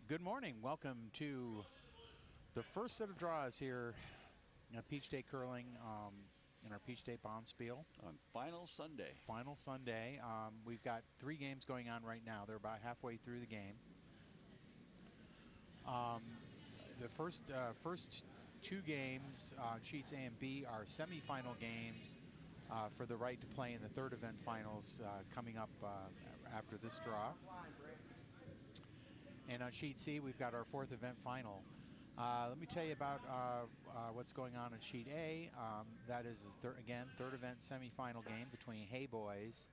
Good morning. Welcome to the first set of draws here at Peachstate Curling in our Peachstate Bonspiel. On final Sunday. Final Sunday. We've got 3 games going on right now. They're about halfway through the game. The first 2 games on sheets A and B are semifinal games for the right to play in the third event finals coming up after this draw. And on sheet C, we've got our 4th event final. Let me tell you about what's going on in sheet A. That is, again, third event semifinal game between Hay Boys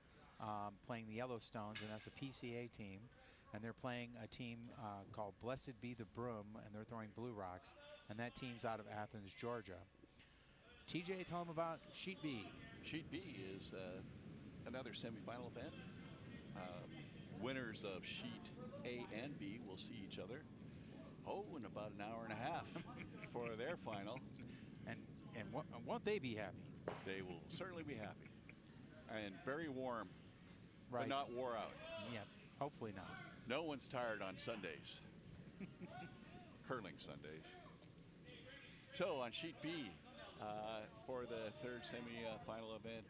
playing the Yellowstones, and that's a PCA team. And they're playing a team called Blessed Be the Broom, and they're throwing Blue Rocks. And that team's out of Athens, Georgia. TJ, tell them about sheet B. Sheet B is another semifinal event. Winners of sheet A and B will see each other, in about an hour and a half for their final. And won't they be happy? They will certainly be happy. And very warm, right, but not wore out. Yeah, hopefully not. No one's tired on Sundays. Curling Sundays. So on sheet B, for the third semifinal event,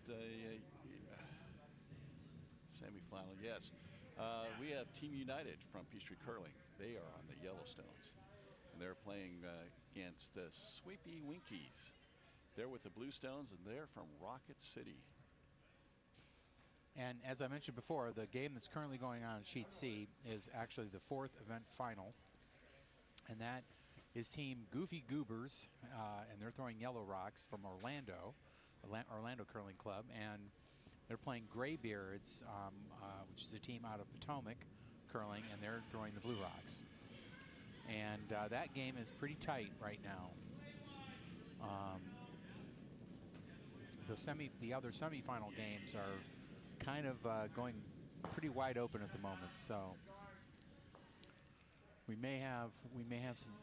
semifinal, yes. We have Team United from Peachtree Curling. They are on the Yellowstones, and they're playing against the Sweepy Winkies. They're with the Bluestones, and they're from Rocket City. And as I mentioned before, the game that's currently going on sheet C is actually the 4th event final, and that is Team Goofy Goobers, and they're throwing Yellow Rocks from Orlando Curling Club, and they're playing Graybeards, which is a team out of Potomac Curling, and they're throwing the Blue Rocks. And that game is pretty tight right now. The other semifinal games are kind of going pretty wide open at the moment, so we may have some,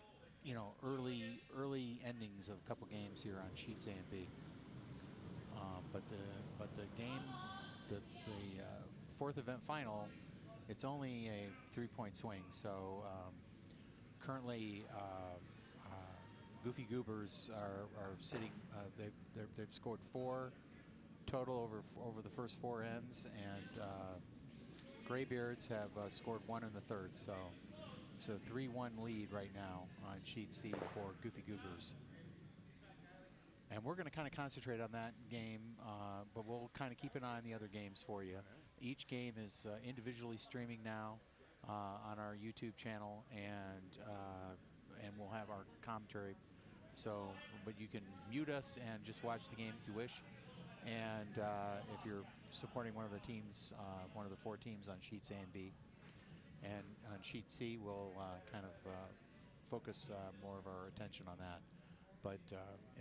early endings of a couple games here on sheets A and B. But the game, the 4th event final, it's only a 3-point swing. So currently, Goofy Goobers are sitting. They've scored 4 total over the first 4 ends, and Graybeards have scored 1 in the third. So it's a 3-1 lead right now on sheet C for Goofy Goobers. And we're going to kind of concentrate on that game, but we'll kind of keep an eye on the other games for you. Each game is individually streaming now on our YouTube channel, and we'll have our commentary. So, but you can mute us and just watch the game if you wish. And if you're supporting one of the teams, one of the 4 teams on sheets A and B, and on sheet C, we'll kind of focus more of our attention on that. But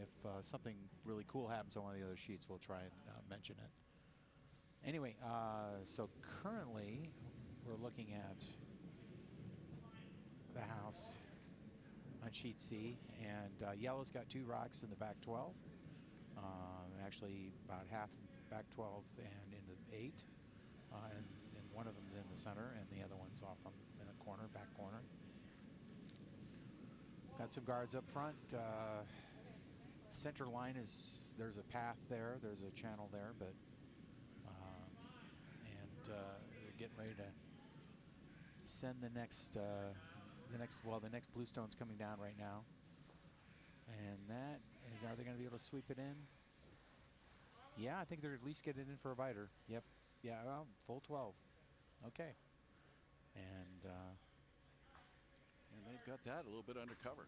if something really cool happens on one of the other sheets, we'll try and mention it. Anyway, so currently we're looking at the house on sheet C, and yellow's got 2 rocks in the back 12. Actually, about half back 12 and in the 8. And one of them's in the center, and the other one's off in the corner, back corner. Got some guards up front. Center line there's a path there. There's a channel there, but they're getting ready to send the next Bluestone's coming down right now. And are they going to be able to sweep it in? Yeah, I think they're at least getting in for a biter. Yep. Yeah, well, full 12. Okay. And they've got that a little bit undercover.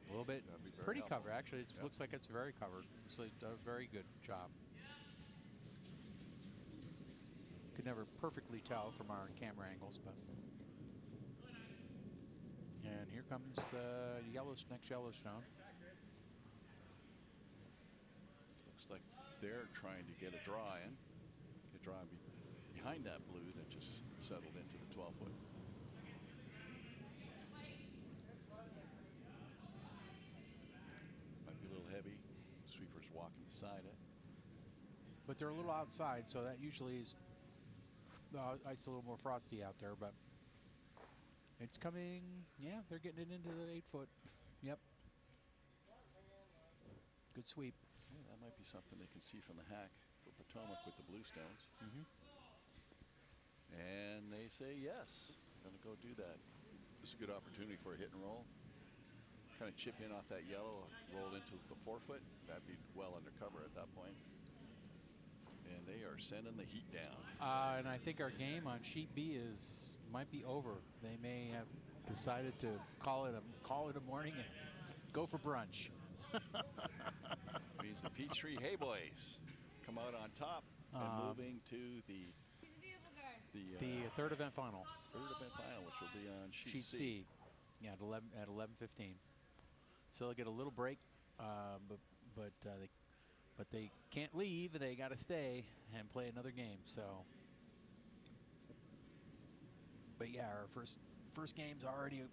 A little bit, pretty helpful. cover. Actually, it looks like it's very covered. So it does a very good job. Could never perfectly tell from our camera angles, but. And here comes the next Yellowstone. Looks like they're trying to get a draw in. A draw behind that blue that just settled into the 12-foot. Might be a little heavy. Sweeper's walking beside it. But they're a little outside, so that usually is it's a little more frosty out there, but It's coming. Yeah, they're getting it into the 8-foot. Yep. Good sweep. Yeah, that might be something they can see from the hack for Potomac with the blue stones. And they say yes. Going to go do that. This is a good opportunity for a hit and roll. Kind of chip in off that yellow, roll into the 4-foot. That'd be well undercover at that point. And they are sending the heat down. And I think our game on sheet B might be over. They may have decided to call it a morning and go for brunch. Means the Peachtree Hay Boys come out on top and moving to the third event final. Third event final, which will be on sheet C. Yeah, at 11:15. So they'll get a little break, but they can't leave. They got to stay and play another game. So, but yeah, our first game's already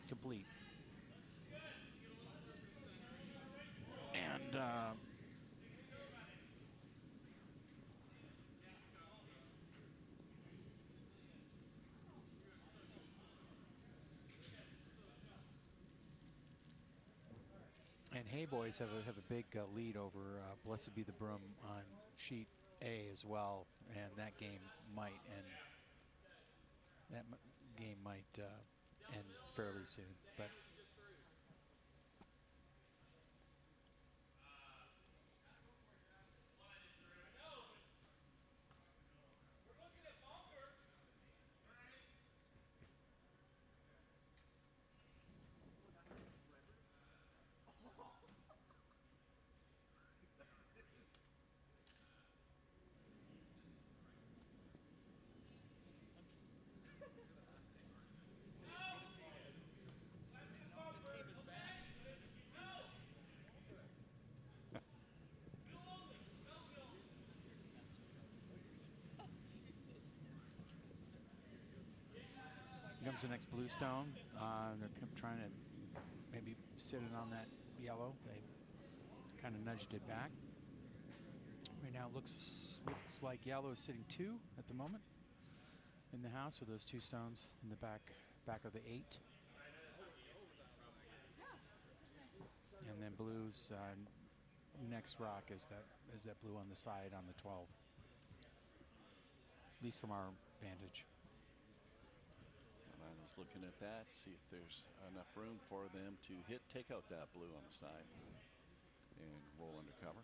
complete. And Hay Boys have a big lead over Blessed Be the Broom on sheet A as well, and that game might end. End fairly soon, but. Here comes the next blue stone. They're trying to maybe sit it on that yellow. They kind of nudged it back. Right now, it looks like yellow is sitting 2 at the moment in the house with those 2 stones in the back of the 8. And then blue's next rock is that blue on the side on the 12. At least from our vantage. I was looking at that, see if there's enough room for them to take out that blue on the side and roll undercover.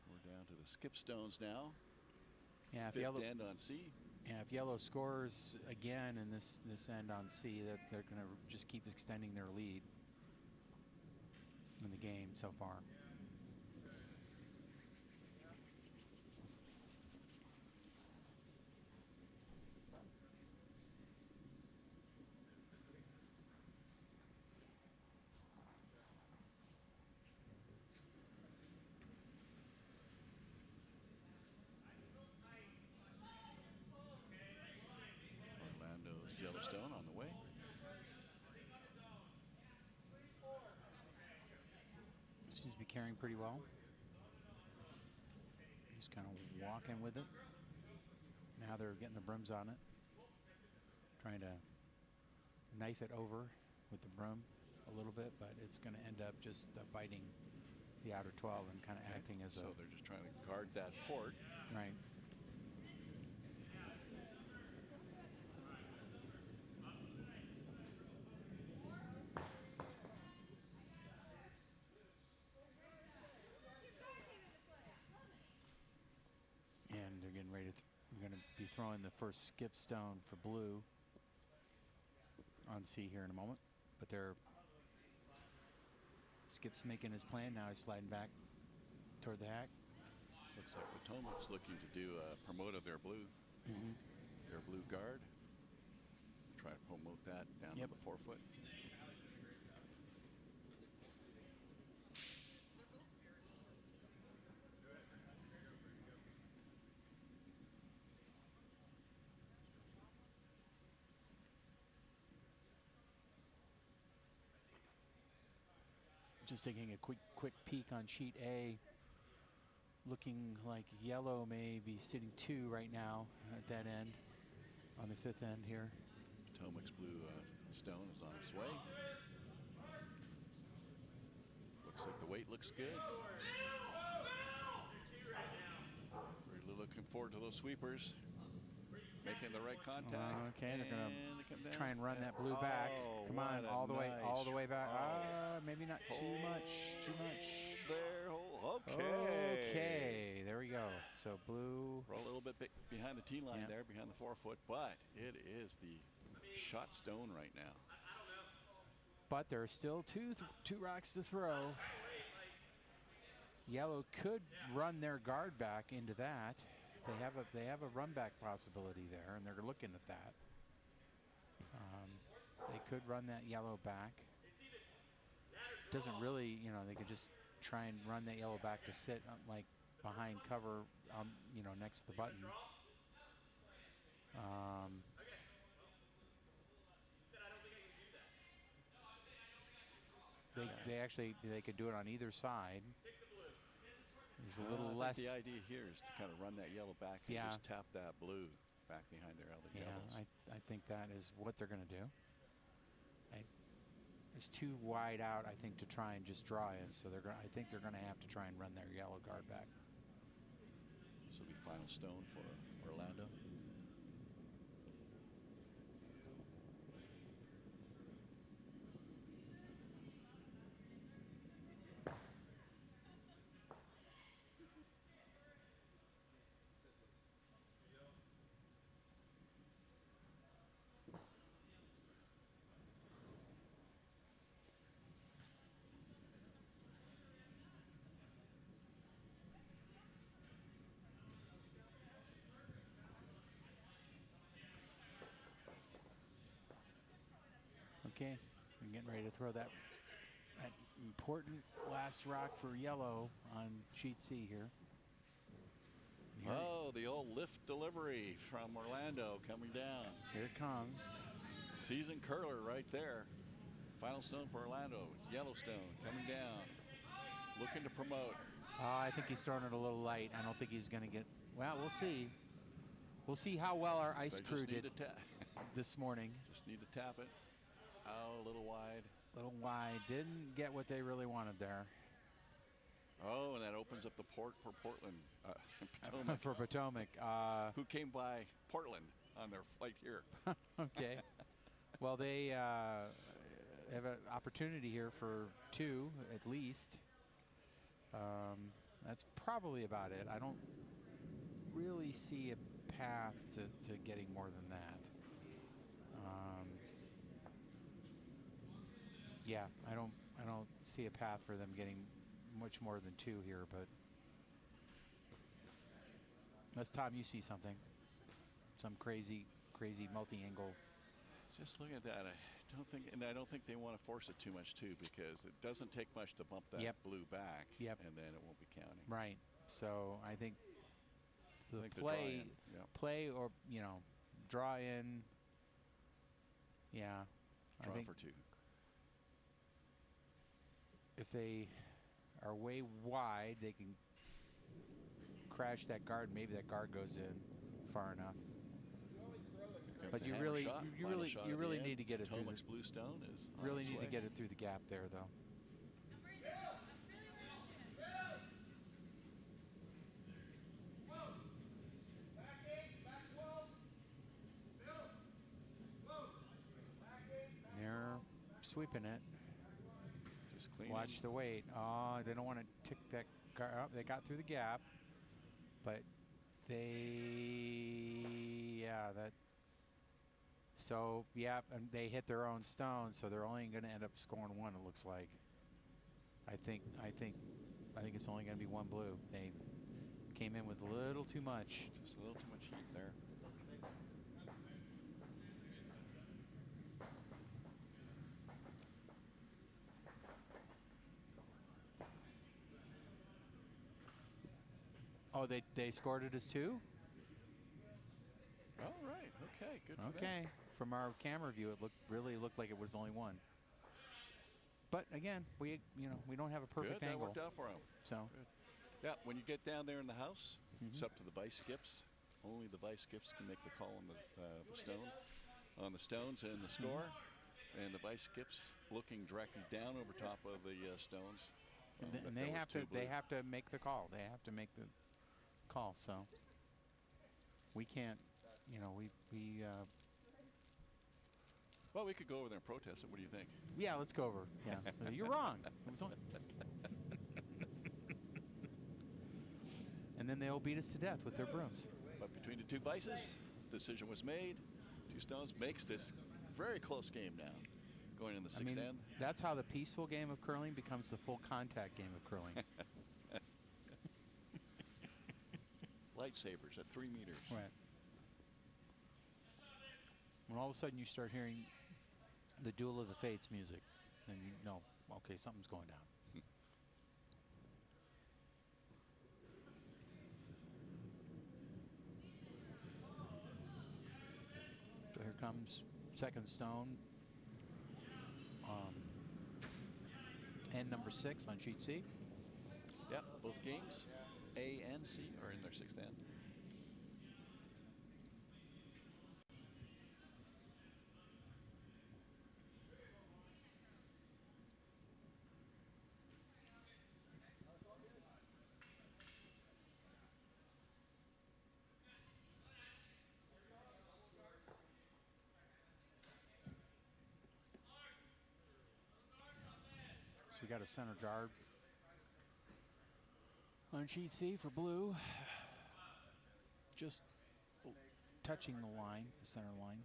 We're down to the skip stones now. Yeah, if Fifth end on C. Yeah, if yellow scores again in this end on C, that they're going to just keep extending their lead in the game so far. Yellowstone on the way. Seems to be carrying pretty well. Just kind of walking with it. Now they're getting the brims on it. Trying to knife it over with the brim a little bit, but it's going to end up just biting the outer 12 and kind of acting as so they're just trying to guard that port. Right. We're going to be throwing the first skip stone for blue on C here in a moment, but Skip's making his plan now. He's sliding back toward the hack. Looks like Potomac's looking to do a promote of their blue, their blue guard. Try to promote that down to the 4-foot. Just taking a quick peek on sheet A. looking like yellow may be sitting 2 right now at that end, on the 5th end here. Potomac's blue stone is on its way. Looks like the weight looks good. We're looking forward to those sweepers making the right contact. Okay, they're going to try and run that blue back. Oh, Come on, all the way back. Oh. Maybe not too much. There. Okay. Okay, there we go. So blue. We're a little bit behind the tee line there, behind the 4-foot, but it is the shot stone right now. But there are still two rocks to throw. Yellow could run their guard back into that. They have a run back possibility there, and they're looking at that. They could run that yellow back. Doesn't really, they could just try and run that yellow back to sit like behind cover, next to the button. They could do it on either side. There's a little less. The idea here is to kind of run that yellow back and just tap that blue back behind their other yellows. I think that is what they're going to do. It's too wide out, I think, to try and just draw in. So I think they're going to have to try and run their yellow guard back. This will be final stone for Orlando. Okay, I'm getting ready to throw that important last rock for yellow on sheet C here. Oh, the old lift delivery from Orlando coming down. Here it comes. Seasoned curler right there. Final stone for Orlando. Yellowstone coming down. Looking to promote. I think he's throwing it a little light. I don't think he's going to get. Well, we'll see. We'll see how well our ice crew did this morning. Just need to tap it. Oh, a little wide. A little wide. Didn't get what they really wanted there. Oh, and that opens up the port for Portland. Potomac. For Potomac. Who came by Portland on their flight here. Okay. Well, they have an opportunity here for 2 at least. That's probably about it. I don't really see a path to getting more than that. Yeah, I don't see a path for them getting much more than 2 here, but unless, Tom, you see something, some crazy multi-angle. Just looking at that, I don't think they want to force it too much too, because it doesn't take much to bump that blue back, and then it won't be counting. Right. So I think the play or draw in. Yeah, draw I think for 2. If they are way wide, they can crash that guard. Maybe that guard goes in far enough. But you really need to get it through. Potomac's blue stone is really need to get it through the gap there, though. They're sweeping it. Watch the weight. Oh, they don't want to tick that guard up. They got through the gap, but and they hit their own stone, so they're only going to end up scoring 1. It looks like. I think it's only going to be 1 blue. They came in with a little too much. Just a little too much heat there. Oh, they scored it as 2? All right. Okay. Good for them. Okay. From our camera view, it really looked like it was only 1. But again, we don't have a perfect Good. angle. That worked out for them. So. Good. Yeah, when you get down there in the house, it's up to the vice skips. Only the vice skips can make the call on the stone, on the stones and the score. And the vice skips looking directly down over top of the stones. And they have to make the call. They have to make the call. So we can't, you know, well, we could go over there and protest it. What do you think? Yeah, let's go over. Yeah, you're wrong. It was and then they'll beat us to death with their brooms. But between the two vices, decision was made. Two stones makes this very close game now. Going in the sixth end. That's how the peaceful game of curling becomes the full contact game of curling. Lightsabers at 3 meters. Right. When all of a sudden you start hearing the Duel of the Fates music, then you know, okay, something's going down. So here comes second stone. End number 6 on sheet C. Yep, both games, A and C, are in their sixth end. So we got a center guard on sheet C for blue. Just touching the line, the center line.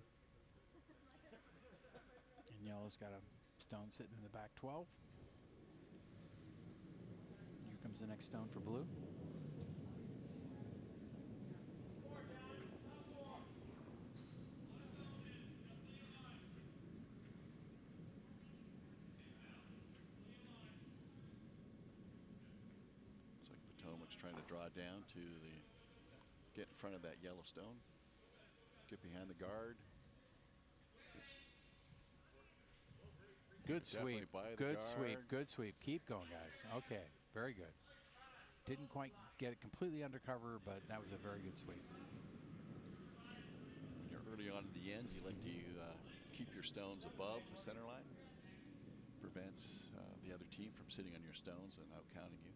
And yellow's got a stone sitting in the back 12. Here comes the next stone for blue. Trying to draw down to get in front of that yellow stone, get behind the guard. Good sweep, good sweep, good sweep. Keep going, guys. Okay, very good. Didn't quite get it completely undercover, but that was a very good sweep. When you're early on at the end, you like to keep your stones above the center line. Prevents the other team from sitting on your stones and out counting you.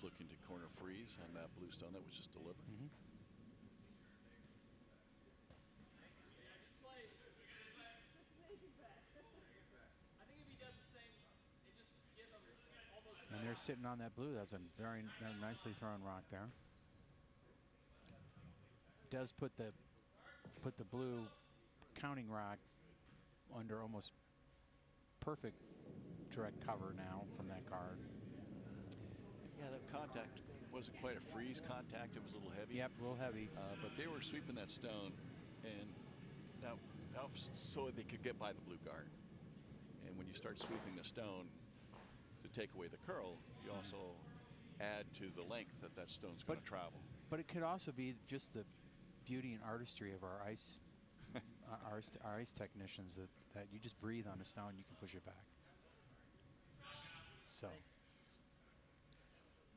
Looking to corner freeze on that blue stone that was just delivered. And they're sitting on that blue. That's a very nicely thrown rock there. Does put the blue counting rock under almost perfect direct cover now from that guard. Yeah, that contact wasn't quite a freeze contact. It was a little heavy. Yep, a little heavy. But they were sweeping that stone, and that was so they could get by the blue guard. And when you start sweeping the stone to take away the curl, you also add to the length that stone's going to travel. But it could also be just the beauty and artistry of our ice, our ice technicians that you just breathe on a stone, you can push it back. So.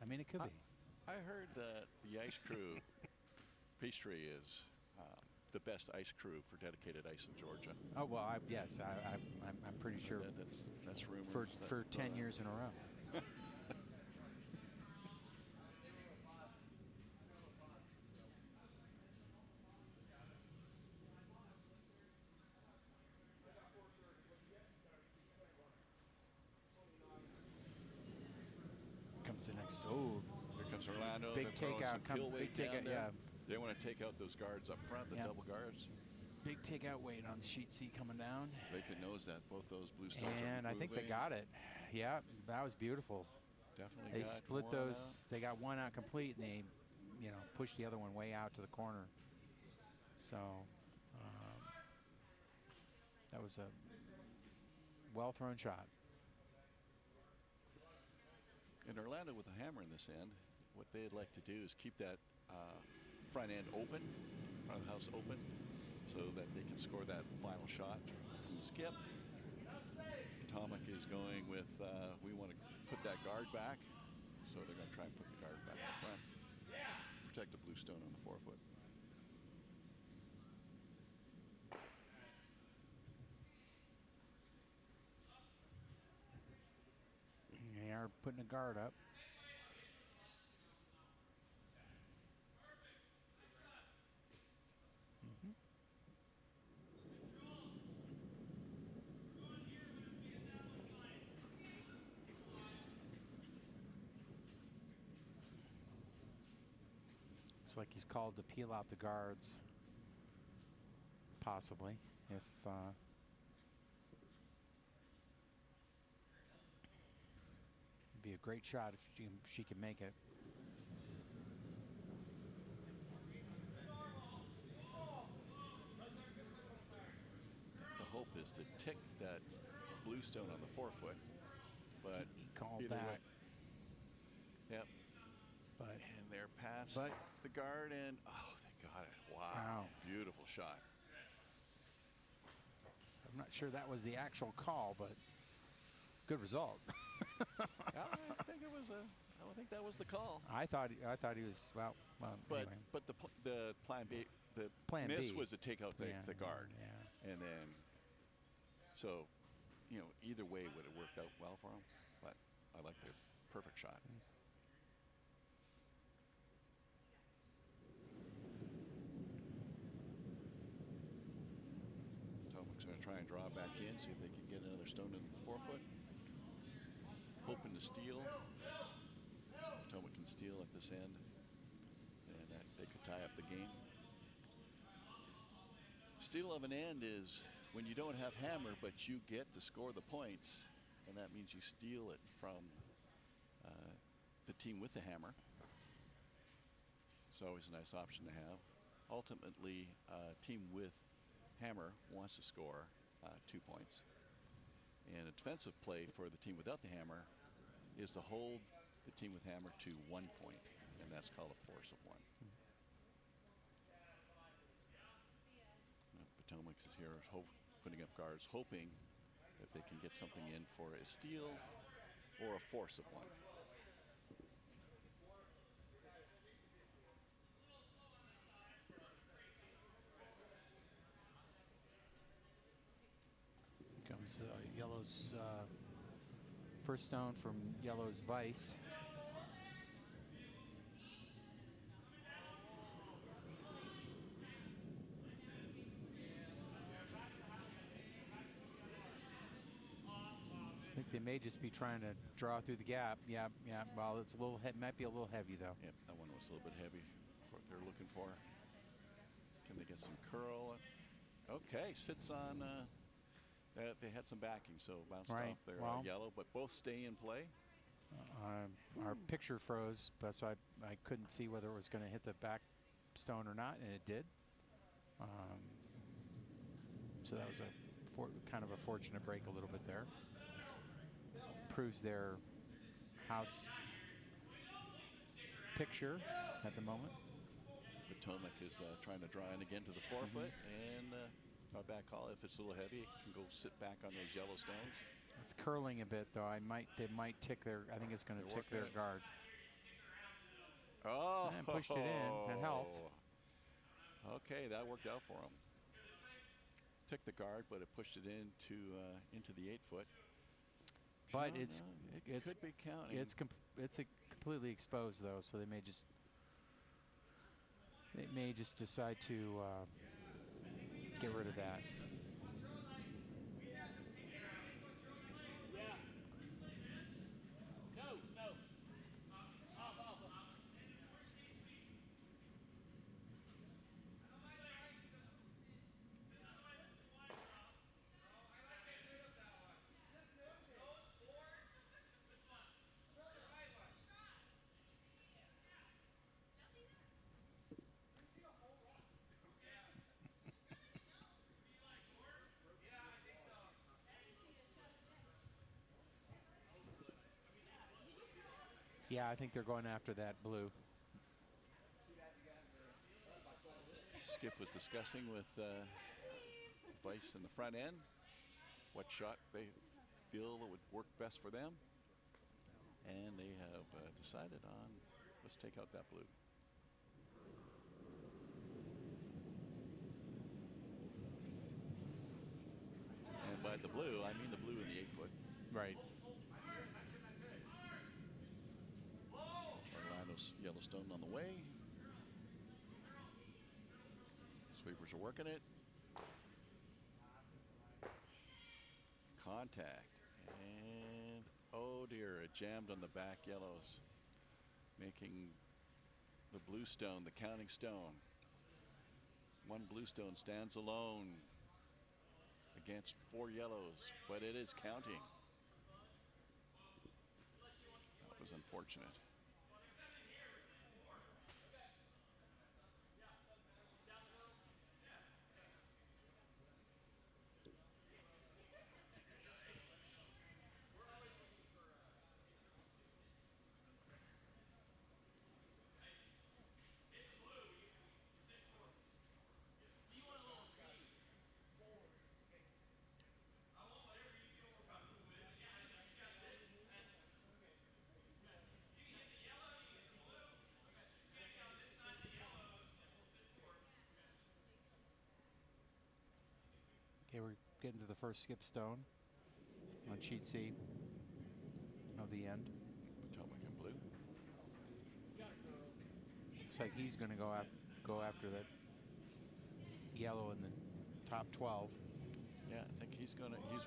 I mean, it could be. I heard that the ice crew, Peachstate, is the best ice crew for dedicated ice in Georgia. Oh well, yes, I'm pretty sure. That's rumors. For 10 years in a row. Comes the next. Oh. Here comes Orlando. Big takeout. Big takeout. Yeah. They want to take out those guards up front, the double guards. Big takeout weight on sheet C coming down. They could nose that both those blue stones. And I think they got it. Yeah, that was beautiful. Definitely. They split those. They got one out complete, and they, pushed the other one way out to the corner. So that was a well thrown shot. And Orlando with a hammer in this end. what they'd like to do is keep that front end open, front of the house open, so that they can score that final shot from the skip. Potomac is going with, we want to put that guard back, so they're going to try and put the guard back in front. Protect the blue stone on the 4-foot. They are putting a guard up. Looks like he's called to peel out the guards, possibly, if be a great shot if she can make it. The hope is to tick that blue stone on the 4-foot, but he called either that. way. Yep. But and they're past the guard, and oh, they got it! Wow, beautiful shot. I'm not sure that was the actual call, but good result. I think it was I don't think that was the call. I thought he was well. But anyway. but the plan B, the Plan miss B was to take out the guard, yeah. and then so either way would have worked out well for him. But I like the perfect shot. Potomac's going to try and draw back in, see if they can get another stone in the 4-foot. Hoping to steal. Potomac can steal at this end, and they could tie up the game. Steal of an end is when you don't have hammer, but you get to score the points, and that means you steal it from the team with the hammer. It's always a nice option to have. Ultimately, team with hammer wants to score 2 points. And a defensive play for the team without the hammer is to hold the team with hammer to 1 point, and that's called a force of 1. Potomac is here putting up guards, hoping that they can get something in for a steal or a force of 1. Comes Yellow's first stone from Yellow's vice. I think they may just be trying to draw through the gap. Yeah. Well, it's a little might be a little heavy though. Yep, that one was a little bit heavy for what they're looking for. Can they get some curl? Okay, sits on. They had some backing, so bounced off their Yellow, but both stay in play. Our picture froze, but so I couldn't see whether it was going to hit the back stone or not, and it did. So that was kind of a fortunate break a little bit there. Proves their house picture at the moment. Potomac is trying to draw in again to the 4-foot, and a back call. If it's a little heavy, it can go sit back on those yellow stones. It's curling a bit, though. They might tick their. I think it's going to tick their guard. Oh, and pushed it in. That helped. Okay, that worked out for him. Took the guard, but it pushed it into the 8-foot. But it it's could be counting. It's completely exposed though, so they may just decide to get rid of that. Yeah, I think they're going after that blue. Skip was discussing with Vice in the front end what shot they feel would work best for them. And they have decided on, let's take out that blue. And by the blue, I mean the blue in the 8-foot. Right. Orlando's Yellowstone on the way. Sweepers are working it. Contact. And oh dear, it jammed on the back yellows, making the blue stone the counting stone. One blue stone stands alone against 4 yellows, but it is counting. That was unfortunate. Okay, we're getting to the first skip stone on sheet C of the end. Potomac and blue. Looks like he's going to go after that yellow in the top 12. Yeah, I think he's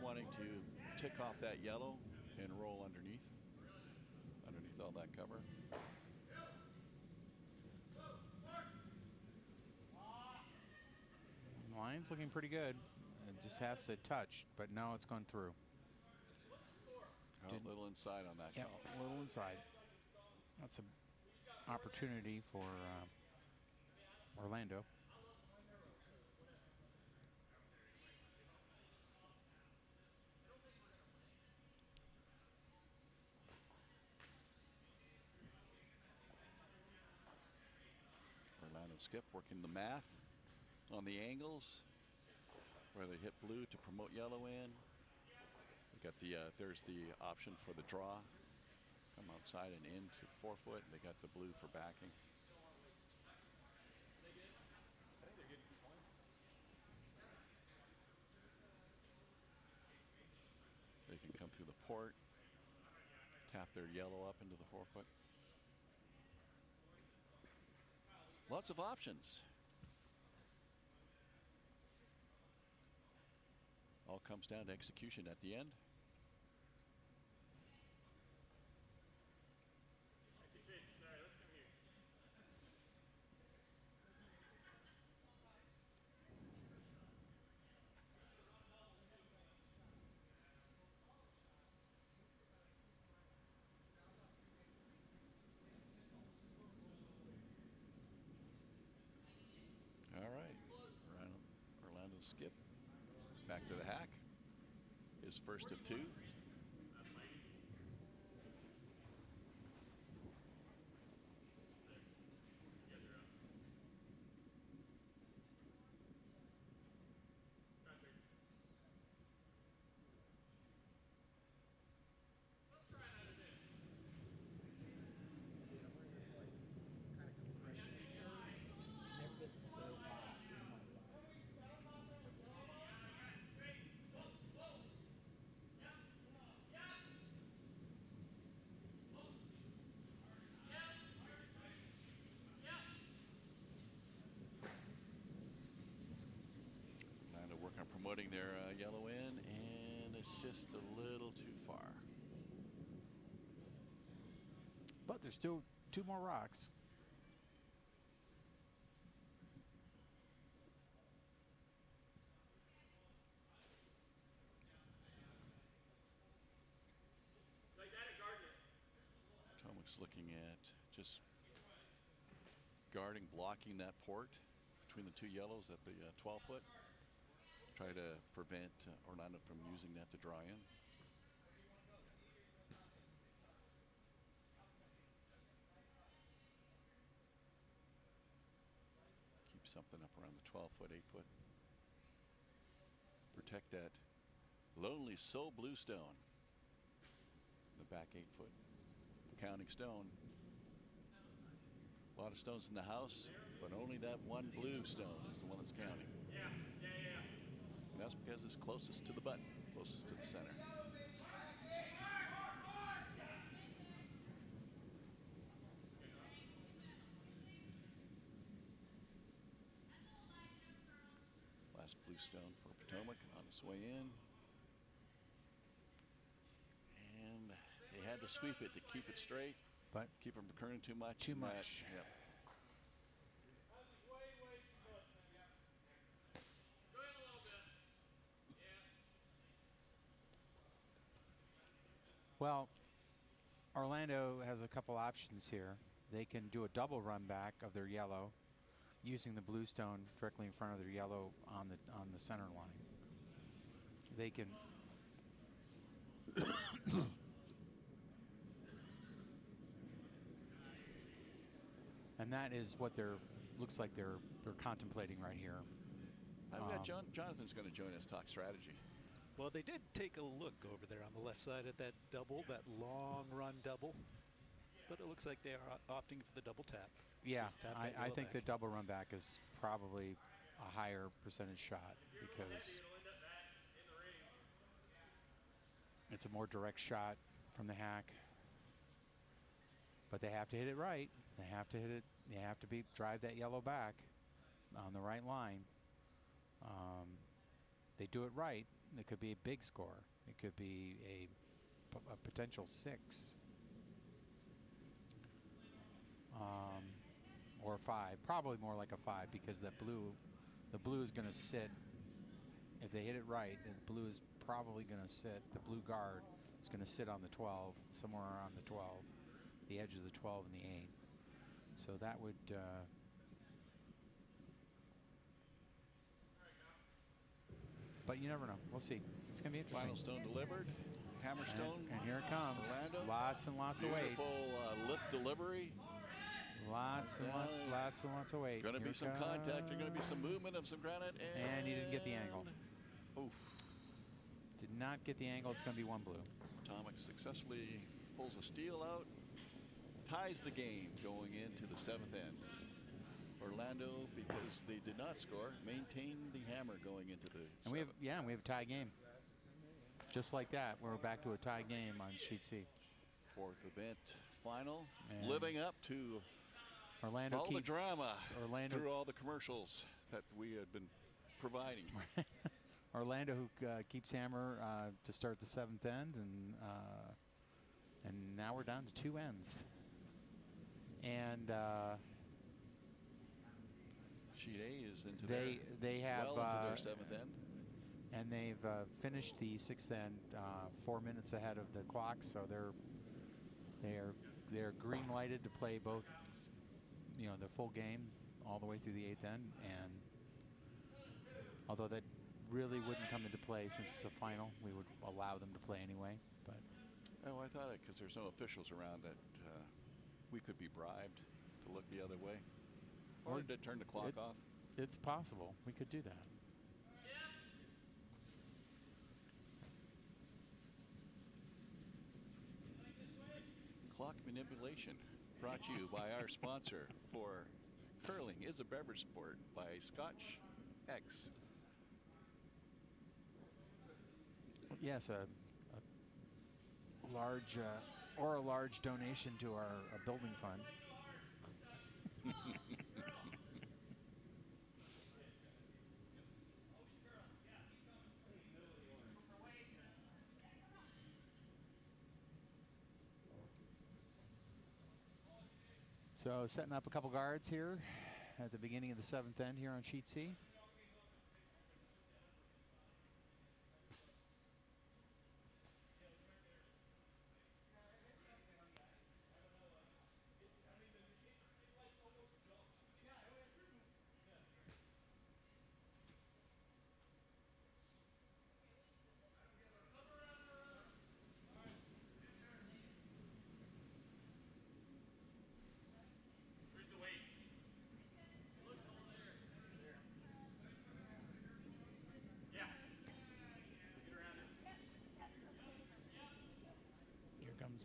wanting to tick off that yellow and roll underneath all that cover. Line's looking pretty good. It just has to touch, but now it's gone through. A little inside on that Yep, call. a little inside. That's an opportunity for Orlando. Orlando skip working the math on the angles where they hit blue to promote yellow in. We got the there's the option for the draw. Come outside and into the 4-foot. They got the blue for backing. They can come through the port, tap their yellow up into the 4-foot. Lots of options. All comes down to execution at the end. All right, Orlando skip back to the hack. His first of 2. Working on promoting their yellow in, and it's just a little too far. But there's still 2 more rocks. Potomac's looking at just guarding, blocking that port between the 2 yellows at the 12-foot. Try to prevent Orlando from using that to draw in. something up around the 12-foot, 8-foot. Protect that lonely soul bluestone. The back 8-foot counting stone. A lot of stones in the house, but only that one blue stone is the one that's counting. And that's because it's closest to the button, closest to the center. Last blue stone for Potomac on its way in. And they had to sweep it to keep it straight, but keep them recurring too much. Too much. Yep. Well, Orlando has a couple options here. They can do a double run back of their yellow, using the blue stone directly in front of their yellow on the center line. They can and that is what looks like they're contemplating right here. I've got Jonathan's going to join us, talk strategy. Well, they did take a look over there on the left side at that double, that long run double. But it looks like they are opting for the double tap. Yeah, Tap I think the back. double run back is probably a higher percentage shot because it's a more direct shot from the hack. But they have to hit it right. They have to hit it. They have to drive that yellow back on the right line. They do it right. It could be a big score. It could be a potential 6. Or 5. Probably more like a 5 because the blue is going to sit. If they hit it right, the blue is probably going to sit. The blue guard is going to sit on the 12, somewhere around the 12, the edge of the 12 and the 8. So that would. But you never know. We'll see. It's going to be interesting. Final stone delivered. Hammerstone. And here it comes. Orlando. Lots and lots of weight. Beautiful lift delivery. Lots and lots of weight. Going to be some contact. There's going to be some movement of some granite. And he didn't get the angle. Oof. Did not get the angle. It's going to be 1 blue. Potomac successfully pulls a steal out. Ties the game going into the 7th end. Orlando, because they did not score, maintained the hammer going into the and we have a tie game. Just like that, we're back to a tie game on sheet C. 4th event final, and living up to Orlando all the drama Orlando through all the commercials that we had been providing. Orlando, who keeps hammer to start the 7th end, and now we're down to 2 ends. And sheet A is into they have well into their 7th end. And they've finished the 6th end 4 minutes ahead of the clock, so they're green lighted to play both, the full game all the way through the 8th end. And although that really wouldn't come into play since it's a final, we would allow them to play anyway. But I thought it because there's no officials around that we could be bribed to look the other way, or to turn the clock off. It's possible we could do that. Clock manipulation brought to you by our sponsor for curling is a beverage sport by Scotch X. Yes, a large donation to our building fund. So setting up a couple guards here at the beginning of the 7th end here on sheet C.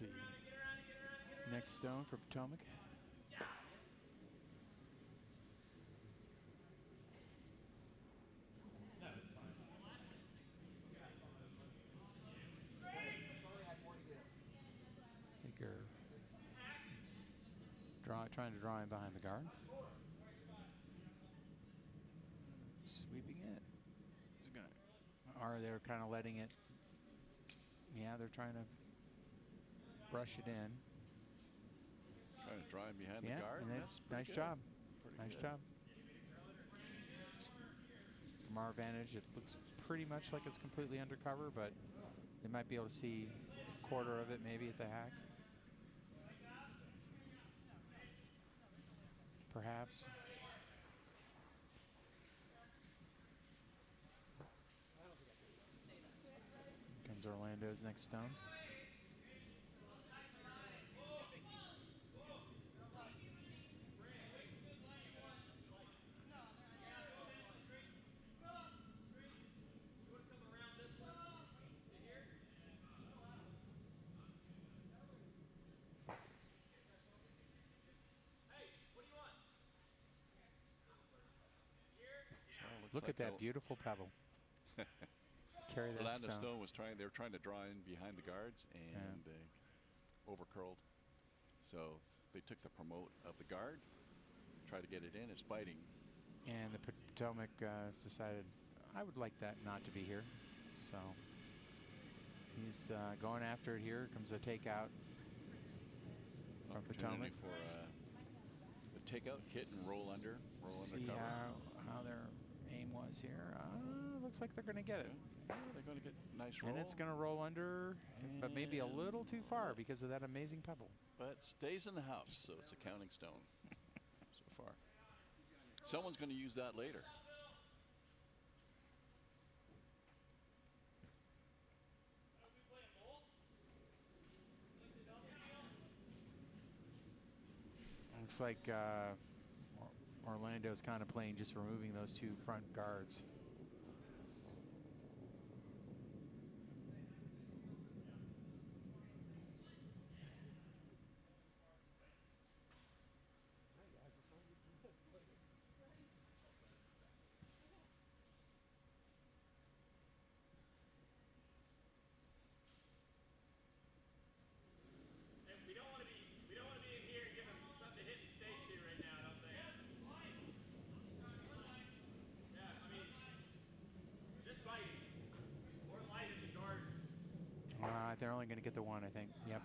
see. Next stone for Potomac. Trying to draw in behind the guard. Sweeping it. Or they're kind of letting it. Yeah, they're trying to brush it in. Trying to draw in behind the guard. And that's nice good. job. Pretty Nice good. job. From our vantage, it looks pretty much like it's completely undercover, but they might be able to see a quarter of it maybe at the hack. Perhaps. Here comes Orlando's next stone. Look at that beautiful pebble. Carry that Orlando stone. Stone was trying. They were trying to draw in behind the guards, and they overcurled. So they took the promote of the guard, tried to get it in. It's biting. And the Potomac has decided, I would like that not to be here. So he's going after it here. Comes a takeout from Potomac. For the takeout, hit and roll under. See how their aim was here. Looks like they're going to get it. Yeah, they're going to get a nice roll. And it's going to roll under, but maybe a little too far because of that amazing pebble. But stays in the house, so it's a counting stone so far. Someone's going to use that later. Looks like Orlando's kind of playing just removing those two front guards. They're only going to get the one, I think. Yep.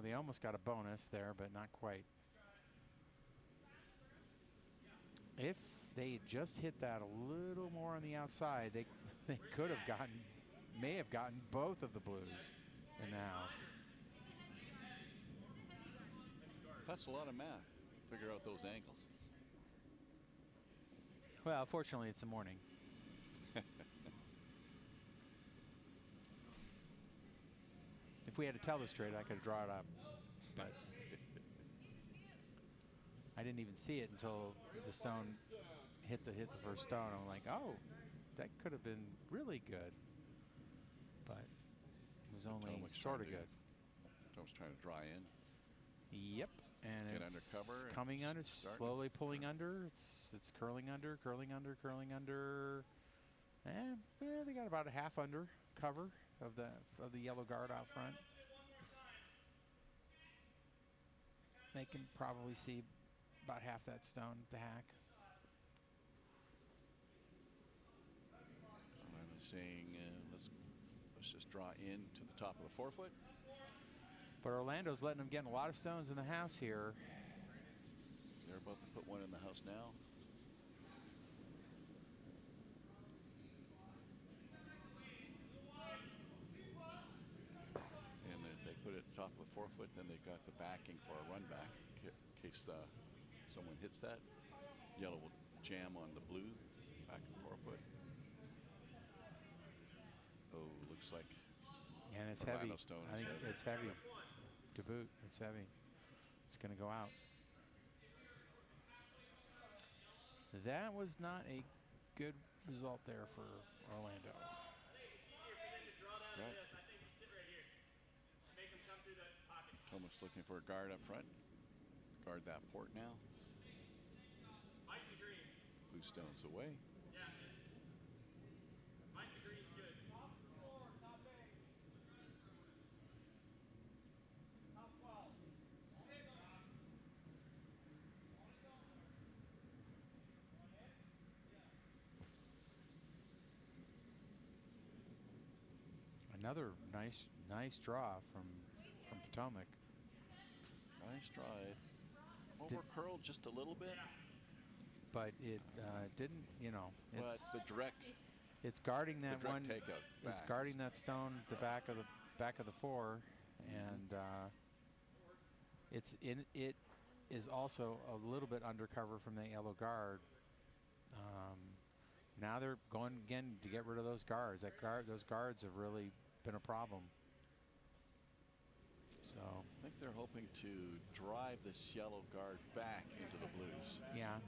They almost got a bonus there, but not quite. If they just hit that a little more on the outside, they could have gotten, may have gotten both of the blues in the house. That's a lot of math. Figure out those angles. Well, fortunately, it's the morning. If we had to tell the straight, I could have drawn it up, but I didn't even see it until the stone hit the first stone. I'm like, oh, that could have been really good, but it was only sort of good. Tom's trying to draw in. Yep, and Get it's under cover coming under, slowly pulling under. It's curling under, curling under, curling under, and they got about a half under cover of the yellow guard out front. They can probably see about half that stone at the hack. I'm saying let's just draw in to the top of the forefoot. But Orlando's letting them get a lot of stones in the house here. They're about to put one in the house now. And if they put it at the top of the forefoot, then they've got the backing for a run back in case someone hits that. Yellow will jam on the blue back and forefoot. Oh, looks like. And it's heavy. Stone I think it's heavy. To boot, it's heavy. It's going to go out. That was not a good result there for Orlando. Right. Potomac's looking for a guard up front. Guard that port now. Blue stones away. Another nice draw from Potomac. Nice drive. Over curled just a little bit. But it didn't, you know. But the direct. It's guarding that one. Takeout It's guarding that stone, the back of the four, and it is also a little bit undercover from the yellow guard. Now they're going again to get rid of those guards. Those guards have really been a problem. So I think they're hoping to drive this yellow guard back into the blues. Yeah,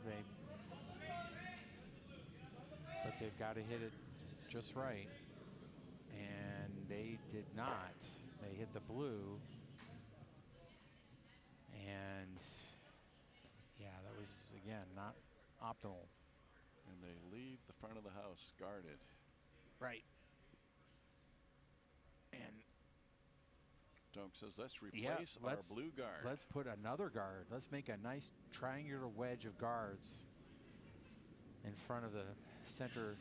but they've got to hit it just right, and they did not. They hit the blue, and yeah, that was again not optimal. And they leave the front of the house guarded. Right. And Dunk says, let's replace our blue guard. Let's put another guard. Let's make a nice triangular wedge of guards in front of the center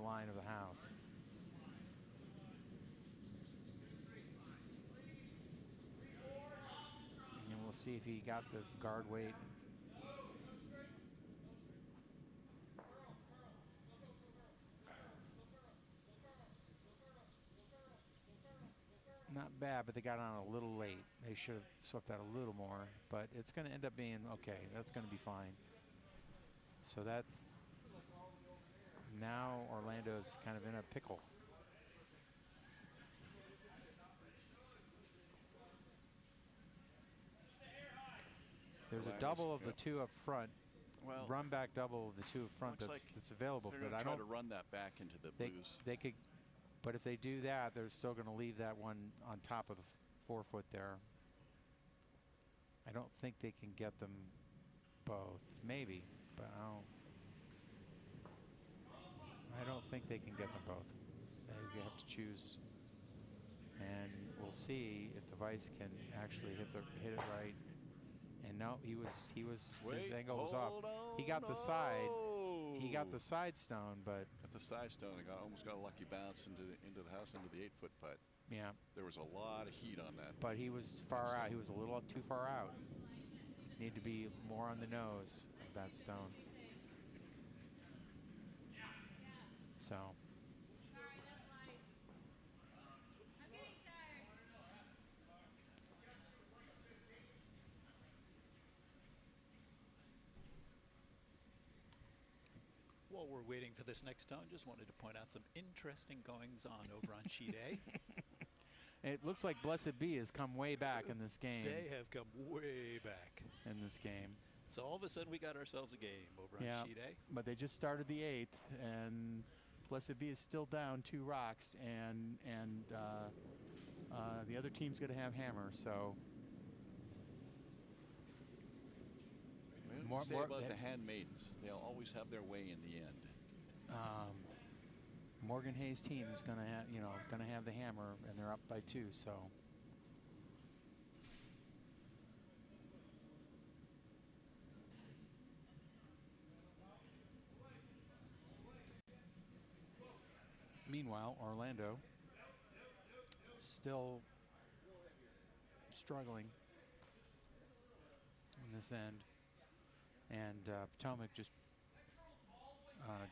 line of the house. And we'll see if he got the guard weight. Not bad, but they got on a little late. They should have swept that a little more, but it's going to end up being okay. That's going to be fine. So that now Orlando's kind of in a pickle. There's a double of the two up front. Well, run back double of the two up front that's available, but I don't try to run that back into the blues. They could. But if they do that, they're still going to leave that one on top of the 4 foot there. I don't think they can get them both. Maybe, but I don't think they can get them both. They have to choose, and we'll see if the vice can actually hit it right. And no, his angle was off. He got the side. He got the side stone, but at the side stone, he almost got a lucky bounce into the house, into the 8 foot putt. Yeah, there was a lot of heat on that. But he was far out. He was a little too far out. Need to be more on the nose of that stone. So. While we're waiting for this next stone, just wanted to point out some interesting goings on over on sheet A. It looks like Blessed Be has come way back in this game. They have come way back in this game. So all of a sudden we got ourselves a game over on sheet A. But they just started the 8th, and Blessed Be is still down 2 rocks, and the other team's going to have hammer. So more about the handmaidens. They'll always have their way in the end. Morgan Hayes' team is going to have the hammer, and they're up by 2. So. Meanwhile, Orlando still struggling in this end, and Potomac just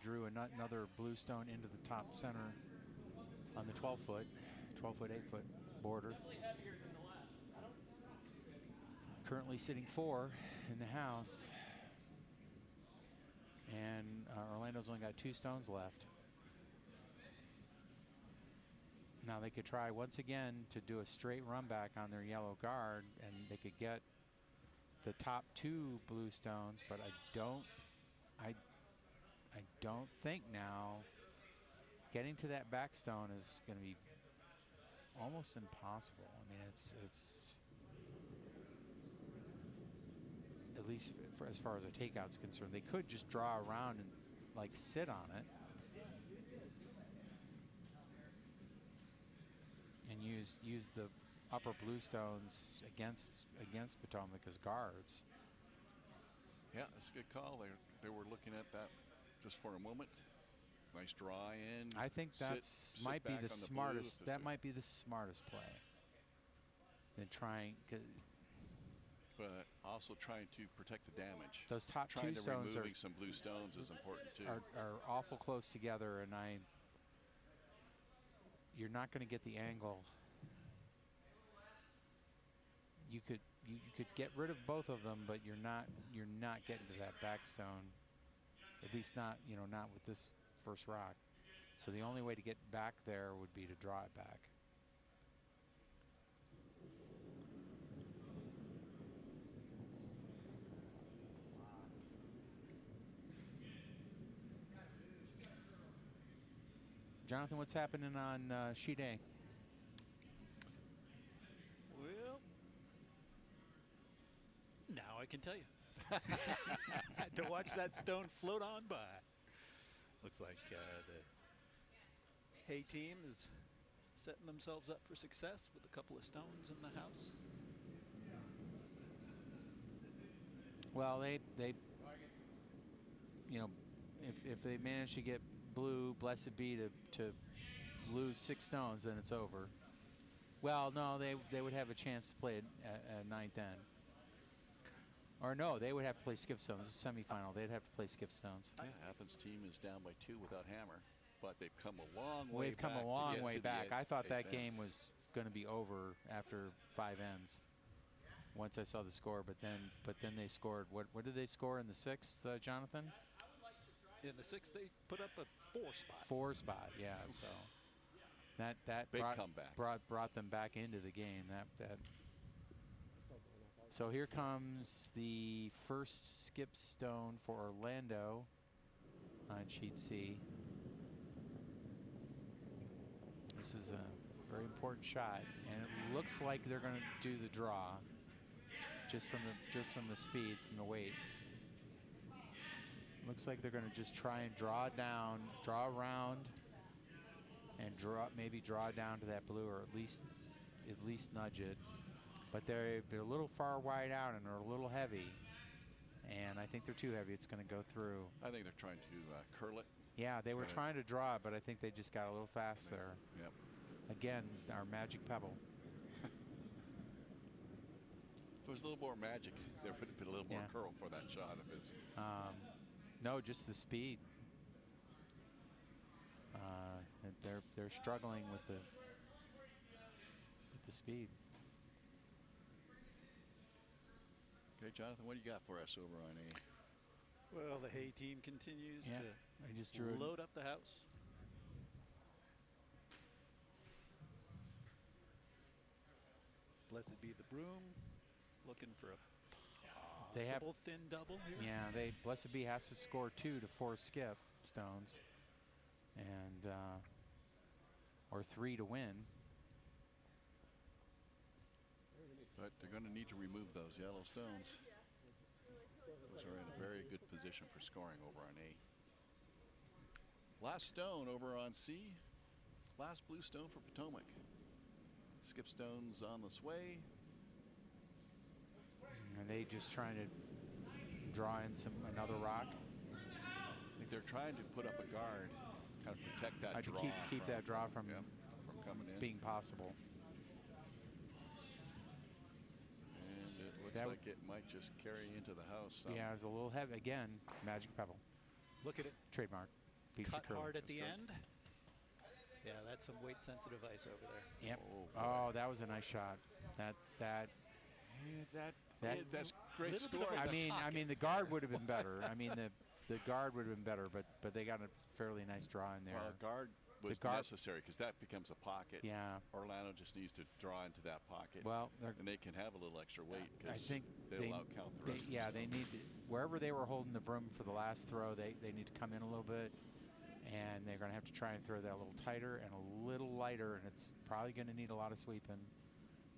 drew another blue stone into the top center on the 12 foot, 8 foot border. Currently sitting 4 in the house, and Orlando's only got 2 stones left. Now they could try once again to do a straight run back on their yellow guard, and they could get the top 2 blue stones, but I don't think now getting to that back stone is going to be almost impossible. I mean, at least for as far as a takeout's concerned. They could just draw around and like sit on it and use the upper bluestones against Potomac as guards. Yeah, that's a good call. They were looking at that just for a moment. Nice draw in. I think that's might be the smartest. That might be the smartest play. Than trying, but also trying to protect the damage. Those top trying two to stones removing some blue stones is important too. Are awful close together, and you're not going to get the angle. You could get rid of both of them, but you're not getting to that back stone. At least not not with this first rock. So the only way to get back there would be to draw it back. Jonathan, what's happening on sheet A? Well, now I can tell you. Had to watch that stone float on by. Looks like the Hay team is setting themselves up for success with a couple of stones in the house. Well, they if they manage to get blue, blessed be to lose 6 stones, then it's over. Well, no, they would have a chance to play a ninth end. Or no, they would have to play skip stones. It's a semifinal. They'd have to play skip stones. Yeah, Athens team is down by 2 without hammer, but they've come a long way back. They've come a long way back. I thought that end. game was going to be over after 5 ends. Once I saw the score, but then they scored. What did they score in the 6th, Jonathan? In the 6th, they put up a 4 spot. 4 spot, yeah. So that big comeback brought them back into the game. That. So here comes the first skip stone for Orlando on sheet C. This is a very important shot, and it looks like they're going to do the draw just from the speed, from the weight. Looks like they're going to just try and draw down, draw around, and maybe draw down to that blue, or at least nudge it. But they're a little far wide out and they're a little heavy, and I think they're too heavy. It's going to go through. I think they're trying to curl it. Yeah, they were trying to draw it, but I think they just got a little fast there. Yep. Again, our magic pebble. If it was a little more magic, there would have been a little more curl for that shot. If it's no, just the speed. They're struggling with the speed. Okay, Jonathan, what do you got for us over on A? Well, the Hay team continues I just to load up the house. Blessed be the broom, looking for a possible thin double here. Yeah, Blessed Be has to score 2 to force skip stones, and or 3 to win. But they're going to need to remove those yellow stones. Those are in a very good position for scoring over on A. Last stone over on C. Last blue stone for Potomac. Skip stones on the sway. And they just trying to draw in another rock. I think they're trying to put up a guard, kind of protect that draw. Keep that draw from coming in. being possible. And it looks like it might just carry into the house. Yeah, it's a little heavy. Again, magic pebble. Look at it. Trademark. Cut hard at the end. Yeah, that's some weight-sensitive ice over there. Yep. Oh, that was a nice shot. That's great scoring. I mean, the guard would have been better. I mean, the guard would have been better, but they got a fairly nice draw in there. Well, guard was necessary because that becomes a pocket. Yeah. Orlando just needs to draw into that pocket. Well, and they can have a little extra weight I because think they'll outcount the rest. They need to, wherever they were holding the broom for the last throw, they need to come in a little bit, and they're going to have to try and throw that a little tighter and a little lighter, and it's probably going to need a lot of sweeping.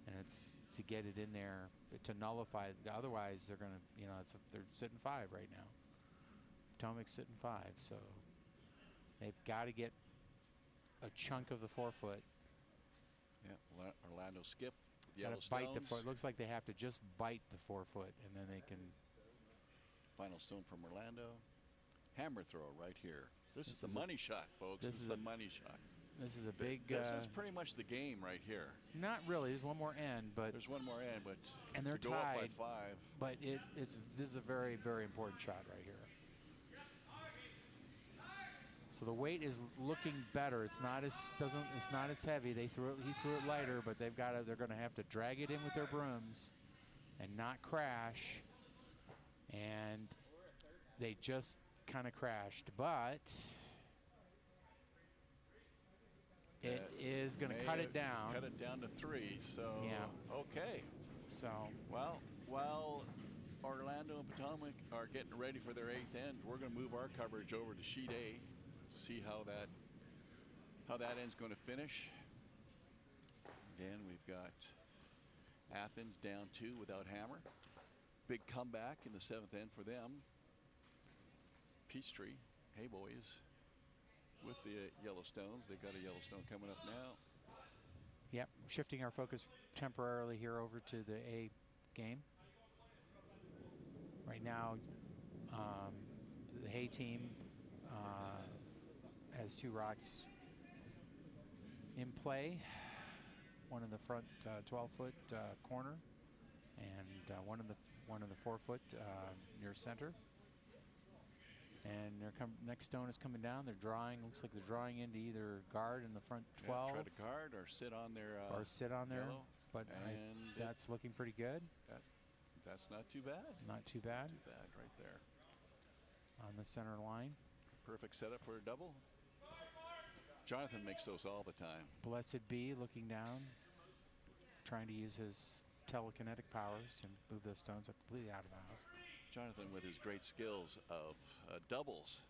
and it's to get it in there to nullify. Otherwise, they're going to, they're sitting 5 right now. Potomac's sitting 5, so they've got to get a chunk of the 4-foot. Yeah, Orlando skip. Got to bite the 4. It looks like they have to just bite the 4-foot, and then they can. Final stone from Orlando. Hammer throw right here. This is the money shot, folks. This is the money shot. This is a big. This is pretty much the game right here. Not really. There's one more end, but there's one more end, but and they're to tied. Go up by 5. But this is a very, very important shot right here. So the weight is looking better. It's not as heavy. He threw it lighter, but they're going to have to drag it in with their brooms and not crash. And they just kind of crashed, but it is going to cut it down. Cut it down to 3. So yeah. Okay. So well, while Orlando and Potomac are getting ready for their 8th end, we're going to move our coverage over to sheet A. See how that end's going to finish. Again, we've got Athens down 2 without Hammer. Big comeback in the 7th end for them. Peachtree, hey boys, with the Yellowstones. They've got a Yellowstone coming up now. Yep, shifting our focus temporarily here over to the A game. Right now, the Hay team has 2 rocks in play. One in the front 12-foot corner, and one in the 4-foot near center. And next stone is coming down. They're drawing. Looks like they're drawing into either guard in the front 12. Yeah, try to guard or sit on their. Yellow. But that's looking pretty good. That's not too bad. Not too bad. Not too bad right there. On the center line. Perfect setup for a double. Jonathan makes those all the time. Blessed be looking down, trying to use his telekinetic powers to move those stones up completely out of bounds. Jonathan, with his great skills of doubles,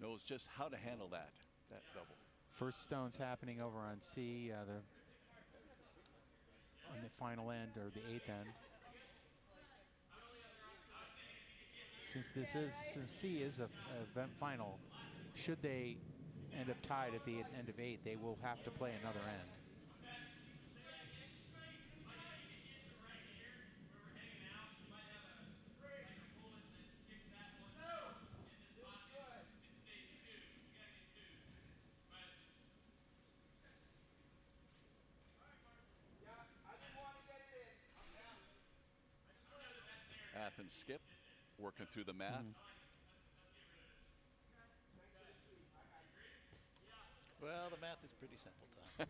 knows just how to handle that double. First stone's happening over on C, on the final end, or the 8th end. Since C is a event final, should they end up tied at the end of 8, they will have to play another end. Athens skip, working through the math. Well, the math is pretty simple, Tom.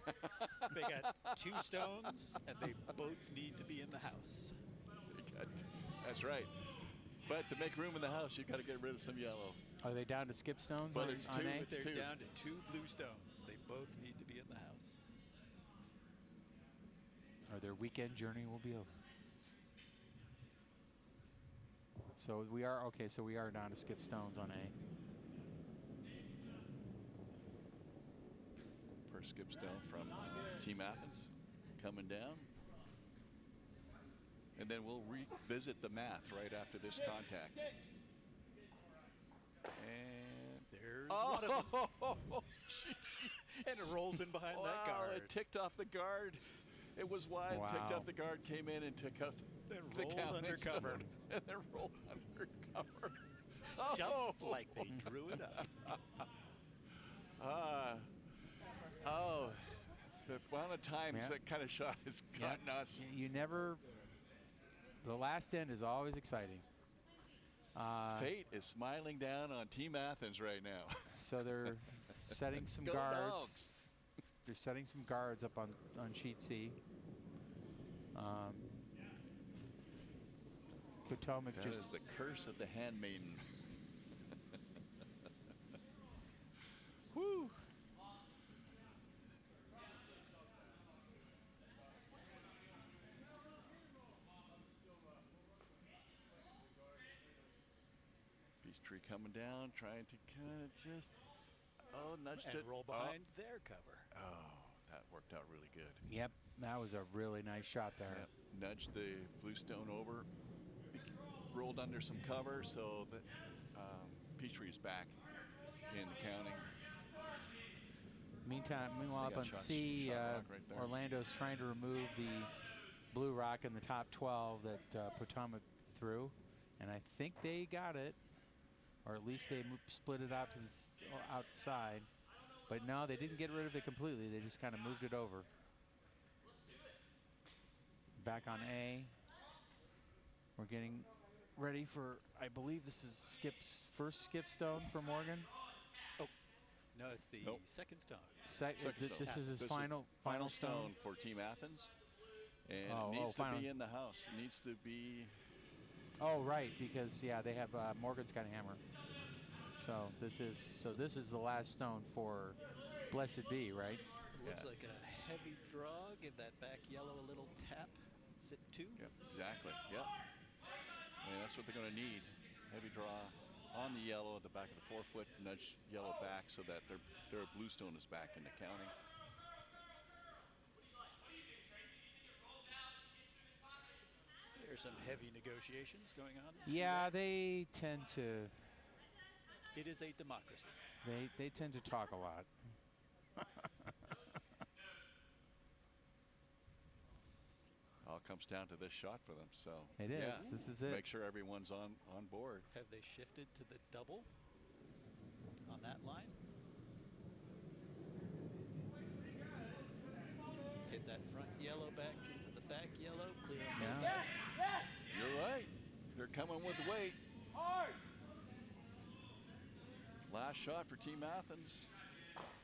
They got 2 stones, and they both need to be in the house. That's right. But to make room in the house, you've got to get rid of some yellow. Are they down to skip stones but on it's A? They're down to 2 blue stones. They both need to be in the house. Or their weekend journey will be over. So we are down to skip stones on A. First skip stone from Team Athens coming down. And then we'll revisit the math right after this contact. And there's one of them. And it rolls in behind that guard. It ticked off the guard. It was wide, ticked off the guard, came in and took out the rolled undercover. And then rolled undercover. Just like they drew it up. The amount of times that kind of shot has gotten us. You never. The last end is always exciting. Fate is smiling down on Team Athens right now. So they're setting some Go guards. Dogs. They're setting some guards up on sheet C. Potomac that is the curse of the handmaiden. Woo! Peachtree coming down, trying to kind of just nudged and it. roll behind their cover. Oh, that worked out really good. Yep. That was a really nice shot there. Yep. Nudged the bluestone over, rolled under some cover, so that Peachtree's back in the counting. Meanwhile, up on C, right Orlando's trying to remove the blue rock in the top 12 that Potomac threw, and I think they got it, or at least they split it out to the outside. But no, they didn't get rid of it completely. They just kind of moved it over. Back on A. We're getting ready for, I believe this is Skip's first skip stone for Morgan. Oh, no, it's the second stone. This is his final stone for Team Athens. And it needs to be in the house. It needs to be. Oh, right, because yeah, they have Morgan's got a hammer. So this is the last stone for Blessed Be, right? Looks like a heavy draw. Give that back yellow a little tap. Sit 2. Yep, exactly. Yep. And that's what they're going to need. Heavy draw on the yellow at the back of the 4-foot. Nudge yellow back so that their bluestone is back in the counting. There's some heavy negotiations going on. Yeah, they tend to. It is a democracy. They tend to talk a lot. All comes down to this shot for them. So it is. Yeah, this is it. Make sure everyone's on board. Have they shifted to the double on that line? Hit that front yellow back into the back yellow. Clear up. Yeah. Yes. You're right. They're coming with weight. Hard. Last shot for Team Athens.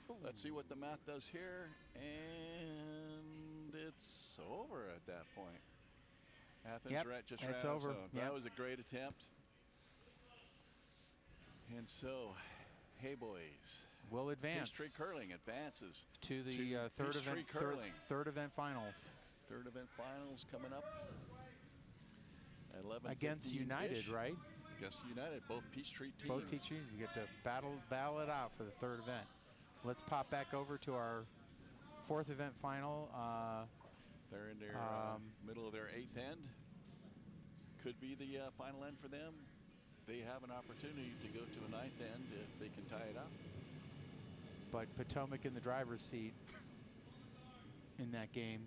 Ooh. Let's see what the math does here. And it's over at that point. Athens just ran over. So that was a great attempt. And so, hey boys. Will advance. Peachtree Curling advances to the third event finals. Third event finals coming up. At 11 against United, right? Against United, both Peachtree teams. Both teams, you get to battle it out for the third event. Let's pop back over to our fourth event final. They're in their middle of their 8th end. Could be the final end for them. They have an opportunity to go to the 9th end if they can tie it up. But Potomac in the driver's seat in that game,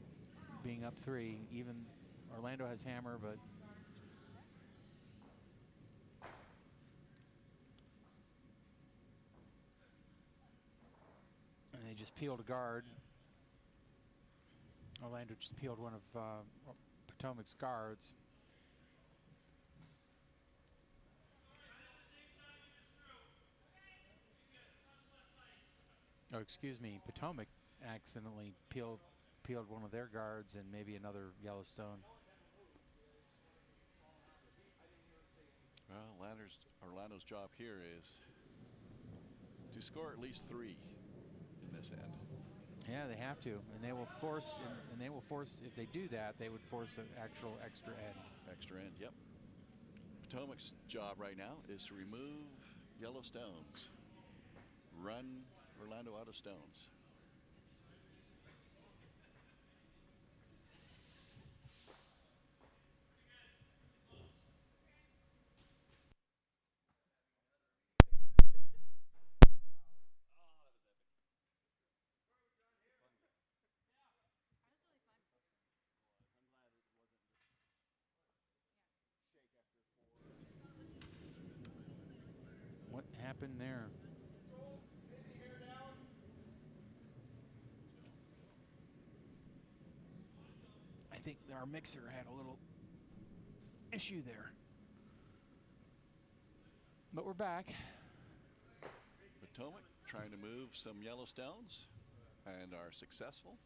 being up 3. Even Orlando has hammer, but and they just peeled a guard. Orlando just peeled one of Potomac's guards. Oh, excuse me, Potomac accidentally peeled one of their guards and maybe another Yellowstone. Well, Orlando's job here is to score at least 3 in this end. Yeah, they have to, and they will force. And they will force. If they do that, they would force an actual extra end. Extra end, yep. Potomac's job right now is to remove yellow stones, run Orlando out of stones. What happened there? I think our mixer had a little issue there. But we're back. Potomac trying to move some yellow stones and are successful.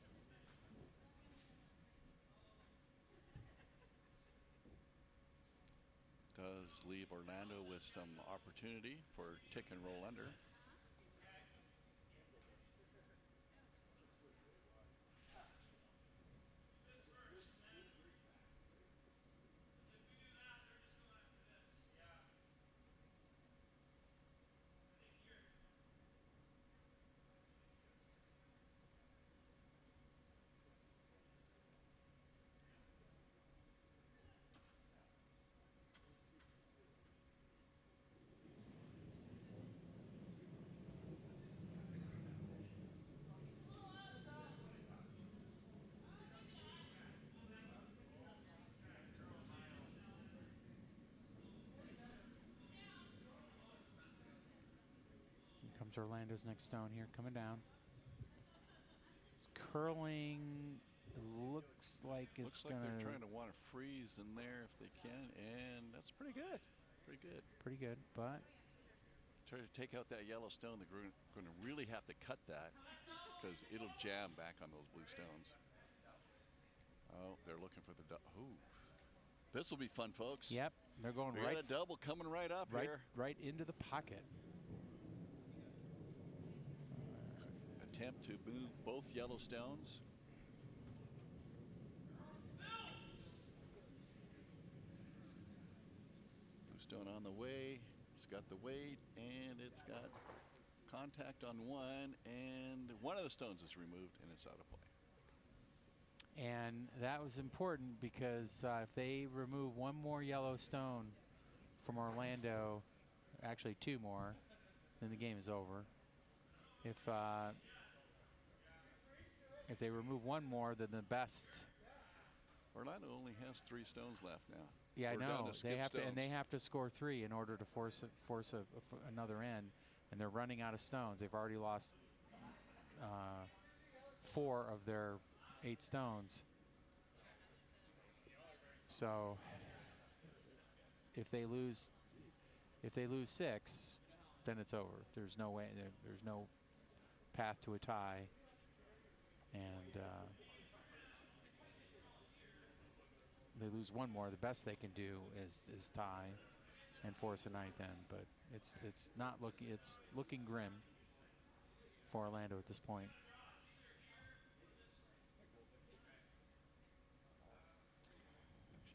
Does leave Orlando with some opportunity for tick and roll under. comes Orlando's next stone here, coming down. It's curling. It looks like it's Looks like gonna. they're trying to want to freeze in there if they can, and that's pretty good. Pretty good. Pretty good, but Try to take out that yellow stone. They're going to really have to cut that because it'll jam back on those blue stones. Oh, they're looking for the ooh. This will be fun, folks. yep, they're going We right. got a double coming right up here. Right into the pocket. Attempt to move both yellow stones. Blue stone on the way. It's got the weight, and it's got contact on one, and one of the stones is removed, and it's out of play. And that was important because if they remove one more yellow stone from Orlando, actually two more, then the game is over. If they remove one more, then the best. Orlando only has 3 stones left now. Yeah, I We're down know. to skip They have to, stones. and they have to score 3 in order to force another end, and they're running out of stones. They've already lost 4 of their 8 stones. So if they lose 6, then it's over. There's no way. There's no path to a tie, and they lose one more. The best they can do is tie and force a 9th end. But it's not looking. It's looking grim for Orlando at this point.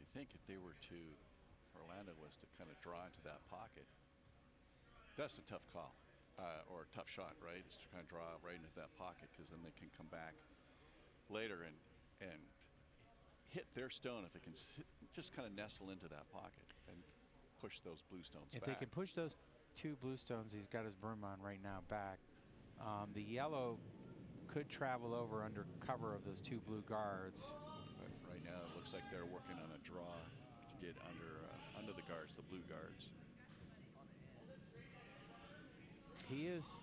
You think if they were to, if Orlando was to kind of draw into that pocket, that's a tough call, or a tough shot, right? Is to kind of draw right into that pocket, because then they can come back later and hit their stone if it can just kind of nestle into that pocket and push those blue stones If back. they can push those 2 blue stones, he's got his broom on right now back. The yellow could travel over under cover of those 2 blue guards. But right now, it looks like they're working on a draw to get under the guards, the blue guards. He is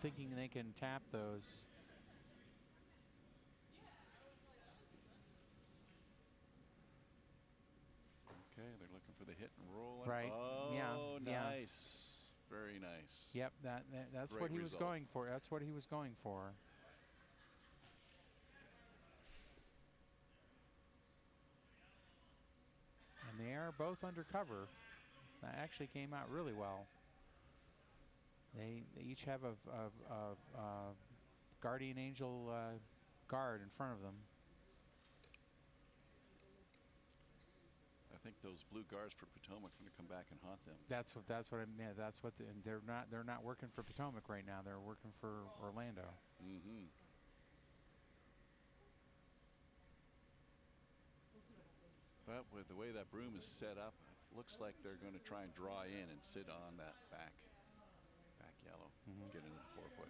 thinking they can tap those. Okay, they're looking for the hit and roll. Right. Oh, Yeah. nice. Very nice. Yep, that's Great what he was result. going for. That's what he was going for. And they are both undercover. That actually came out really well. They each have a guardian angel guard in front of them. I think those blue guards for Potomac are going to come back and haunt them. That's what I meant. That's what and they're not working for Potomac right now. They're working for Orlando. Mm-hmm. But with the way that broom is set up, it looks like they're going to try and draw in and sit on that back yellow, get into the 4-foot.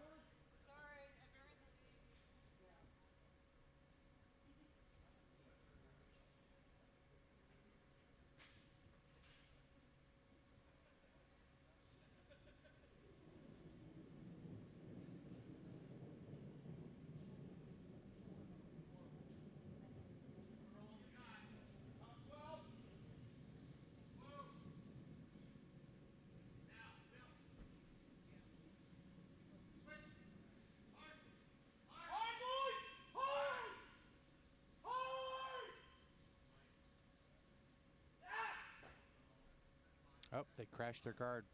Oh, they crashed their guard.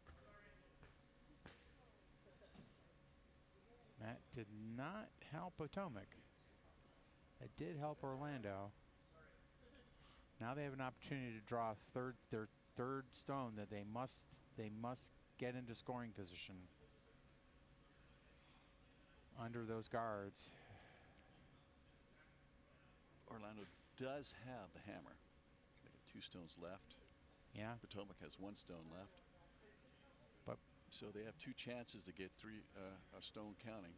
That did not help Potomac. It did help Orlando. Now they have an opportunity to draw their third stone that they must get into scoring position under those guards. Orlando does have the hammer. They got 2 stones left. Yeah. Potomac has 1 stone left. But so they have 2 chances to get a stone counting.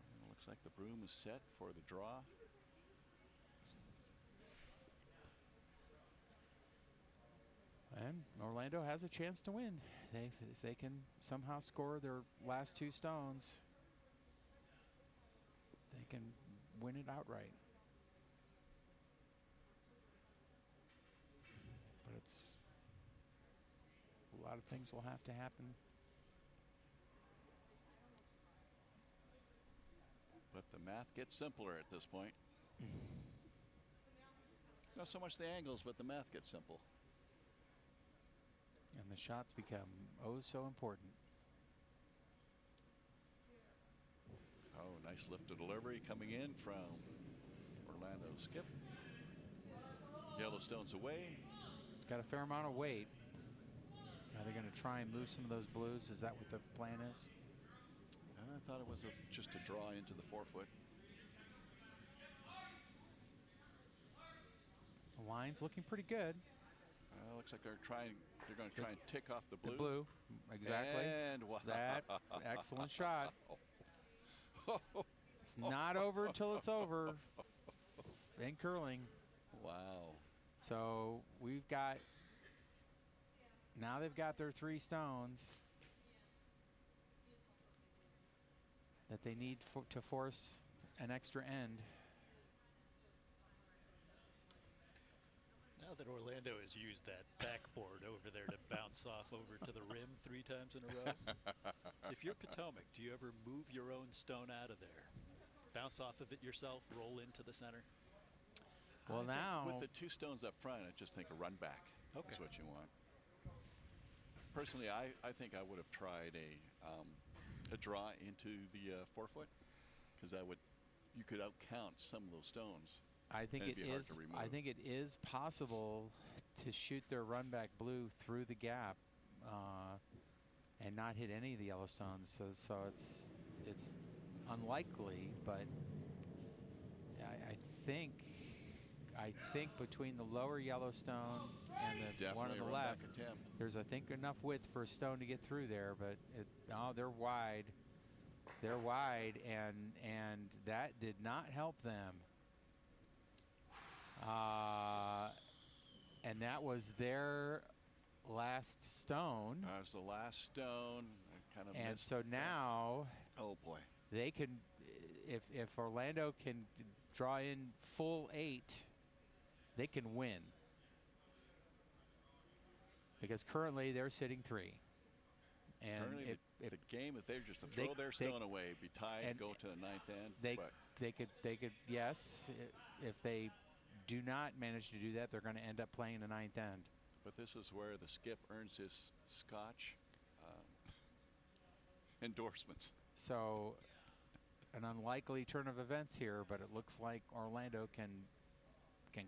And it looks like the broom is set for the draw. And Orlando has a chance to win. If they can somehow score their last 2 stones, they can win it outright. But it's a lot of things will have to happen. But the math gets simpler at this point. Not so much the angles, but the math gets simple. And the shots become oh so important. Oh, nice lift to delivery coming in from Orlando Skip. Yellowstone's away. It's got a fair amount of weight. Are they going to try and move some of those blues? Is that what the plan is? I thought it was just a draw into the 4-foot. The line's looking pretty good. Looks like they're going to try and tick off the blue. The blue, exactly. And wow. That excellent shot. It's not over until it's over in curling. Wow. So we've got, now they've got their 3 stones that they need to force an extra end. Now that Orlando has used that backboard over there to bounce off over to the rim 3 times in a row, if you're Potomac, do you ever move your own stone out of there? Bounce off of it yourself, roll into the center? Well, now with the 2 stones up front, I just think a run back is what you want. Personally, I think I would have tried a draw into the 4-foot, because you could outcount some of those stones. I think it is. I think it is possible to shoot their run back blue through the gap and not hit any of the Yellowstones. So it's unlikely, but I think between the lower Yellowstone and the one on the left, there's enough width for a stone to get through there. But they're wide. They're wide, and that did not help them. And that was their last stone. That was the last stone. I kind of and so now, oh boy, they can, if Orlando can draw in full 8, they can win. Because currently they're sitting 3. And currently the game, if they're just to throw their stone away, be tied and go to a 9th end. They could yes, if they do not manage to do that, they're going to end up playing the 9th end. But this is where the Skip earns his Scotch endorsements. So an unlikely turn of events here, but it looks like Orlando can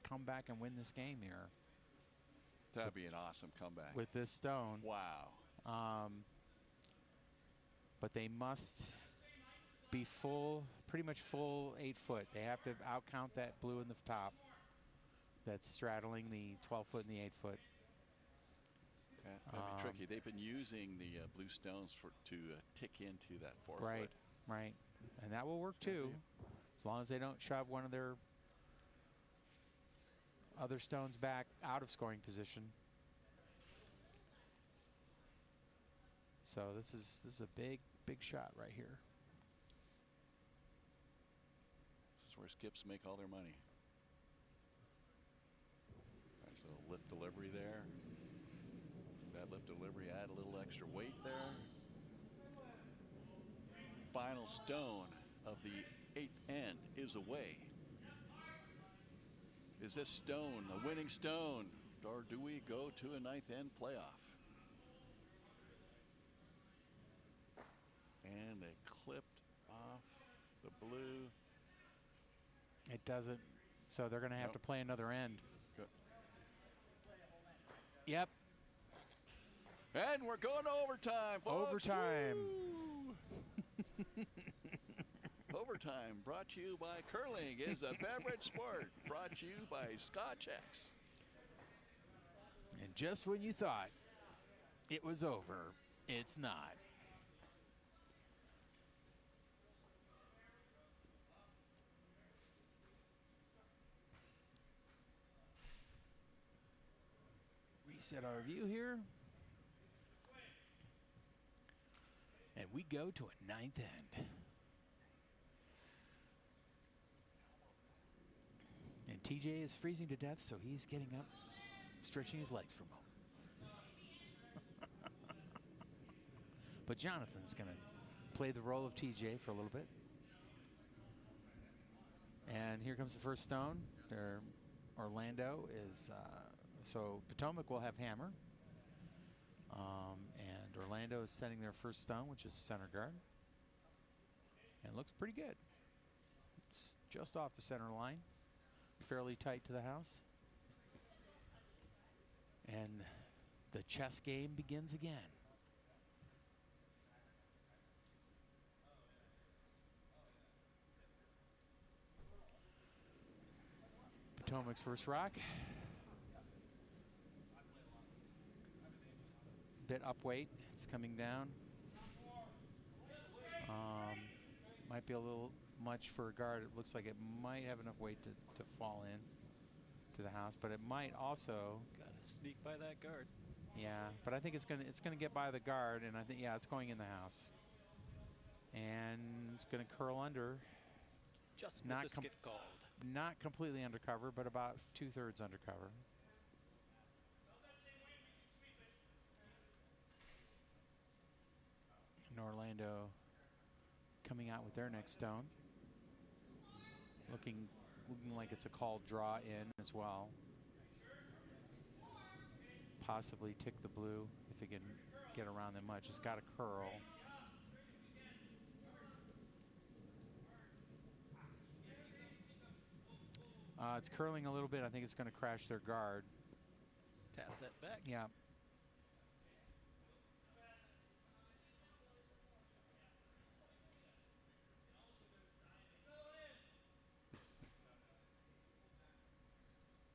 come back and win this game here. That'd be an awesome comeback. With this stone. Wow. But they must be pretty much full 8-foot. They have to outcount that blue in the top that's straddling the 12-foot and the 8-foot. Yeah, that'd be tricky. They've been using the blue stones to tick into that 4-foot. Right. And that will work too, as long as they don't shove one of their other stones back out of scoring position. So this is a big shot right here. This is where Skips make all their money. Nice little lift delivery there. That lift delivery, add a little extra weight there. Final stone of the 8th end is away. Is this stone a winning stone, or do we go to a 9th end playoff? And they clipped off the blue. It doesn't, so they're going to have to play another end. Good. Yep. And we're going to overtime, folks. Overtime. Overtime brought to you by Curling is a beverage sport. Brought to you by Scotch X. And just when you thought it was over, it's not. reset our view here. And we go to a 9th end. And TJ is freezing to death, so he's getting up, stretching his legs for a moment. But Jonathan's going to play the role of TJ for a little bit. And here comes the first stone. Orlando is, so Potomac will have hammer. And Orlando is setting their first stone, which is center guard. And it looks pretty good. It's just off the center line, fairly tight to the house. And the chess game begins again. Potomac's first rock. Bit up weight. It's coming down. Might be a little much for a guard. It looks like it might have enough weight to fall in to the house, but it might also gotta sneak by that guard. Yeah, but I think it's gonna get by the guard, and I think it's going in the house, and it's gonna curl under. Just not get called. Not completely undercover, but about 2/3 undercover. And Orlando coming out with their next stone. Looking like it's a called draw in as well. Possibly tick the blue if it can get around them much. It's got a curl. It's curling a little bit. I think it's going to crash their guard. Tap that back. Yeah.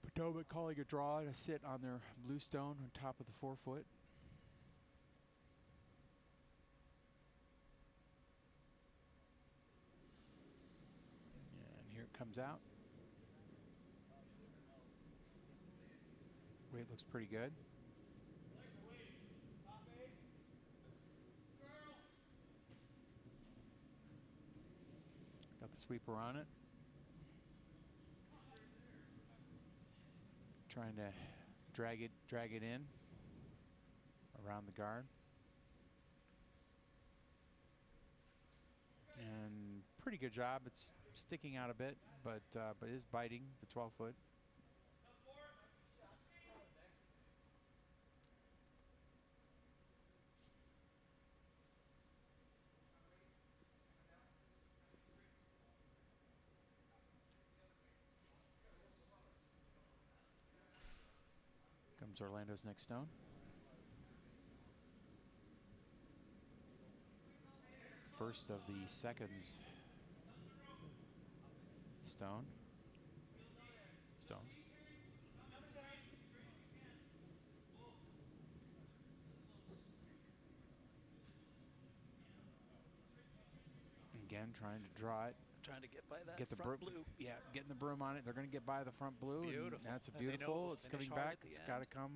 Potomac calling a draw to sit on their blue stone on top of the 4-foot. And here it comes out. Weight looks pretty good. Got the sweeper on it. Trying to drag it in around the guard. And pretty good job. It's sticking out a bit, but is biting the 12-foot. Comes Orlando's next stone. First of the seconds stones. Again, trying to draw it. Trying to get by that Get the front blue. Yeah, getting the broom on it. They're going to get by the front blue. Beautiful. And that's a beautiful. It's coming back. It's got to come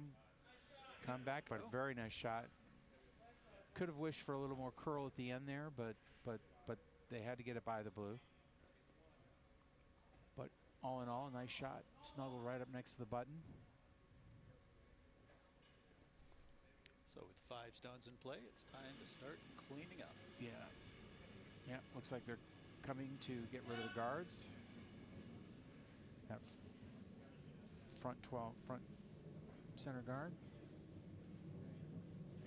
back, but a very nice shot. Could have wished for a little more curl at the end there, but they had to get it by the blue. But all in all, a nice shot. Snuggled right up next to the button. So with 5 stones in play, it's time to start cleaning up. Yeah. Yeah, looks like they're coming to get rid of the guards. That front center guard.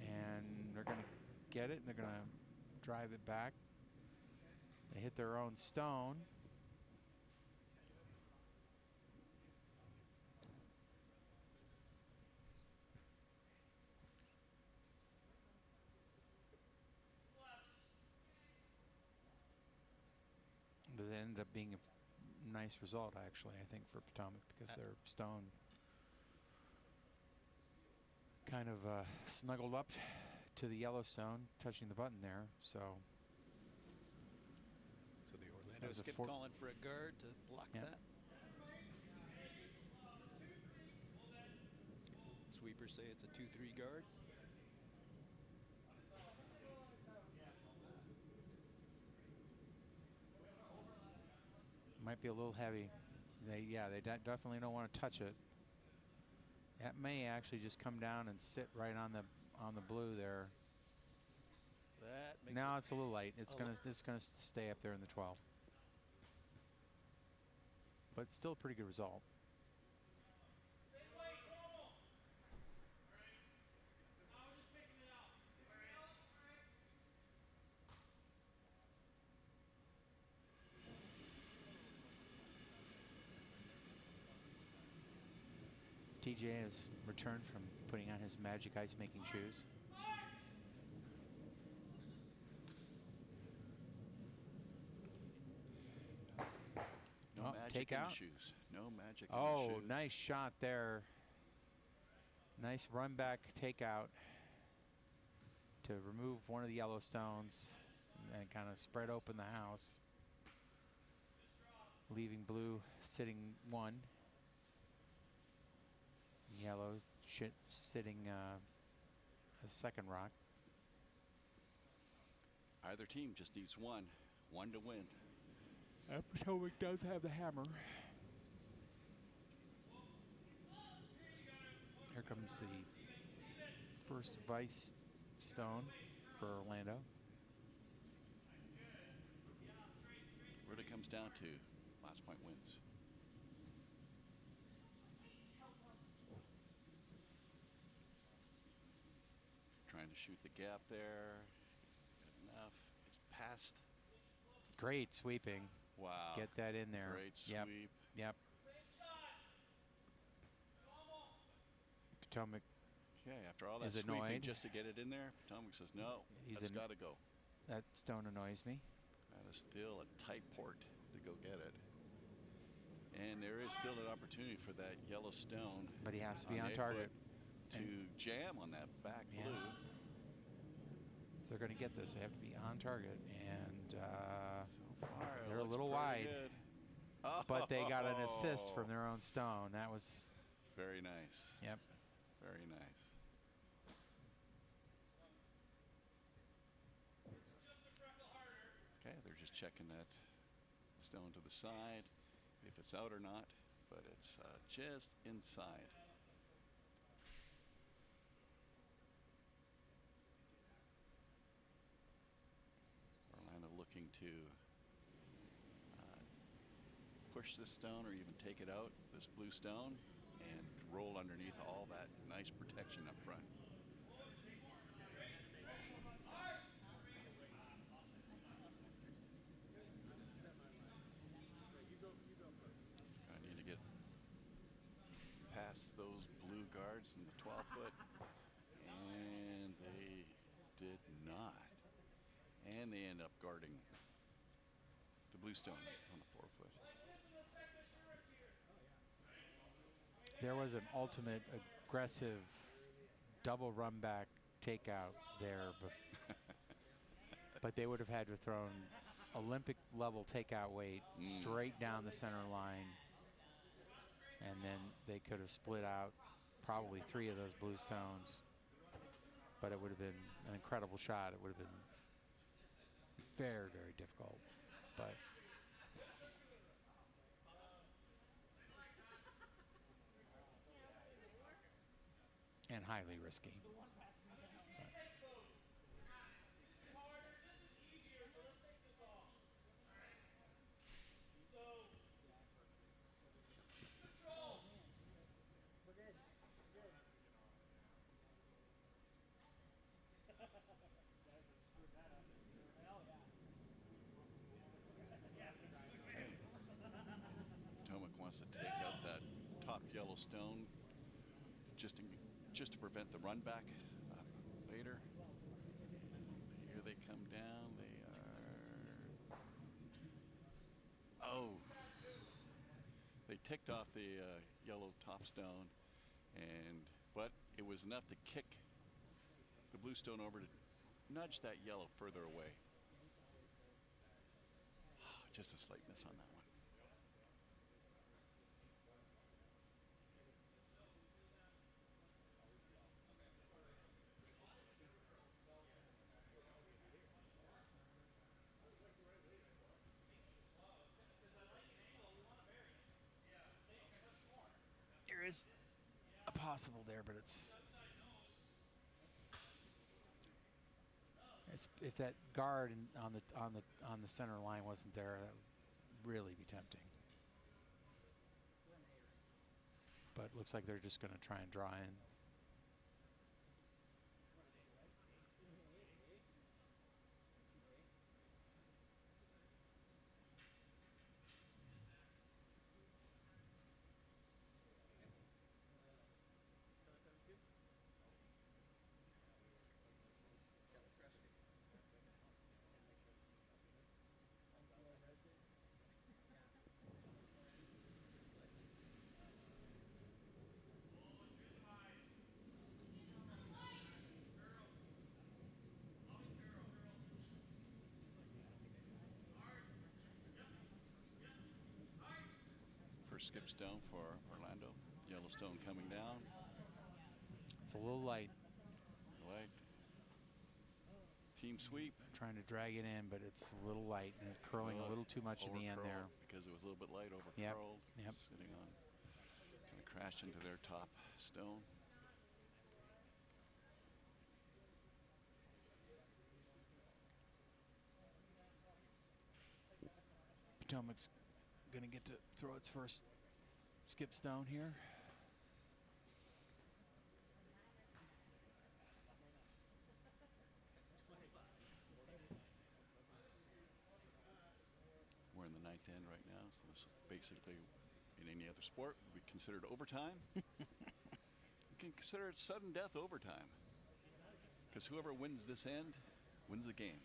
And they're going to get it, and they're going to drive it back. They hit their own stone. But it ended up being a nice result, actually, I think, for Potomac, because their stone kind of snuggled up to the yellow stone, touching the button there. So the Orlando skip calling for a guard to block that. sweepers say it's a 2-3 guard. Might be a little heavy. They definitely don't want to touch it. That may actually just come down and sit right on the blue there. That makes Now it's a little light. It's Oh. gonna stay up there in the 12. But still a pretty good result. TJ has returned from putting on his magic ice making shoes. No magic take in out. the shoes. No magic in the Oh, shoes. nice shot there. Nice run back takeout to remove one of the Yellowstones and kind of spread open the house, leaving blue sitting 1. Yellow sitting a second rock. Either team just needs one to win. Potomac does have the hammer. Here comes the first vice stone for Orlando. Really comes down to last point wins. Trying to shoot the gap there. Good enough. It's past. Great sweeping. Wow. Get that in there. Great Yep. sweep. Yep. Potomac. Okay, after all that Is sweeping annoyed. just to get it in there, Potomac says no. That's got to go. That stone annoys me. That is still a tight port to go get it. And there is still an opportunity for that yellow stone. But he has to be on on the target. to jam on that back Yeah. blue. If they're going to get this, they have to be on target. And So far, it they're a looks little pretty wide. good. But they got an assist from Oh. their own stone. That was, It's very nice. yep. Very nice. Okay, they're just checking that stone to the side, if it's out or not, but it's just inside. Orlando looking to push this stone or even take it out, this blue stone, and roll underneath all that nice protection up front. I need to get past those blue guards in the 12-foot, and they did not. And they end up guarding the blue stone on the 4-foot. There was an ultimate aggressive double run back takeout there. But they would have had to have thrown Olympic level takeout weight straight down the center line. And then they could have split out probably 3 of those blue stones. But it would have been an incredible shot. It would have been very, very difficult. But and highly risky. Potomac wants to take out that top yellow stone just to prevent the run back later. Here they come down. They are. Oh. They ticked off the yellow top stone, but it was enough to kick the blue stone over to nudge that yellow further away. Just a slight miss on that one. is a possible there, but it's if that guard on the center line wasn't there, that would really be tempting. But it looks like they're just going to try and draw in. First skip stone for Orlando. Yellowstone coming down. It's a little light. Light. Team sweep. Trying to drag it in, but it's a little light and curling a little too much in the end there. Because it was a little bit light, over Yep. curled. Yep. Sitting on, kind of crashed into their top stone. Potomac's going to get to throw its first skip stone here. We're in the ninth end right now, so this is basically, in any other sport, would be considered overtime. You can consider it sudden death overtime, because whoever wins this end wins the game.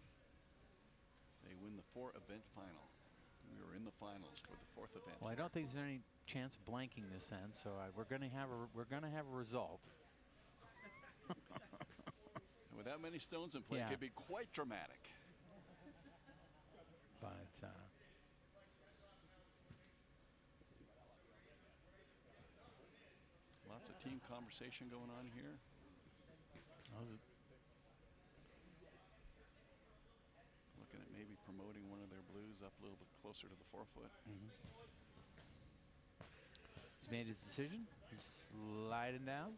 They win the 4-event final. We were in the finals for the 4th event. Well, I don't think there's any chance of blanking this end, so we're going to have a result. And with that many stones in play, Yeah. it could be quite dramatic. But Lots of team conversation going on here. Looking at maybe promoting one of their blues up a little bit closer to the forefoot. He's made his decision. He's sliding down.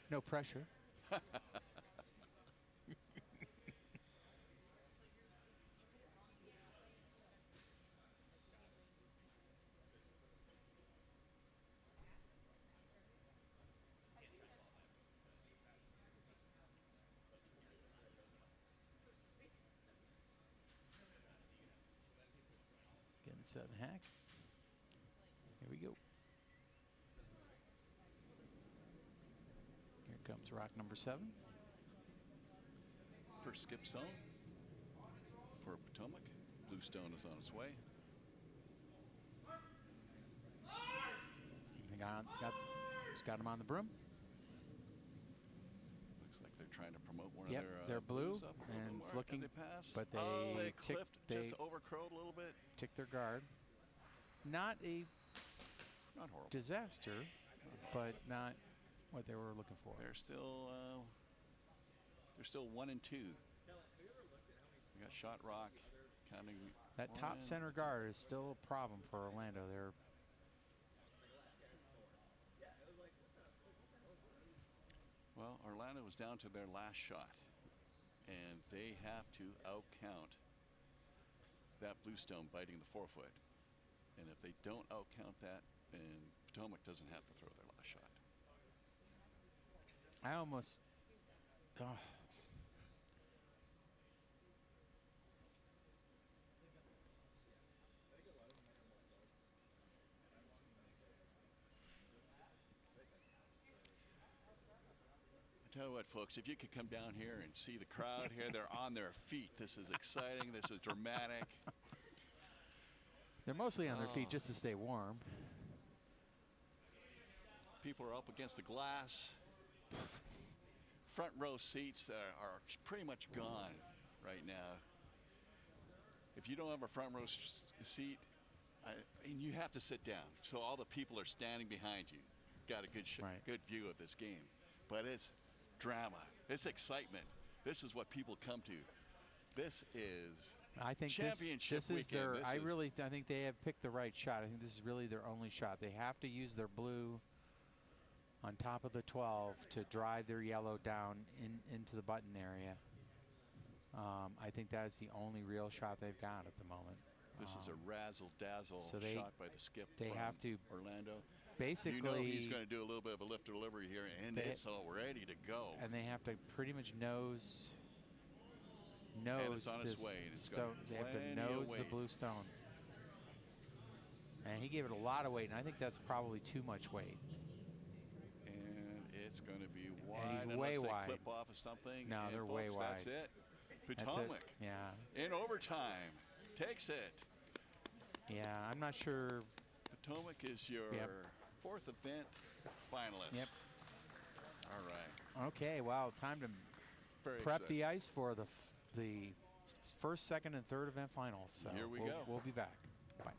No pressure. Getting set in the hack. Here we go. Here comes rock number 7. First skip stone for Potomac. Blue stone is on its way. Just got him on the broom. Looks like they're trying to promote one Yep, of their they're blue, blues up a little and more. it's looking, Did they pass? but they they ticked- clipped, they- just overcurled a little bit. Tick their guard. Not a Not horrible. disaster, but not what they were looking for. They're still 1 and 2. We got shot rock counting. That one top in. center guard is still a problem for Orlando. They're Well, Orlando was down to their last shot, and they have to outcount that blue stone biting the forefoot. And if they don't outcount that, then Potomac doesn't have to throw their last shot. I almost I tell you what, folks, if you could come down here and see the crowd here, they're on their feet. This is exciting. This is dramatic. they're mostly on their feet just to stay warm. People are up against the glass. Front row seats are pretty much gone right now. If you don't have a front row seat, and you have to sit down, so all the people are standing behind you. Got a good view of this game, but it's drama. It's excitement. This is what people come to. This is I think championship this is weekend. their. I think they have picked the right shot. I think this is really their only shot. They have to use their blue on top of the 12 to drive their yellow down into the button area. I think that's the only real shot they've got at the moment. This is a razzle-dazzle shot by the skip. They from have to Orlando. basically. You know he's going to do a little bit of a lift delivery here, and it's all ready to go. And they have to pretty much nose it's on this its way, and stone. They have to nose the blue stone. And he gave it a lot of weight, and I think that's probably too much weight. And it's going to be wide. And he's way unless wide. They clip off of something. No, and they're folks, way wide. That's it. Potomac. Yeah. In overtime, takes it. Yeah, I'm not sure. Potomac is your fourth event finalist. Yep. All right. Okay, wow, time to prep the ice for the first, second, and third event finals. So here we go. We'll be back. Bye.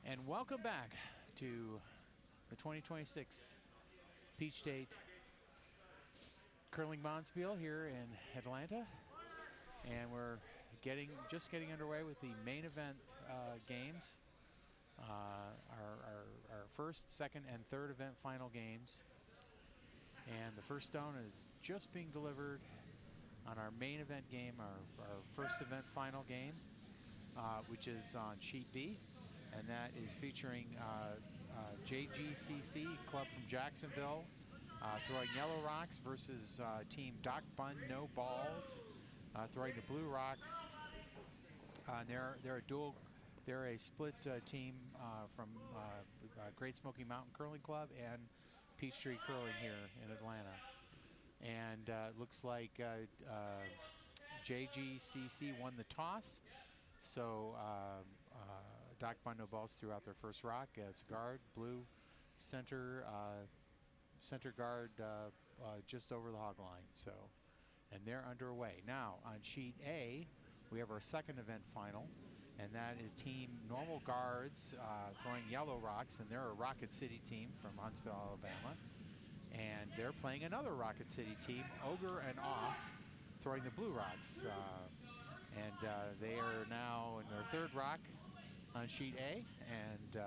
And welcome back to the 2026 Peachstate Curling Bonspiel here in Atlanta. And we're just getting underway with the main event games. Our first, second, and third event final games. And the first stone is just being delivered on our main event game, our first event final game, which is on Sheet B. And that is featuring JGCC Club from Jacksonville throwing Yellow Rocks versus Team Doc Bun No Balls throwing the Blue Rocks. They're a split team from Great Smoky Mountain Curling Club and Peachtree Curling here in Atlanta. And looks like JGCC won the toss, so Doc Bun No Balls threw out their first rock. It's guard, blue, center guard just over the hog line. So, and they're underway. Now, on Sheet A, we have our second event final, and that is Team Normal Guards throwing Yellow Rocks, and they're a Rocket City team from Huntsville, Alabama. And they're playing another Rocket City team, Ogre and Off, throwing the Blue Rocks. And they are now in their third rock on Sheet A, and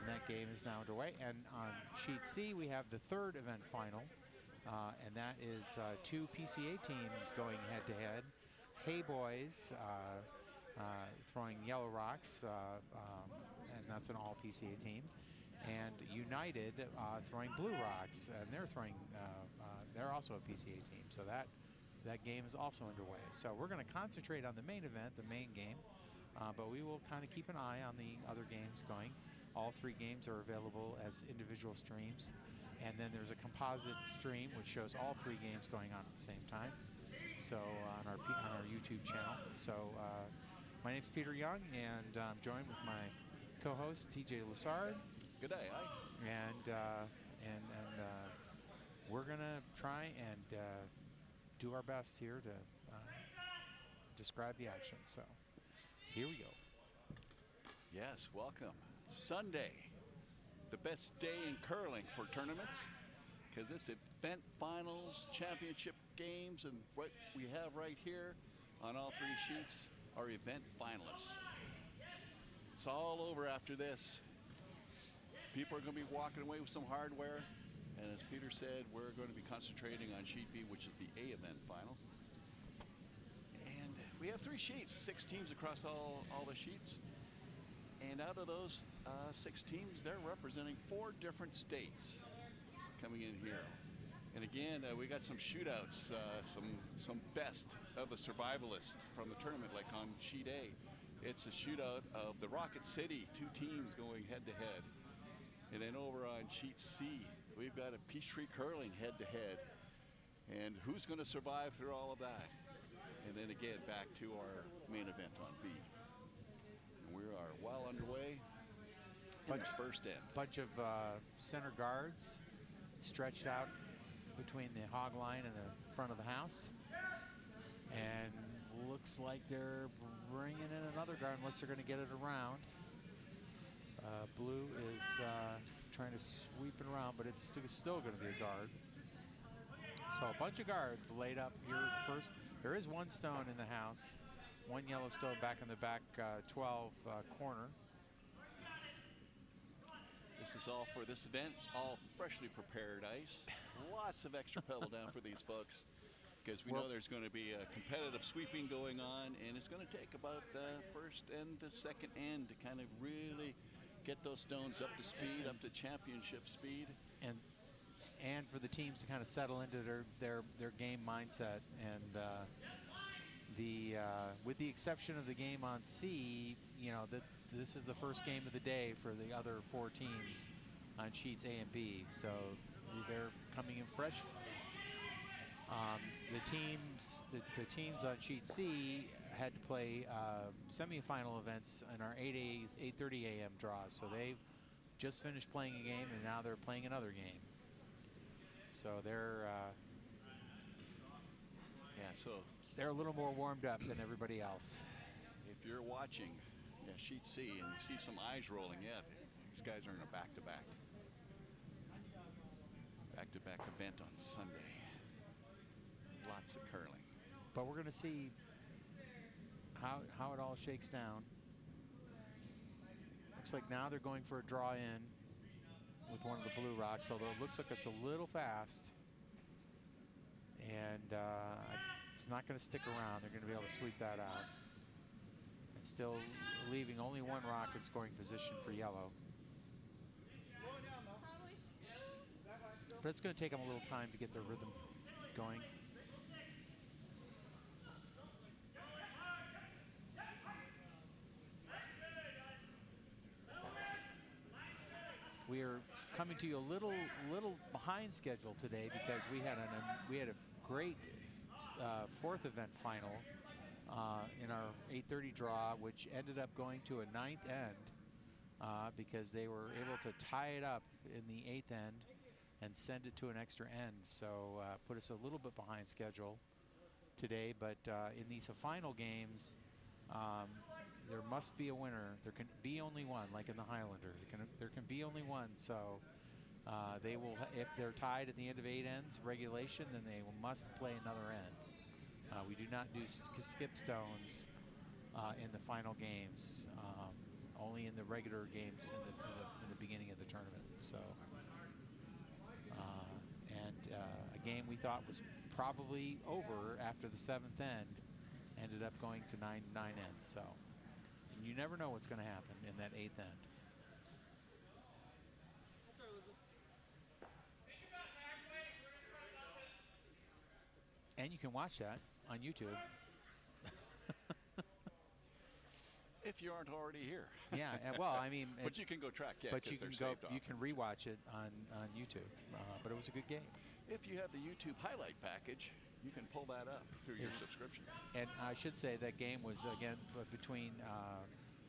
that game is now underway. And on Sheet C, we have the third event final, and that is two PCA teams going head-to-head. Hey Boys throwing Yellow Rocks, and that's an all PCA team. And United throwing Blue Rocks, and they're also a PCA team. So that game is also underway. So we're going to concentrate on the main event, the main game, but we will kind of keep an eye on the other games going. All three games are available as individual streams, and then there's a composite stream which shows all three games going on at the same time. So on our YouTube channel. So my name's Peter Young, and I'm joined with my co-host TJ Lessard. Good day, And we're gonna try and do our best here to describe the action. So here we go. Yes, welcome. Sunday, the best day in curling for tournaments. because this event finals, championship games, and what we have right here on all 3 sheets are event finalists. It's all over after this. People are going to be walking away with some hardware. And as Peter said, we're going to be concentrating on sheet B, which is the A event final. And we have 3 sheets, 6 teams across all the sheets. And out of those 6 teams, they're representing 4 different states coming in here. And again, we got some shootouts, some best of the survivalists from the tournament, like on sheet A. It's a shootout of the Rocket City, 2 teams going head-to-head. And then over on sheet C, we've got a Peachtree Curling head-to-head. And who's going to survive through all of that? And then again, back to our main event on B. And we are well underway in the first end. Bunch of center guards stretched out between the hog line and the front of the house. And looks like they're bringing in another guard unless they're going to get it around. Blue is trying to sweep it around, but it's still going to be a guard. So a bunch of guards laid up here first. There is 1 stone in the house. 1 yellow stone back in the back 12 corner. This is all for this event, all freshly prepared ice. Lots of extra pedal down for these folks, because we know there's going to be a competitive sweeping going on, and it's going to take about the first and the second end to kind of really get those stones up to speed, up to championship speed. And for the teams to kind of settle into their game mindset. And with the exception of the game on C, you know, this is the first game of the day for the other 4 teams on sheets A and B. So they're coming in fresh. The teams on sheet C had to play semifinal events in our 8:30 a.m. draws. So they've just finished playing a game, and now they're playing another game. So they're they're a little more warmed up than everybody else. If you're watching sheet C and you see some eyes rolling, these guys are in a back-to-back event on Sunday. Lots of curling. But we're going to see how it all shakes down. Looks like now they're going for a draw in with one of the blue rocks, although it looks like it's a little fast. And it's not going to stick around. They're going to be able to sweep that out. And still leaving only 1 rock in scoring position for yellow. But it's going to take them a little time to get their rhythm going. We are coming to you a little behind schedule today because we had a great 4th event final in our 8:30 draw, which ended up going to a 9th end because they were able to tie it up in the 8th end and send it to an extra end. So put us a little bit behind schedule today. But in these final games, there must be a winner. There can be only one, like in the Highlander. There can be only one. So they will, if they're tied at the end of 8 ends regulation, then they must play another end. We do not do skip stones in the final games. Only in the regular games in the beginning of the tournament. So, a game we thought was probably over after the 7th end ended up going to 9 ends. So. You never know what's going to happen in that 8th end. And you can watch that on YouTube. If you aren't already here. Yeah, well, I mean, but you can go track. Yeah, but you can rewatch it on YouTube. But it was a good game. If you have the YouTube highlight package, you can pull that up through your subscription. And I should say that game was, again, between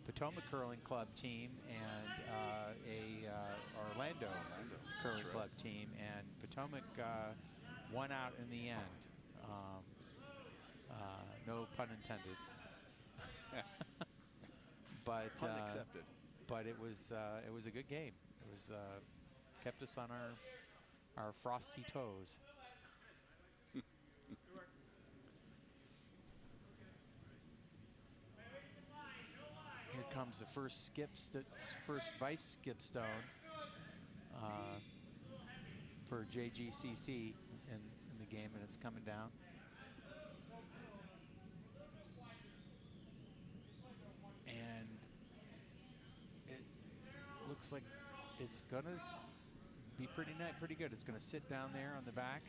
Potomac Curling Club team and Orlando Curling Club team. And Potomac won out in the end. No pun intended. But pun accepted. But it was a good game. It was kept us on our frosty toes. Here comes the first first vice skip stone for JGCC in the game, and it's coming down. And it looks like it's gonna be pretty good. It's gonna sit down there on the back,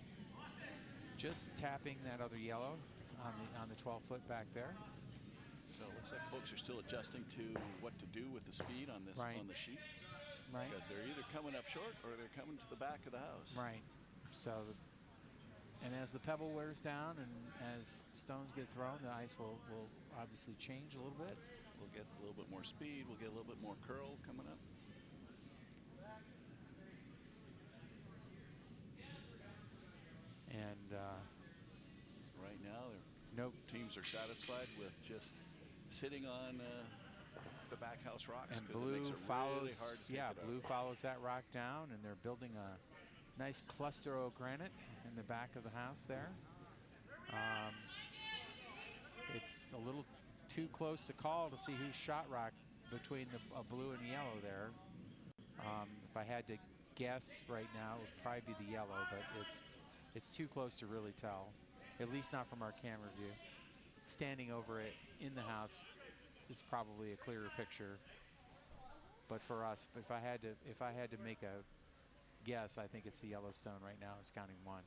just tapping that other yellow on the 12-foot back there. So it looks like folks are still adjusting to what to do with the speed on this on the sheet. Right. Because they're either coming up short or they're coming to the back of the house. Right. So, and as the pebble wears down and as stones get thrown, the ice will obviously change a little bit. We'll get a little bit more speed. We'll get a little bit more curl coming up. And right now, nope. Teams are satisfied with just sitting on the back house rocks. And blue follows. Really hard to Blue follows that rock down, and they're building a nice cluster of granite in the back of the house there. It's a little too close to call to see who's shot rock between the blue and yellow there. If I had to guess right now, it would probably be the yellow, but it's too close to really tell, at least not from our camera view. Standing over it in the house, it's probably a clearer picture. But for us, if I had to make a guess, I think it's the Yellowstone right now. It's counting one.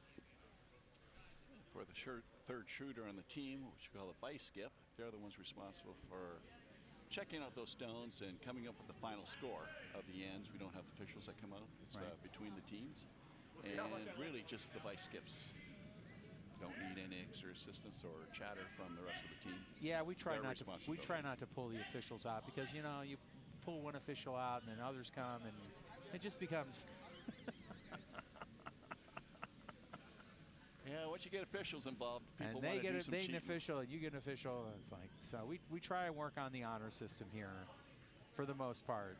For the third shooter on the team, which we call the vice skip, they're the ones responsible for checking out those stones and coming up with the final score of the ends. We don't have officials that come out. It's between the teams. And really just the vice skips. Don't need any extra assistance or chatter from the rest of the team. Yeah, we try not to pull the officials out, because you pull one official out and then others come, and it just becomes yeah, once you get officials involved, people and they get an official and you get an official, and it's like, so we try and work on the honor system here for the most part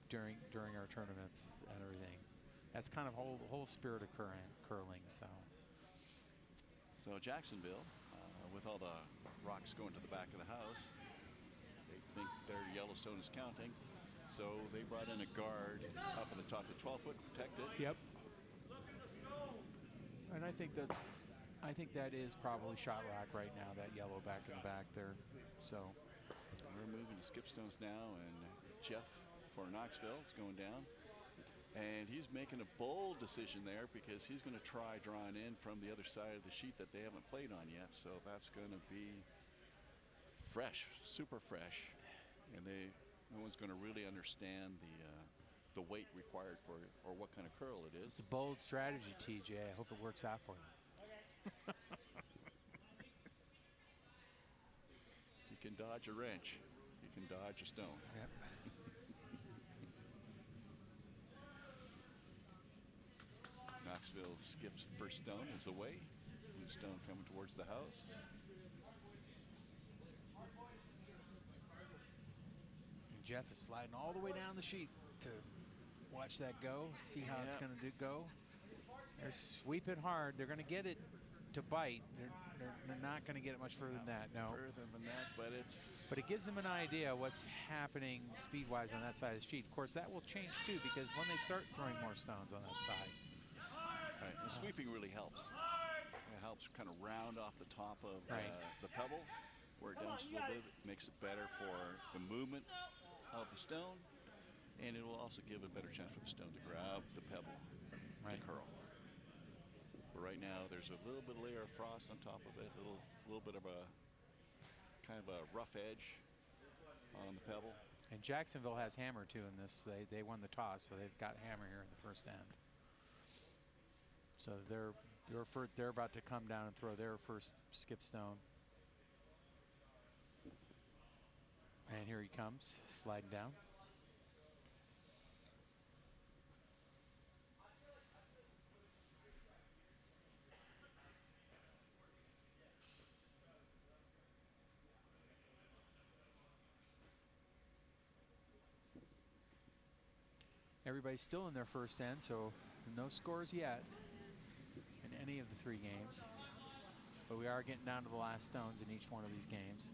during our tournaments and everything. That's kind of whole spirit of curling. So Jacksonville, with all the rocks going to the back of the house, they think their Yellowstone is counting. So they brought in a guard up at the top of the 12-foot to protect it. Yep. And I think that is probably shot rock right now, that yellow back in the back there. So we're moving to skip stones now, and Jeff for Knoxville is going down. And he's making a bold decision there, because he's going to try drawing in from the other side of the sheet that they haven't played on yet. So that's going to be fresh, super fresh. And no one's going to really understand the weight required for it or what kind of curl it is. It's a bold strategy, TJ. I hope it works out for you. You can dodge a wrench. You can dodge a stone. Yep. Knoxville skips first stone is away. Blue stone coming towards the house. And Jeff is sliding all the way down the sheet to watch that go, see how it's going to go. They're sweeping hard. They're going to get it to bite. They're not going to get it much further than that. No. Further than that, but it gives them an idea what's happening speed-wise on that side of the sheet. Of course, that will change too, because when they start throwing more stones on that side. Right. The sweeping really helps. It helps kind of round off the top of the pebble, where it dumps a little bit. It makes it better for the movement of the stone, and it will also give a better chance for the stone to grab the pebble to curl. But right now, there's a little bit of layer of frost on top of it, a little bit of a kind of a rough edge on the pebble. And Jacksonville has hammer too in this. They won the toss, so they've got hammer here in the first end. So they're about to come down and throw their first skip stone. And here he comes, sliding down. Everybody's still in their first end, so no scores yet in any of the 3 games. But we are getting down to the last stones in each one of these games.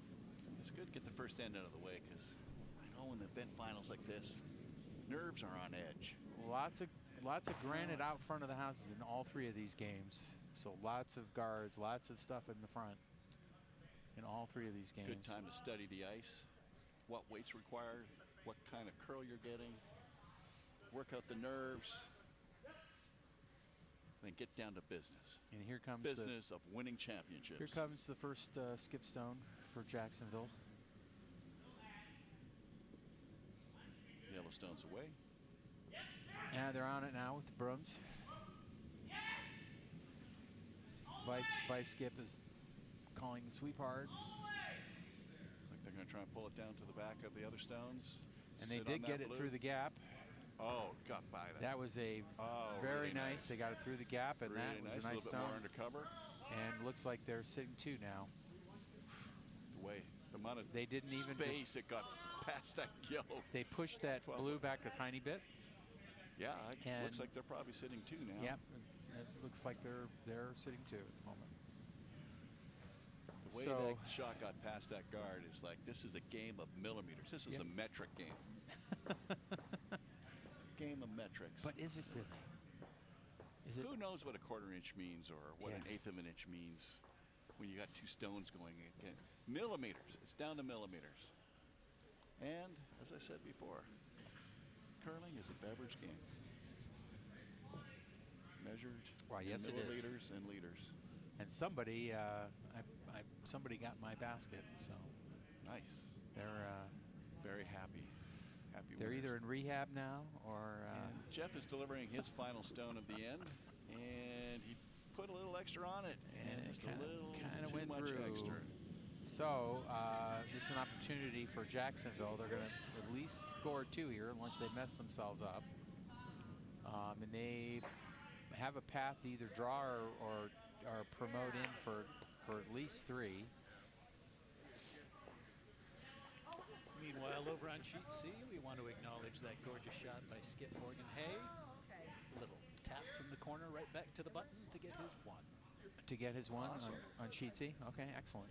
It's good to get the first end out of the way, because I know in the event finals like this, nerves are on edge. Lots of granite out front of the houses in all 3 of these games. So lots of guards, lots of stuff in the front in all 3 of these games. Good time to study the ice, what weights required, what kind of curl you're getting, work out the nerves, then get down to business. And here comes business of winning championships. Here comes the first skip stone for Jacksonville. Yellowstone's away. Yeah, they're on it now with the brooms. Vice skip is calling the sweep hard. Looks like they're going to try and pull it down to the back of the other stones. And they did get it through the gap. Oh, got by that. That was a very really nice. They got it through the gap, and really that was nice. a nice little stone. bit more undercover. And looks like they're sitting 2 now. The way, the amount of they didn't even space it got past that yellow. They pushed that blue back a tiny bit. Yeah, it looks like they're probably sitting 2 now. Yep, it looks like they're sitting 2 at the moment. The way that shot got past that guard is like, this is a game of millimeters. This is a metric game. Game of metrics. But is it really? Is it? Who knows what a 1/4 inch means or what an 1/8 of an inch means when you got 2 stones going again? Millimeters. It's down to millimeters. And as I said before, curling is a beverage game. Measured in milliliters and liters. And somebody, somebody got my basket, so nice. They're very happy. They're winners. either in rehab now or. And Jeff is delivering his final stone of the end, and he put a little extra on it, and just a little too went much through. extra. So this is an opportunity for Jacksonville. They're going to at least score 2 here, unless they mess themselves up. And they have a path to either draw or promote in for at least 3. Meanwhile, over on sheet C, we want to acknowledge that gorgeous shot by Skip Morgan-Hay. A little tap from the corner right back to the button to get his 1. To get his 1 awesome. on sheet C? Okay, excellent.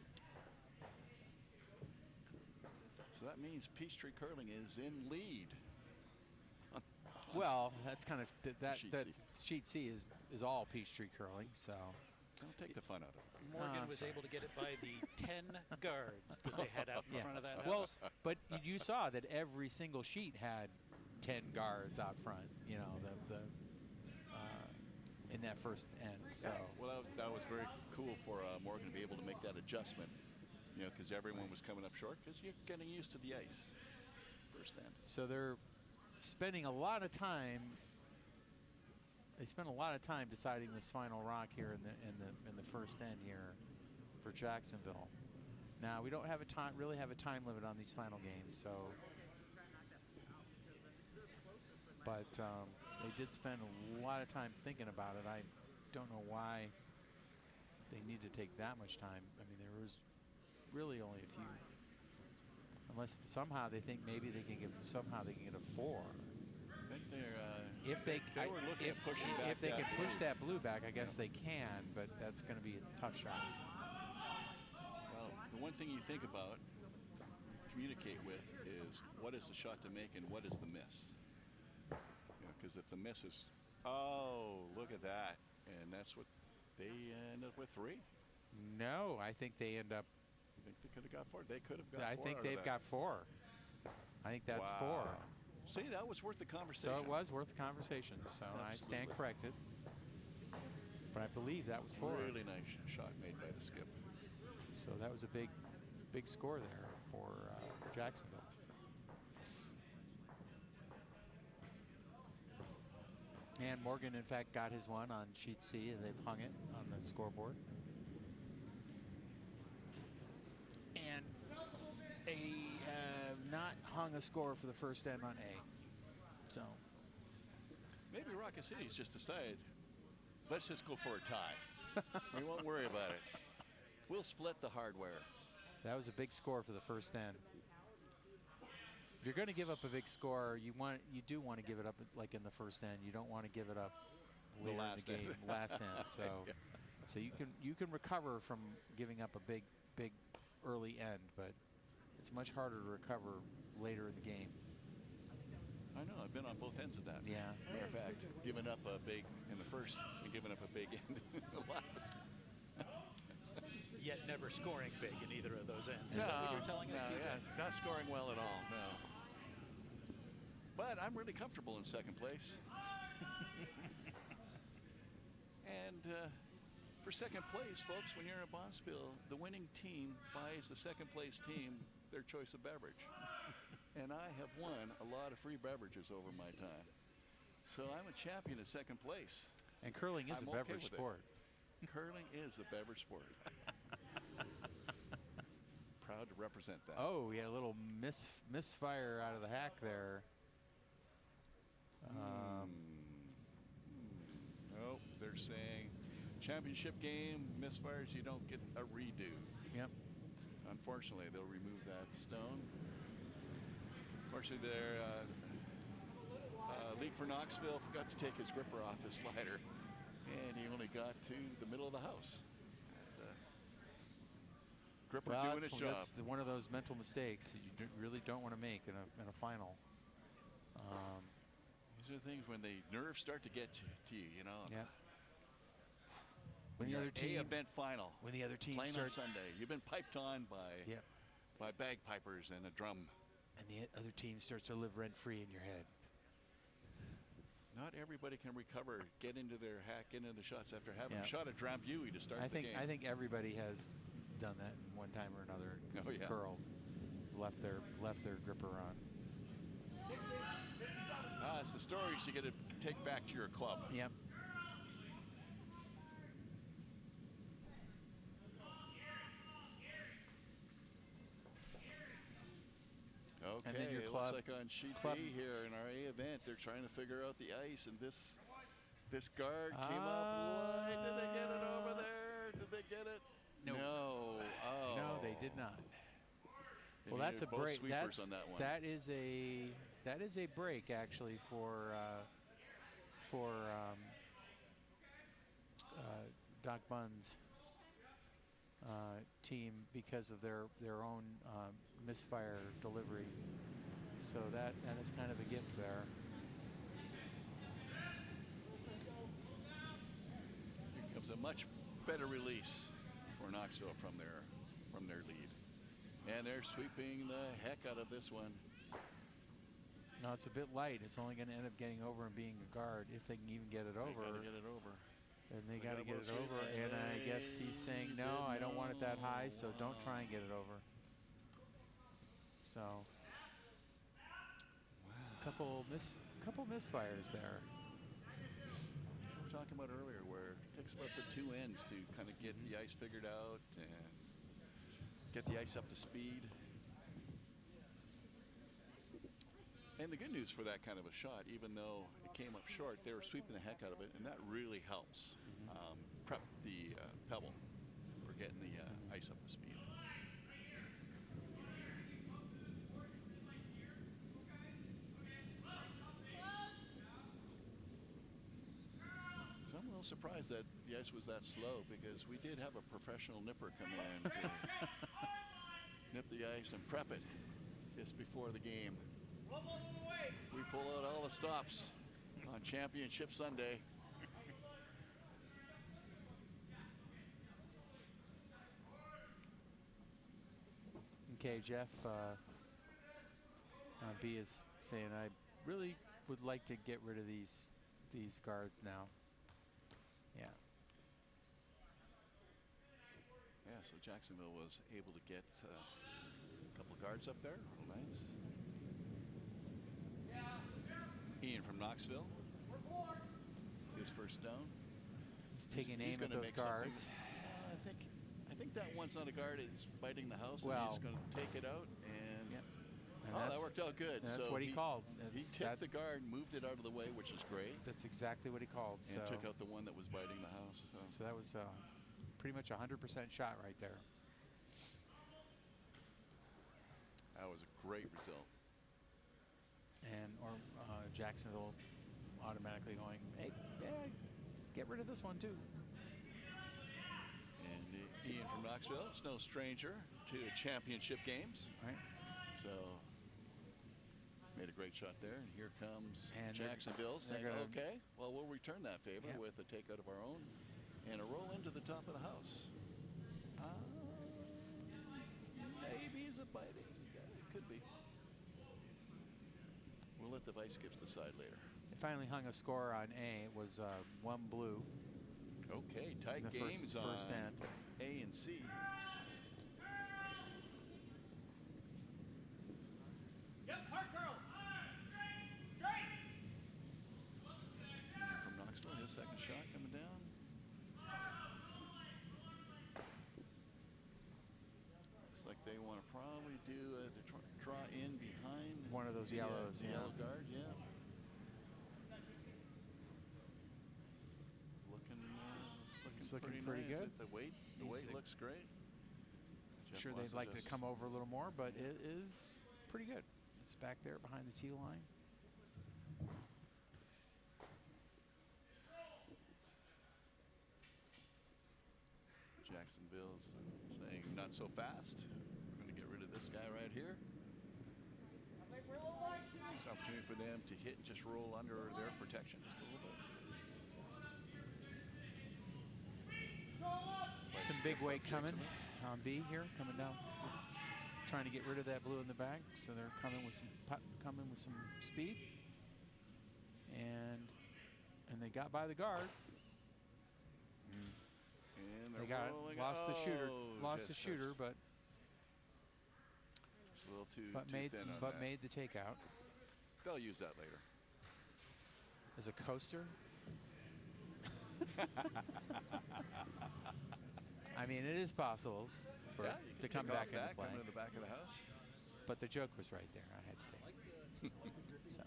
So that means Peachtree Curling is in lead. Well, that's kind of that sheet C is all Peachtree Curling, so don't take the fun out of it. Morgan was able to get it by the 10 guards that they had out in front of that house. Well, but you saw that every single sheet had 10 guards out front. You know, in that first end. So well, that was very cool for Morgan to be able to make that adjustment. You know, because everyone was coming up short because you're getting used to the ice. First end. So they're spending a lot of time. They spent a lot of time deciding this final rock here in the first end here for Jacksonville. Now we don't have really have a time limit on these final games, so. But they did spend a lot of time thinking about it. I don't know why they need to take that much time. I mean, there was really only a few. Unless somehow they think maybe they can get a 4. I think they're. If they were looking at pushing back. If they can blue. push that blue back, I guess they can, but that's going to be a tough shot. Well, the one thing you think about, communicate with, is what is the shot to make and what is the miss. Because if the miss is, oh, look at that, and that's what they end up with 3. No, I think they end up. I think they could have got 4. They could have got 4. I think they've got 4. I think that's 4. See, that was worth the conversation. So it was worth the conversation. So I stand corrected. But I believe that was 4. Really nice shot made by the skip. So that was a big score there for Jacksonville. And Morgan, in fact, got his 1 on sheet C, and they've hung it on the scoreboard. And they have not hung a score for the first end on A. So maybe Rocket City's just decided, let's just go for a tie. We won't worry about it. We'll split the hardware. That was a big score for the first end. if you're going to give up a big score, you do want to give it up like in the first end. You don't want to give it up later in the game, last end. So, yeah. so you can recover from giving up a big early end, but it's much harder to recover later in the game. I know. I've been on both ends of that. Yeah. Matter of fact, giving up a big in the first and giving up a big end in the last. Yet never scoring big in either of those ends. Is that what you're telling us, TJ? Yeah, not scoring well at all, no. But I'm really comfortable in second place. And for second place, folks, when you're in a Bonspiel, the winning team buys the second place team their choice of beverage. And I have won a lot of free beverages over my time. So I'm a champion of second place. And curling is I'm a beverage sport. Curling is a beverage sport. Proud to represent that. Oh, yeah, a little misfire out of the hack there. Nope, they're saying championship game, misfires, you don't get a redo. Yep. Unfortunately, they'll remove that stone. Unfortunately, their league for Knoxville forgot to take his gripper off his slider, and he only got to the middle of the house. Gripper doing its job. That's one of those mental mistakes that you really don't want to make in a final. These are the things when the nerves start to get to you, you know. Yeah. When the other team event final. When the other team playing on Sunday, you've been piped on by bagpipers and a drum. And the other team starts to live rent free in your head. Not everybody can recover, get into their hack, into the shots after having a shot at Drambuie to start the game. I think everybody has done that in one time or another. Oh, yeah. Curled, left their gripper on. It's the stories you get to take back to your club. Yep. Okay, and then your it club, looks like on sheet B here in our A event, they're trying to figure out the ice, and this guard came up wide. Did they get it over there? Did they get it? No. No. Oh. No, they did not. They well, that's a break. On that one. That is a break actually for Doc Bunn's team because of their own misfire delivery. So that is kind of a gift there. Here comes a much better release for Knoxville from their lead. And they're sweeping the heck out of this one. No, it's a bit light. It's only going to end up getting over and being a guard if they can even get it over. They got to get it over. And they got to get it over. And I guess he's saying, no, I don't want it that high, so don't try and get it over. So, a couple misfires there. We were talking about earlier where it takes about the two ends to kind of get the ice figured out and get the ice up to speed. And the good news for that kind of a shot, even though it came up short, they were sweeping the heck out of it, and that really helps prep the pebble for getting the ice up to speed. So I'm a little surprised that the ice was that slow, because we did have a professional nipper come in to nip the ice and prep it just before the game. We pull out all the stops on Championship Sunday. Okay, Jeff, B is saying, I really would like to get rid of these guards now. Yeah. Yeah, so Jacksonville was able to get a couple guards up there. Real nice. Ian from Knoxville. His first down. He's taking aim at those guards. I think that one's not a guard. It's biting the house. Well, and he's going to take it out. And, and that worked out good. That's so what he called. He tipped the guard, moved it out of the way, which is great. That's exactly what he called. And took out the one that was biting the house. So that was pretty much a 100% shot right there. That was a great result. and or Jacksonville automatically going, hey, yeah, get rid of this one too. And Ian from Knoxville is no stranger to championship games. Right. So made a great shot there. And here comes And Jacksonville saying, gonna, okay, well, we'll return that favor yeah. with a takeout of our own and a roll into the top of the house. Maybe he's a biting. Yeah, it could be. We'll let the vice skips decide later. They finally hung a score on A. It was 1 blue. Okay, tight the games first on end. A and C. From Knoxville, his second shot coming down. Looks like they want to probably do draw in behind One of those yellows, the yellow guard, yeah. It's looking pretty pretty nice. good. The weight looks great. I'm sure they'd like to come over a little more, but it is pretty good. It's back there behind the tee line. Jacksonville's saying not so fast. We're going to get rid of this guy right here. It's an opportunity for them to hit and just roll under their protection just a little bit. Some big weight coming on B here, coming down, trying to get rid of that blue in the back. So they're coming with some speed, and they got by the guard. And They got lost the shooter, but it's a little too made thin on that. made the takeout. They'll use that later. As a coaster. I mean, it is possible for to come back into play. Come to the back of the house. But the joke was right there. I had to take it. So.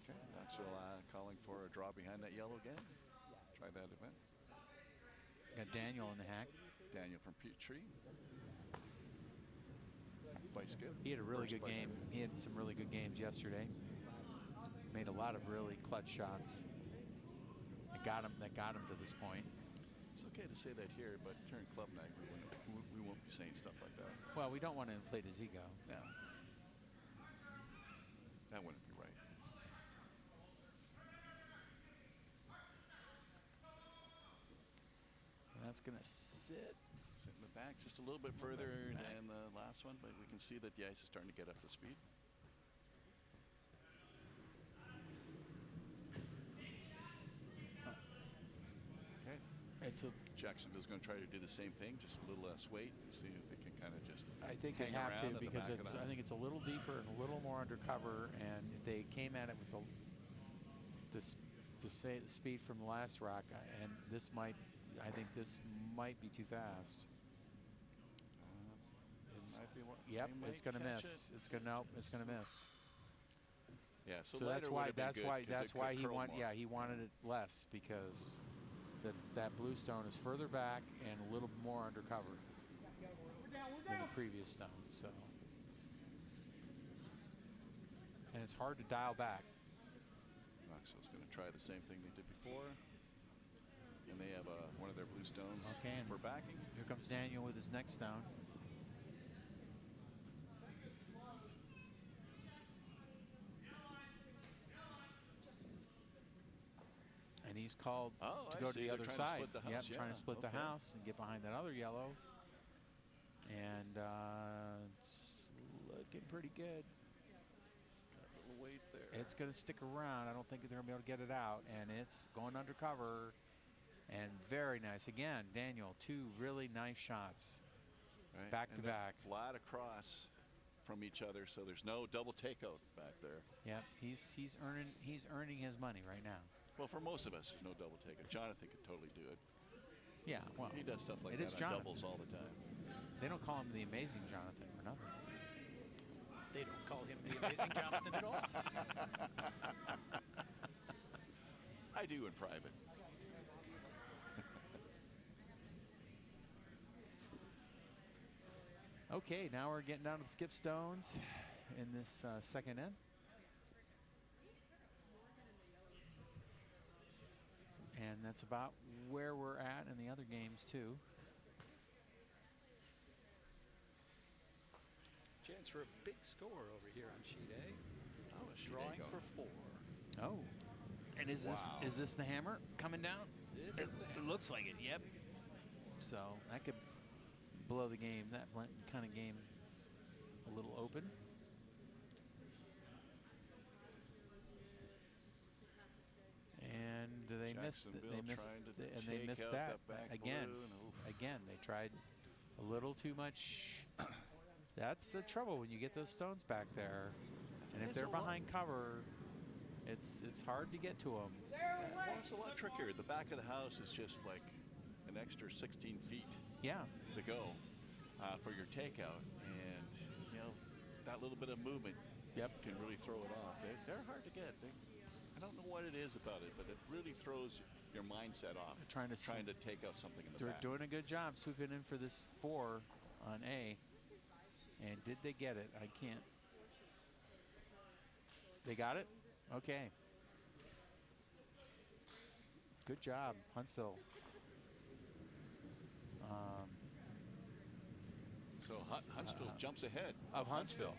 Okay, Knoxville calling for a draw behind that yellow again. Try that event. Got Daniel in the hack. Daniel from Peachtree. Vice skip. He had a really good game. He had some really good games yesterday. Made a lot of really clutch shots. That got him to this point. It's okay to say that here, but during club night, we won't be saying stuff like that. Well, we don't want to inflate his ego. No. That wouldn't be right. And that's going to sit. Sit in the back just a little bit further than the last one, but we can see that the ice is starting to get up to speed. Jacksonville's going to try to do the same thing, just a little less weight, see if they can kind of just. I think they have to, because I think it's a little deeper and a little more undercover. And if they came at it with the speed from the last rock, and I think this might be too fast. Yep, it's going to miss. It's going to miss. Yeah, so that's why he wanted it less, because that blue stone is further back and a little more undercover than the previous stone. So, and it's hard to dial back. Knoxville's going to try the same thing they did before, and they have one of their blue stones for backing. Here comes Daniel with his next stone. And he's called to go to the other side. Yep, trying to split the house and get behind that other yellow. And it's looking pretty good. It's got a little weight there. It's going to stick around. I don't think they're going to be able to get it out. And it's going undercover. And very nice. Again, Daniel, 2 really nice shots. Right. Back to back. Flat across from each other, so there's no double takeout back there. Yep, he's earning his money right now. Well, for most of us, there's no double takeout. Jonathan could totally do it. Yeah, well, he does stuff like that on doubles all the time. They don't call him the Amazing Jonathan for nothing. They don't call him the Amazing Jonathan at all. I do in private. Okay, now we're getting down to the skip stones in this second end. And that's about where we're at in the other games, too. Chance for a big score over here on sheet A. Oh, sheet A Drawing going. for 4. Oh. And is this the hammer coming down? This is the It hammer. looks like it, yep. So that could blow the game, that kind of game, a little open. And they missed that again. Again, they tried a little too much. That's the trouble when you get those stones back there. And if they're behind cover, it's hard to get to them. Well, it's a lot trickier. The back of the house is just like an extra 16 feet to go for your takeout. And, you know, that little bit of movement can really throw it off. They're hard to get. I don't know what it is about it, but it really throws your mindset off. Trying to take out something in the They're back. doing a good job swooping in for this 4 on A. And did they get it? I can't. They got it? Okay. Good job, Huntsville. So Huntsville jumps ahead Of Huntsville.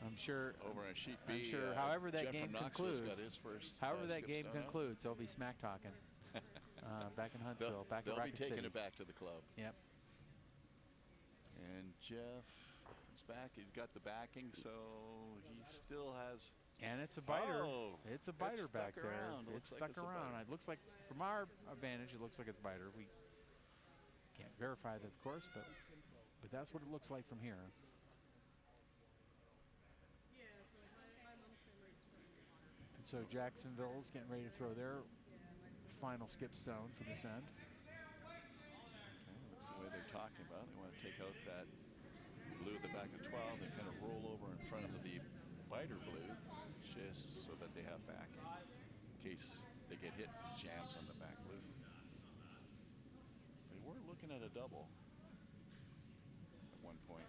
I'm sure. Over on sheet B. I'm sure. However that Jeff game from Knoxville's concludes. got his first, however that skip game stone out. concludes, they'll be smack talking. Back in Huntsville, back at They'll Rocket be taking City. it back to the club. Yep. And Jeff is back. He's got the backing, so he still has. And it's a biter. Oh, it's a biter back stuck there. around. It's Looks like stuck it's a around. biter. It looks like, from our advantage, it looks like it's a biter. We can't verify that, of course, but that's what it looks like from here. And so Jacksonville's getting ready to throw their final skip stone for this end. That's the way they're talking about. They want to take out that blue at the back of 12 and kind of roll over in front of the biter blue, just so that they have backing in case they get hit and jams on the back blue. They were looking at a double at one point.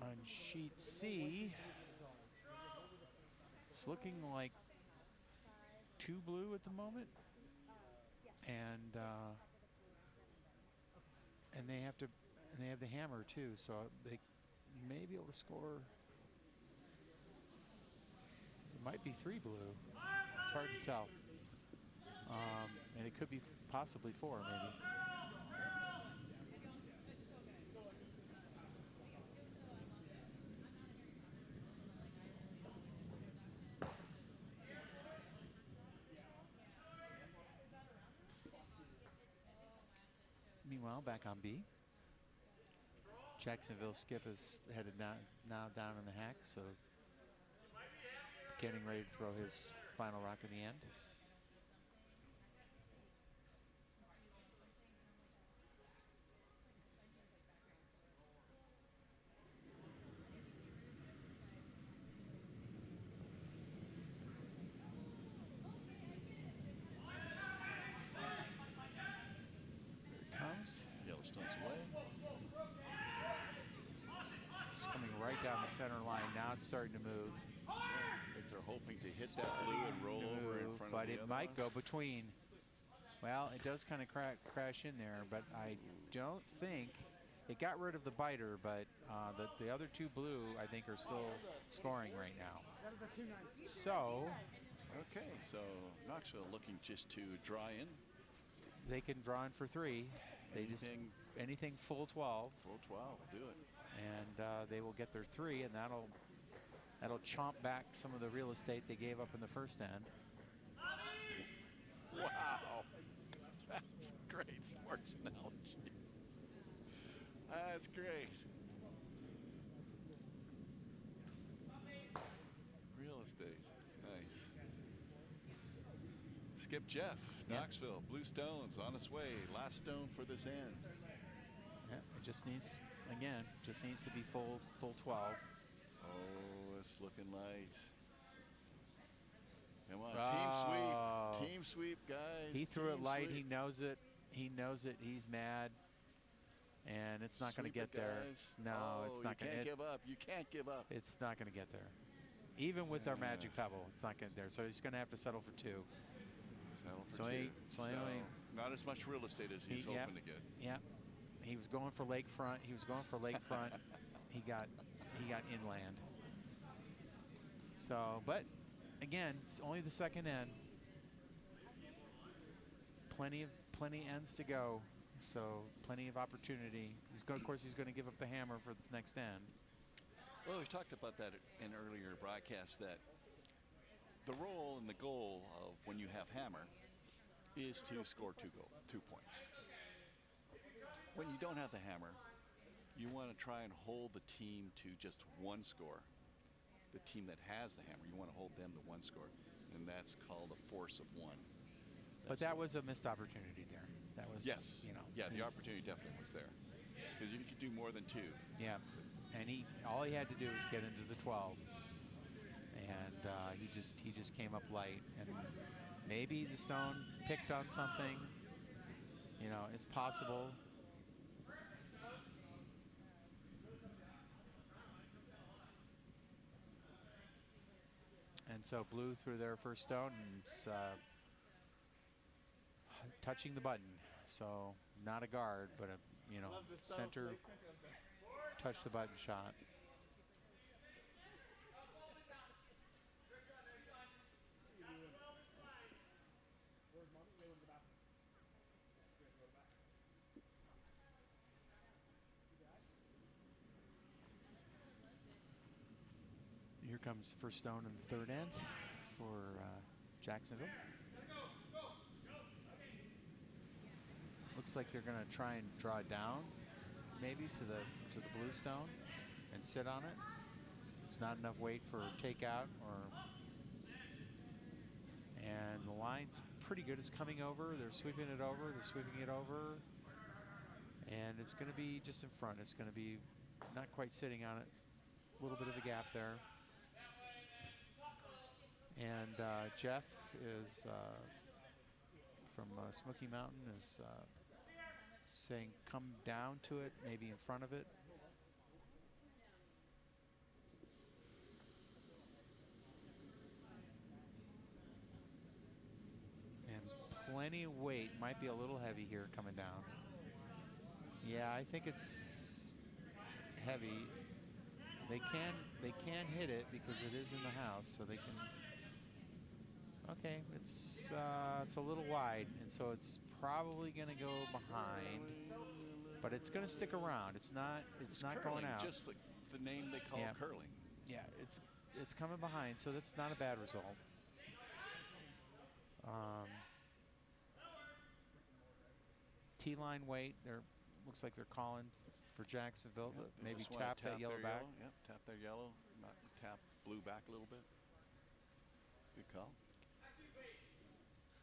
On sheet C, it's looking like 2 blue at the moment, and they have the hammer too, so they may be able to score. It might be 3 blue. It's hard to tell, and it could be possibly 4 maybe. Meanwhile, back on B, Jacksonville skip is headed now down in the hack, so getting ready to throw his final rock in the end. Yellowstone's away. It's coming right down the center line. Now it's starting to move. I think they're hoping to hit that blue and roll over in front of but the it other might one. go between. Well, it does kind of crash in there, but I don't think it got rid of the biter, but the other 2 blue, I think, are still scoring right now. So Okay, so Knoxville looking just to draw in. they can draw in for 3. They Anything- just anything full 12, Full 12, do it. and they will get their 3, and that'll chomp back some of the real estate they gave up in the first end. Wow, that's great sports analogy. That's great. Real estate, nice. Skip Jeff, Yeah. Knoxville, Blue Stones on its way. Last stone for this end. Yeah, it just needs to be full 12. Oh, it's looking light. Come on, Oh. team sweep, guys. He threw it team light. sweep. He knows it. He knows it. He's mad. And it's not going to Sweep get it, there. guys. No, Oh, it's not going You to. can't give up. You can't give up. It's not going to get there. Even with our magic pebble, it's not getting there. So he's going to have to settle for 2. Settle for So 2. so anyway, not as much real estate as he's hoping to get. Yeah. He was going for lakefront. He got inland. So, but again, it's only the second end. Plenty ends to go. So plenty of opportunity. Of course, he's going to give up the hammer for this next end. Well, we talked about that in earlier broadcasts, that the role and the goal of when you have hammer is to score 2 points. When you don't have the hammer, you want to try and hold the team to just 1 score. The team that has the hammer, you want to hold them to 1 score, and that's called a force of 1. But that was a missed opportunity there. That was, yes, you know. Yeah, the opportunity definitely was there, because you could do more than 2. Yeah, and all he had to do was get into the 12, and he just came up light, and maybe the stone picked on something. You know, it's possible. And so blue threw their first stone, and it's touching the button. So not a guard, but a center touch the button shot. Here comes the first stone in the third end for Jacksonville. Looks like they're going to try and draw down, maybe to the blue stone, and sit on it. There's not enough weight for takeout, and the line's pretty good. It's coming over. They're sweeping it over. They're sweeping it over, and it's going to be just in front. It's going to be not quite sitting on it. A little bit of a gap there. And Jeff is from Smoky Mountain is saying come down to it, maybe in front of it. And plenty of weight. Might be a little heavy here coming down. Yeah, I think it's heavy. They can hit it because it is in the house, so they can. Okay, it's a little wide, and so it's probably going to go behind, but it's going to stick around. It's not curling, going out. Just like the name they call curling. Yeah, it's coming behind, so that's not a bad result. T-line weight. Looks like they're calling for Jacksonville to maybe tap that yellow back. Yep, tap their yellow, not tap blue back a little bit. Good call.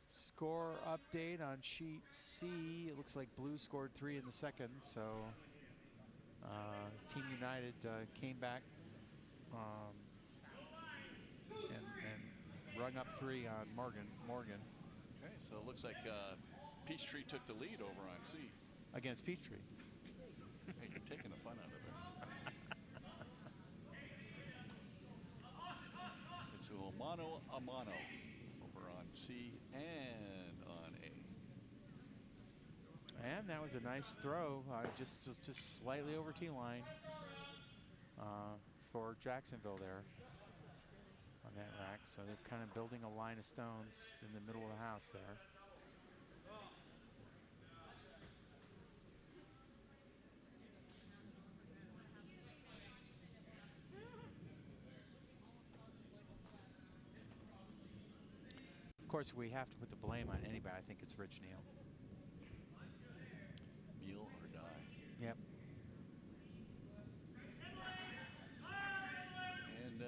Score update on sheet C. It looks like blue scored 3 in the second, so Team United came back and rung up 3 on Morgan. Okay, so it looks like Peachtree took the lead over on C. Against Peachtree. Hey, you're taking the fun out of this. It's a mano a mano over on C and on A. And that was a nice throw, just slightly over T-line for Jacksonville there on that rack. So they're kind of building a line of stones in the middle of the house there. Of course, we have to put the blame on anybody. I think it's Rich Neal. Meal or die. Yep. And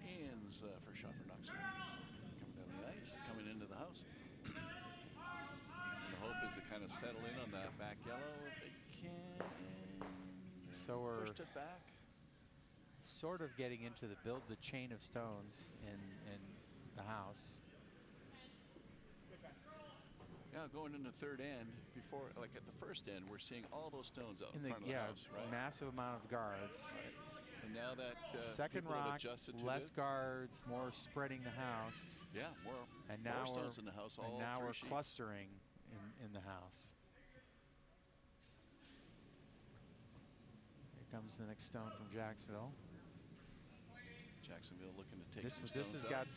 Ian's first shot for Knox coming down the ice, coming into the house. And the hope is to kind of settle in on that back yellow if they can. So we're pushed it back. sort of getting into the chain of stones, and the house. Now going in the third end, before, like at the first end, we're seeing all those stones out in the, front of the house, right? Massive amount of guards. Right. And now that Second people have rock, adjusted to less it, guards, more spreading the house. yeah, more, And now more stones in the house. All and now three we're sheets. clustering in the house. Here comes the next stone from Jacksonville. Jacksonville looking to take This some has stones got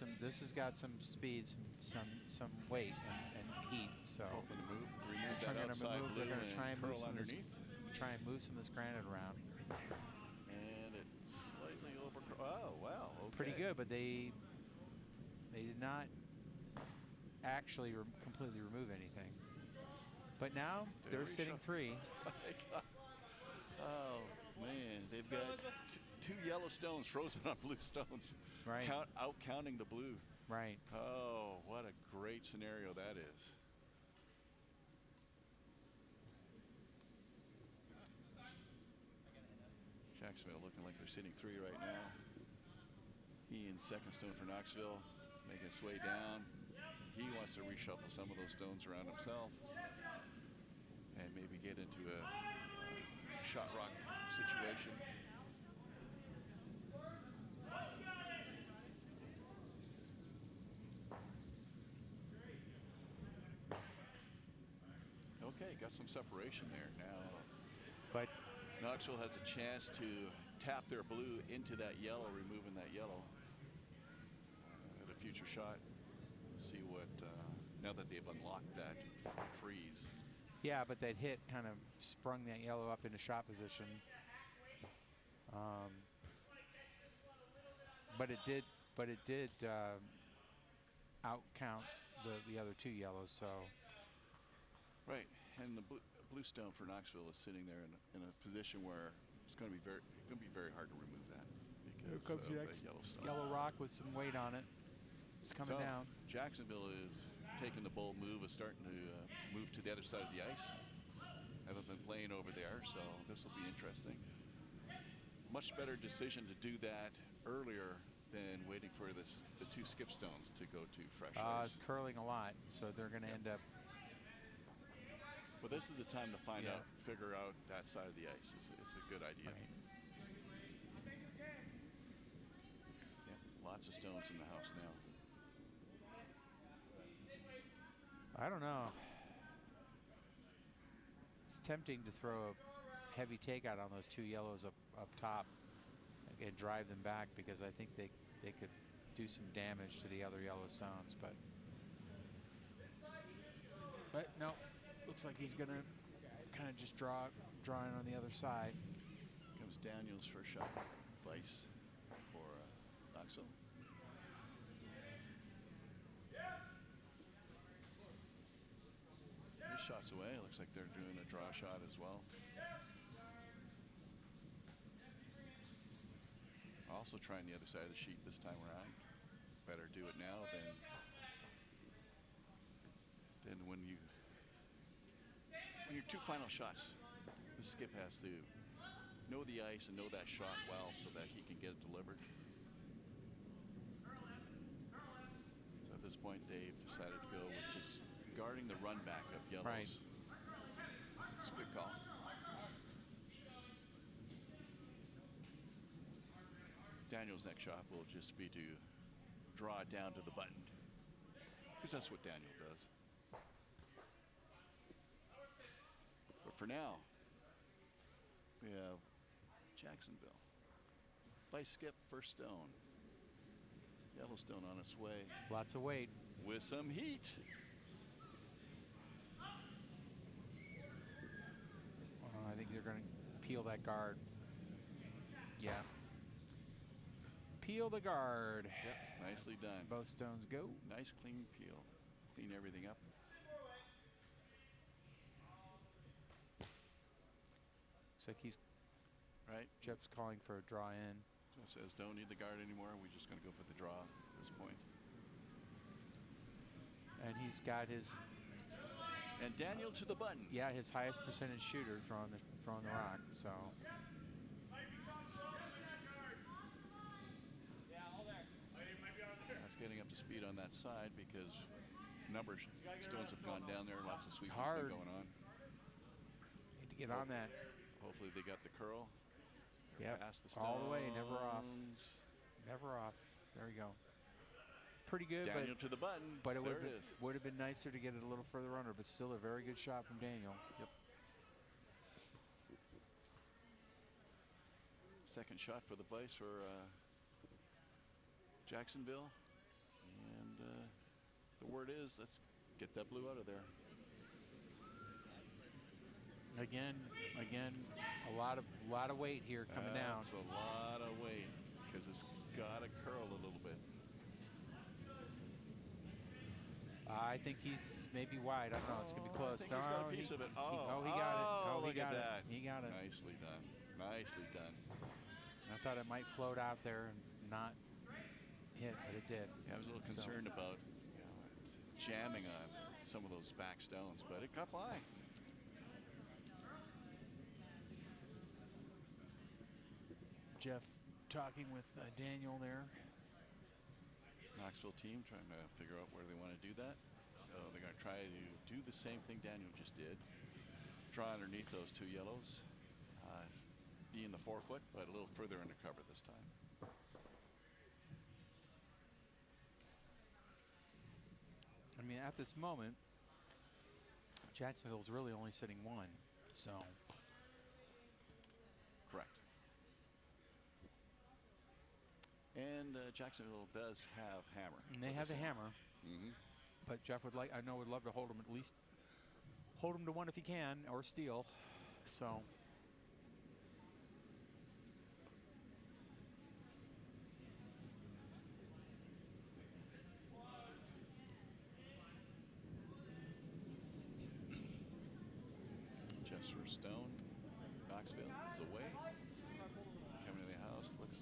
out. some speed, some weight and heat. So Hoping to remove they're that going outside to blue they're going to and try and move curl some of this, underneath. try and move some of this granite around. And it's slightly over. Oh wow! Okay. Pretty good, but they did not actually completely remove anything. But now they're Very sitting sharp. 3. Oh man, they've got two yellow stones frozen on blue stones. Right. Out counting the blue. Right. Oh, what a great scenario that is. Jacksonville looking like they're sitting 3 right now. He in second stone for Knoxville, making his way down. He wants to reshuffle some of those stones around himself and maybe get into a shot rock situation. Okay, got some separation there now. But Knoxville has a chance to tap their blue into that yellow, removing that yellow at a future shot. See what, now that they've unlocked that freeze. yeah, but that hit kind of sprung that yellow up into shot position. But it did out count the other 2 yellows. So Right, and the blue stone for Knoxville is sitting there in a position where it's going to be very hard to remove that here because comes of the that next yellow stone. yellow rock with some weight on it. It's coming So, down. Jacksonville is taking the bold move of starting to move to the other side of the ice. Haven't been playing over there, so this will be interesting. Much better decision to do that earlier than waiting for the 2 skip stones to go to fresh ice. It's curling a lot, so they're going to end up. But this is the time to figure out that side of the ice. It's a good idea. Right. Yeah, lots of stones in the house now. I don't know. It's tempting to throw a heavy takeout on those 2 yellows up top and drive them back, because I think they could do some damage to the other yellow stones. But no, looks like he's going to kind of just draw in on the other side. Comes Daniels for a shot. Vice for Knoxville. Shots away. Looks like they're doing a draw shot as well. Also trying the other side of the sheet this time around. Better do it now than when your 2 final shots. The skip has to know the ice and know that shot well so that he can get it delivered. So at this point, Dave decided to go with just guarding the run back of yellows. Right. It's a good call. Daniel's next shot will just be to draw it down to the button, because that's what Daniel does. But for now, we have Jacksonville. Vice skip, first stone. Yellowstone on its way. Lots of weight. With some heat. I think they're going to peel that guard. Yeah. Peel the guard. Yep, nicely done. Both stones go. Nice clean peel. Clean everything up. Looks like he's Right. Jeff's calling for a draw in. Jeff says don't need the guard anymore. We're just going to go for the draw at this point. And he's got his And Daniel to the button. his highest percentage shooter throwing the rock. So That's getting up to speed on that side because number of stones have gone down there. Lots of sweeping hard. going on. Need to get on that. Hopefully they got the curl. Yeah, Past the stones. all the way, never off. Never off. There we go. Pretty good, Daniel to the button. but it There it is. would have been nicer to get it a little further under, but still a very good shot from Daniel. Yep. Second shot for the Vice for Jacksonville. And the word is, let's get that blue out of there. Again, a lot of weight here coming down. That's a lot of weight because it's got to curl a little bit. I think he's maybe wide. I don't know. It's going to be close. I think he's got a piece of it. He got it. Oh, he look got at it. that. He got it. Nicely done. Nicely done. I thought it might float out there and not hit, but it did. Yeah, I was a little concerned about jamming on some of those back stones, but it got by. Jeff talking with Daniel there. Knoxville team trying to figure out where they want to do that. So they're going to try to do the same thing Daniel just did. Draw underneath those two yellows. Be in the 4-foot, but a little further undercover this time. I mean, at this moment, Jacksonville's really only sitting one, so. Correct. And Jacksonville does have hammer. And they have a hammer. Mm-hmm. But Jeff would love to hold him at least, hold him to one if he can, or steal. So. Jeff's first stone. Knoxville is away. Coming to the house. Looks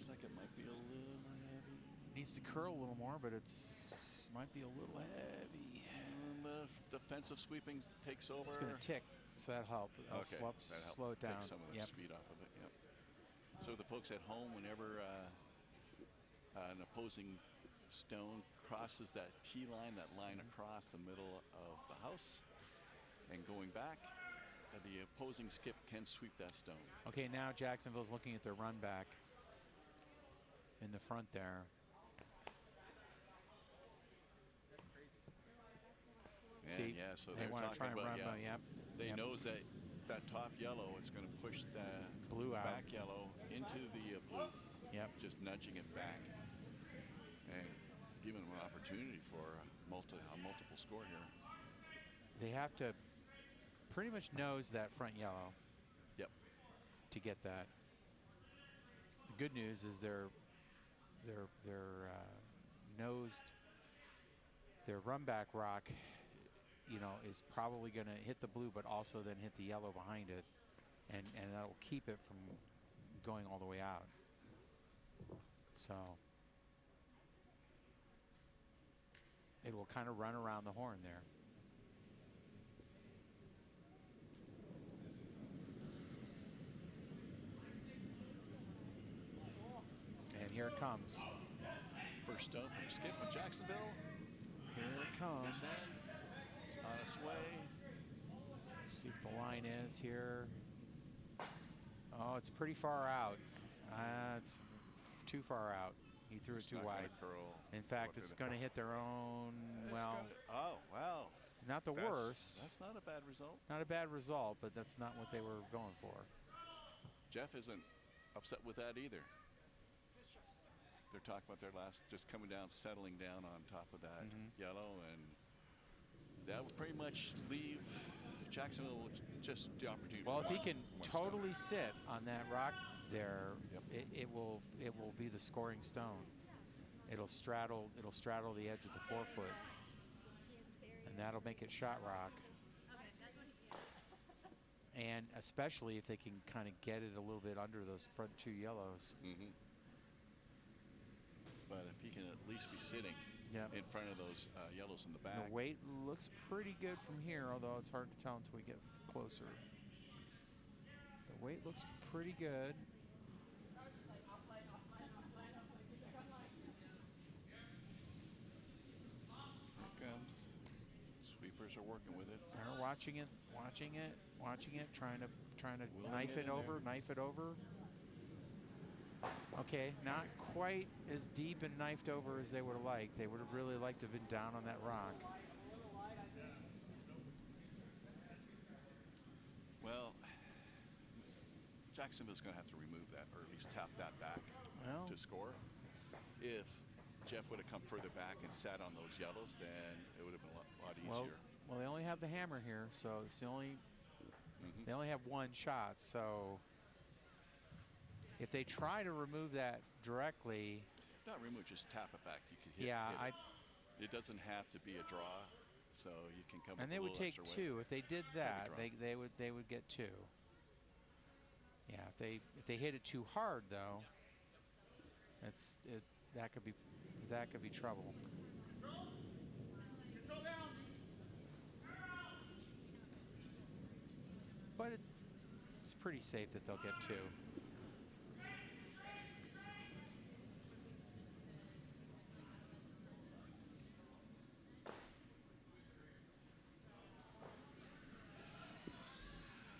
like it might be a little heavy. Needs to curl a little more, but it's might be a little heavy. The defensive sweeping takes over. It's going to tick, so that'll help. That'll Okay, slow it down. Take some of the speed off of it. Yep. So the folks at home, whenever an opposing stone crosses that T line, that line across the middle of the house, and going back, the opposing skip can sweep that stone. Okay, now Jacksonville's looking at their run back in the front there. And See, yeah, so they they're want to try talking and about, run, yeah, they Yep. knows that that top yellow is going to push the Blue out. back yellow into the blue. Yep. Just nudging it back and giving them an opportunity for a multiple score here. They have to pretty much nose that front yellow. Yep. To get that. The good news is they're nosed. Their run back rock, you know, is probably going to hit the blue, but also then hit the yellow behind it, and that will keep it from going all the way out. So it will kind of run around the horn there. And here it comes. First stone from Skip with Jacksonville. Here it comes. It's on its way. Let's see what the line is here. Oh, it's pretty far out. It's too far out. He threw it too wide. In fact, it's going to hit their own, well, oh, wow. not the worst. That's not a bad result. Not a bad result, but that's not what they were going for. Jeff isn't upset with that either. They're talking about their last, just coming down, settling down on top of that yellow, and that would pretty much leave Jacksonville with just the opportunity. Well, for if he one can totally stone. sit on that rock there, Yep. it will be the scoring stone. It'll straddle the edge of the 4-foot, and that'll make it shot rock. And especially if they can kind of get it a little bit under those front two yellows. But if he can at least be sitting in front of those yellows in the back. The weight looks pretty good from here, although it's hard to tell until we get closer. The weight looks pretty good. keepers are working with it. They're watching it, trying to Will knife get it in over, there. knife it over. Okay, not quite as deep and knifed over as they would have liked. They would have really liked to have been down on that rock. Well, Jacksonville's going to have to remove that, or at least tap that back Well, to score. If Jeff would have come further back and sat on those yellows, then it would have been a lot easier. well, they only have the hammer here, so it's the only. Mhm. They only have one shot, so if they try to remove that directly, Not remove, just tap it back. You could hit, yeah, hit it. It doesn't have to be a draw, so you can come. and up they a would little take extra weight. two if they did that. draw. They would get two. Yeah, if they hit it too hard though, that could be trouble. But it's pretty safe that they'll get two.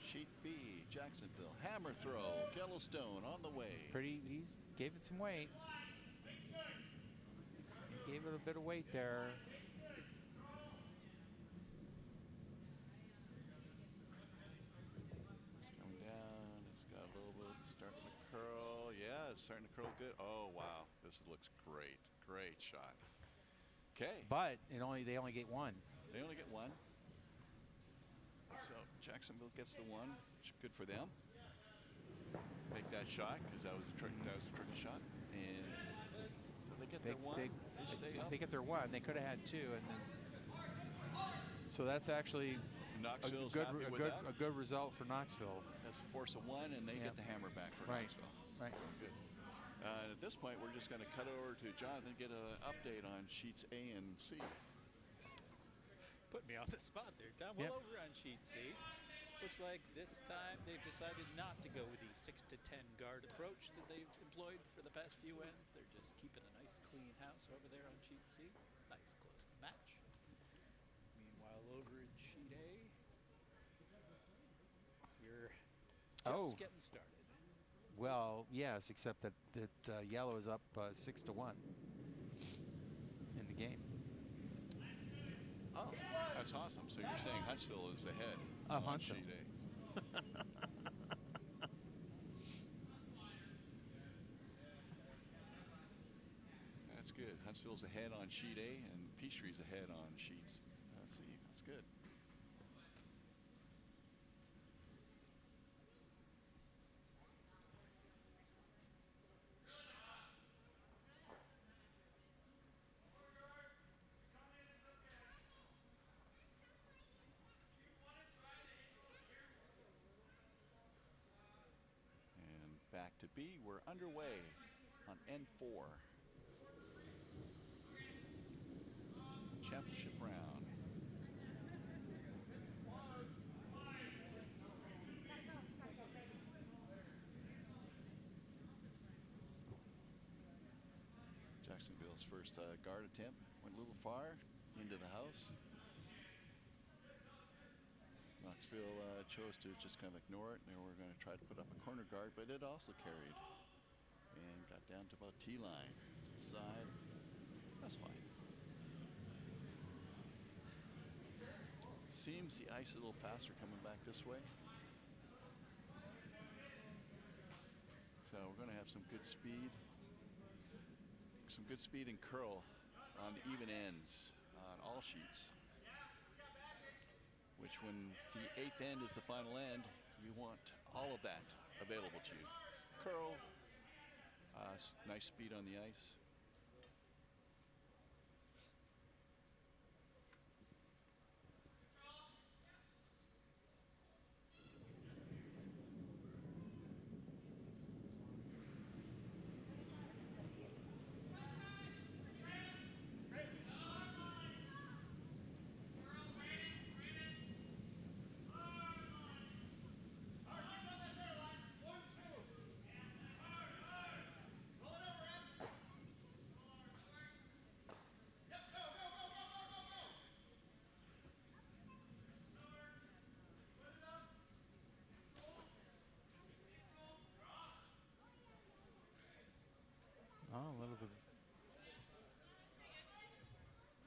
Sheet B, Jacksonville. Hammer throw. Yellowstone on the way. He's gave it some weight. He gave it a bit of weight there. Coming down. It's got a little bit starting to curl. Yeah, it's starting to curl good. Oh, wow. This looks great. Great shot. Okay. But they only get one. They only get one. So Jacksonville gets the one. Good for them. Make that shot because that was a tricky shot. And so they get their one. They stay up. They get their one. They could have had two, and then so that's actually Knoxville's happy with that. a good result for Knoxville. That's a force of one, and they get the hammer back for Right. Knoxville. Right. Good. At this point, we're just going to cut over to Jonathan, get an update on sheets A and C. Put me on the spot there, Tom. Yep. Well, over on sheet C, looks like this time they've decided not to go with the 6 to 10 guard approach that they've employed for the past few ends. They're just keeping a nice clean house over there on sheet C. Nice close match. Meanwhile, over in sheet A, we're just getting started. Well, yes, except that yellow is up 6-1 in the game. Oh, that's awesome. So you're saying Huntsville is ahead Of on Huntsville. sheet A. That's good. Huntsville's ahead on sheet A, and Peachtree's ahead on sheets. Let's see. That's good. And back to B. We're underway on N4. Championship round. Jacksonville's first guard attempt went a little far into the house. Knoxville chose to just kind of ignore it. They were going to try to put up a corner guard, but it also carried and got down to about T-line to the side. That's fine. Seems the ice a little faster coming back this way. So we're going to have some good speed. Some good speed and curl on the even ends on all sheets. Which when the 8th end is the final end, you want all of that available to you. Curl, nice speed on the ice.